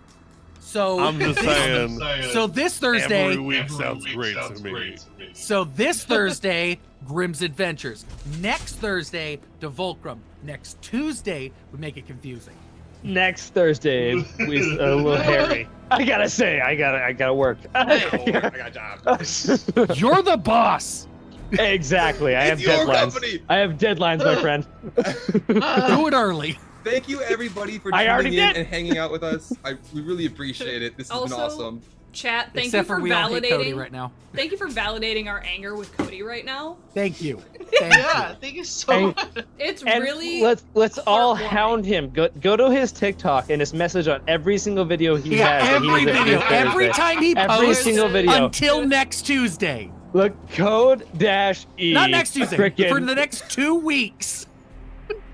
So I'm just saying. So this Thursday. Every week sounds great to me. So this Thursday, Grimm's Adventures. Next Thursday, Devolkrim. Next Tuesday, we make it confusing. Next Thursday, we a little hairy. I gotta say, I gotta work. I got a job. You're the boss. Exactly. I have It's your deadlines. company. I have deadlines, my friend. Do it early. Thank you everybody for I already tuning in did. and hanging out with us. We really appreciate it. This has been Also- awesome. chat. Thank Except you for we all hate Cody validating. right now. Thank you for validating our anger with Cody right now. Thank you. Thank Yeah, you. thank you so And- much. It's And really let's all heartwarming. hound him. Go to his TikTok and his message on every single video he Yeah, has. that he every needs to do video, every Thursday. time he Every posts, single video. until next Tuesday. Look, code-E. Not next Tuesday. frickin- For the next 2 weeks.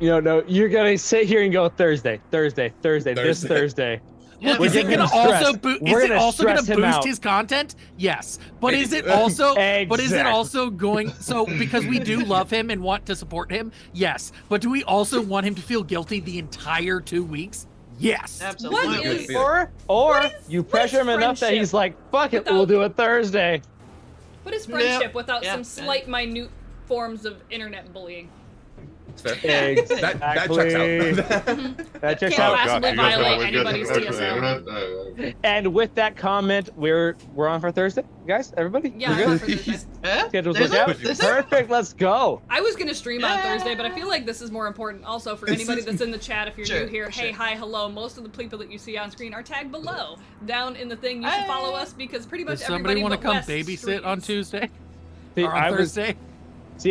No, you're gonna sit here and go Thursday, this Thursday. Thursday. Look, We're is it getting gonna him also stressed. is We're it gonna also gonna stress him boost out. his content? Yes. But is it Exactly. also but is it Exactly. also going so because we do love him and want to support him? Yes. But do we also want him to feel guilty the entire 2 weeks? Yes. Absolutely. What is- Feeling. Or is- you what pressure is him enough that friendship he's like, fuck it, without- we'll do it Thursday. what is friendship Yep. without Yeah. some slight, minute forms of internet bullying? It's fair. Exactly. That checks out. That checks Can't out. possibly God, you guys are violate always good. anybody's TSO. And with that comment, we're on for Thursday, guys. Everybody, Yeah, we're I'm on good. for Thursday. Eh? Schedules There's look out. a- there's a- Perfect. Let's go. I was gonna stream on Yeah. Thursday, but I feel like this is more important. Also, for anybody that's in the chat, if you're Sure, new here, hey, sure. hi, hello. Most of the people that you see on screen are tagged below, down in the thing. You should follow us because pretty much Does somebody everybody want to but come Wes babysit on streams. Tuesday? See, Or on Thursday?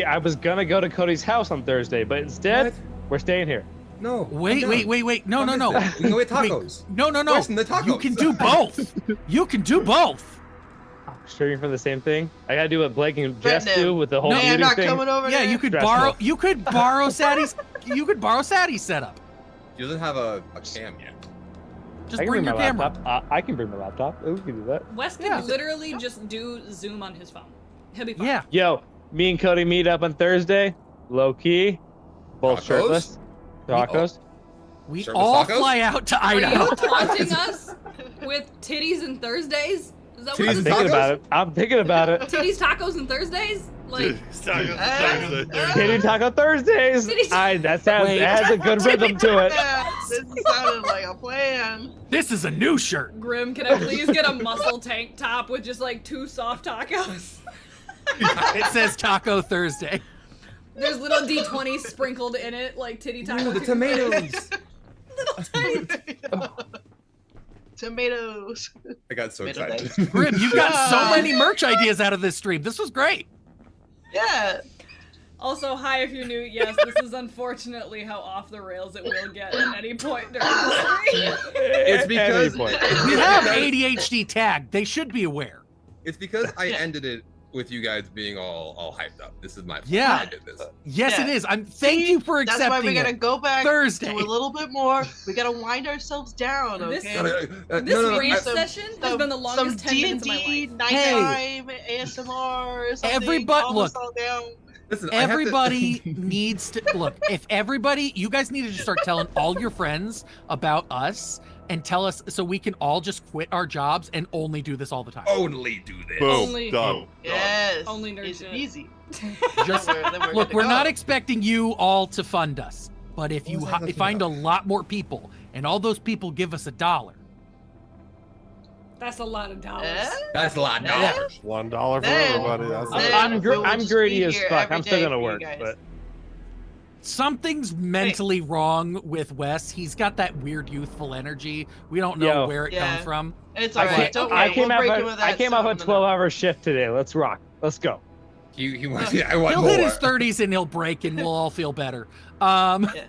I was gonna go to Cody's house on Thursday, but instead, What? we're staying here. No. Wait. No. We can go eat tacos. No. Where's the tacos? You can do both. You can do both. Streaming for the same thing. I gotta do what Blake and Jess Threaten do him. with the whole No, Man, muting not thing. coming over Yeah, there. you could Stressful. borrow Sadie's setup. She doesn't have a cam yet. Just I can bring bring your my camera. laptop. I can bring my laptop. We can do that. Wes could Yeah. literally just do Zoom on his phone. He'll be fine. Yeah. Yo, me and Cody meet up on Thursday. Low key, both Tacos? shirtless. Tacos. We Shirtless all tacos? fly out to Are Idaho. you taunting us with titties and Thursdays? Is that Titties what I'm and thinking tacos? about it. I'm thinking about it. Titties, tacos, and Thursdays? Like, Kitty Taco Thursdays. Titty- That sounds Wait. that has a good rhythm to it. Yeah. This sounded like a plan. This is a new shirt. Grim, can I please get a muscle tank top with just like 2 soft tacos? It says Taco Thursday. There's little D20 sprinkled in it, like titty taco. Ooh, the tomatoes. Little tiny. Tomatoes. I got so Middle excited. Grim, you've got so many merch ideas out of this stream. This was great. Yeah. Also, hi if you're new. Yes, this is unfortunately how off the rails it will get at any point during the stream. It's because We have ADHD tagged. They should be aware. it's because I ended it with you guys being all hyped up. This is my fault. Yeah. I did this. Yes, Yeah. it is. Thank you for That's accepting why we gotta it. go back Thursday. to a little bit more. We gotta wind ourselves down, This- okay? This rant Some- session has been the longest 10 minutes of my D&D, life. nighttime, ASMR, or something. Everybody- calm look. us all down. Listen, I have to- Everybody needs to look. If everybody, you guys need to just start telling all your friends about us and tell us so we can all just quit our jobs and only do this all the time. only do this. Boom. Only- Done. Yes. Only nerd It's shit. easy. Just Then we're look, good we're to not go. expecting you all to fund us, but if you What was I looking find a up? lot more people and all those people give us $1, That's a lot of dollars. Eh? That's a lot of Yeah. dollars. $1 for Then- everybody. That's then it. I'm we'll I'm just greedy be as here fuck. every I'm still day gonna for you work, guys. but something's mentally wrong with Wes. He's got that weird youthful energy. We don't know Yo. where it Yeah. comes from. It's I alright. came- Don't I worry. came We'll break him off with I that came off a soon 12-hour shift today. Let's rock. Let's go. He wants. I want He'll more. hit his 30s and he'll break, and we'll all feel better.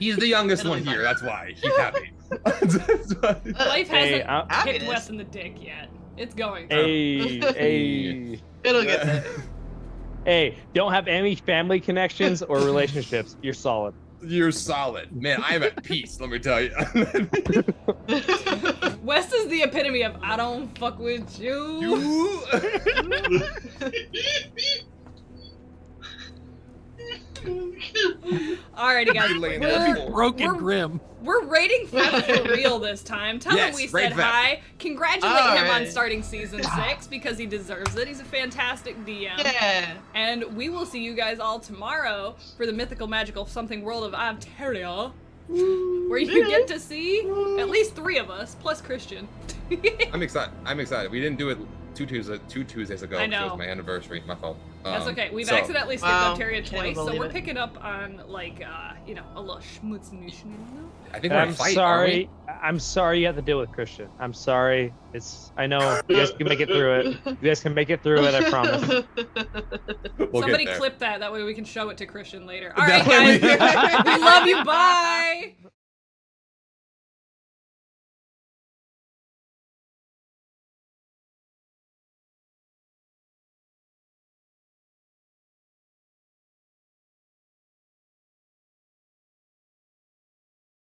He's the youngest It'll one be here. fine. That's why he's happy. That's why. Life Hey, hasn't I'm- kicked Wes in the dick yet. It's going. Hey, hey, It'll get there. hey! Don't have any family connections or relationships. You're solid. You're solid, man. I'm at peace. Let me tell you. Wes is the epitome of I don't fuck with you. You. Alrighty, guys. Laying there. We're, Broken we're- Grim. we're rating Fed for real this time. Tell him Yes, we rate said Fed. hi. Congratulate him on Alright. starting season 6 because he deserves it. He's a fantastic DM. Yeah. And we will see you guys all tomorrow for the mythical, magical something world of Avteria, where you get to see at least 3 of us, plus Christian. I'm excited. I'm excited. We didn't do it two Tuesdays ago. I because It know. was my anniversary. My fault. That's okay. We've so- accidentally skipped Wow, Avteria can't twice, so believe we're it. picking up on, like, a little schmutznation. I think we're in a I'm fight. sorry. I'm sorry you have to deal with Christian. I'm sorry. I know you guys can make it through it. You guys can make it through it. I promise. We'll Somebody get there. clip that. That way we can show it to Christian later. That Alright, way guys. We love you. Bye.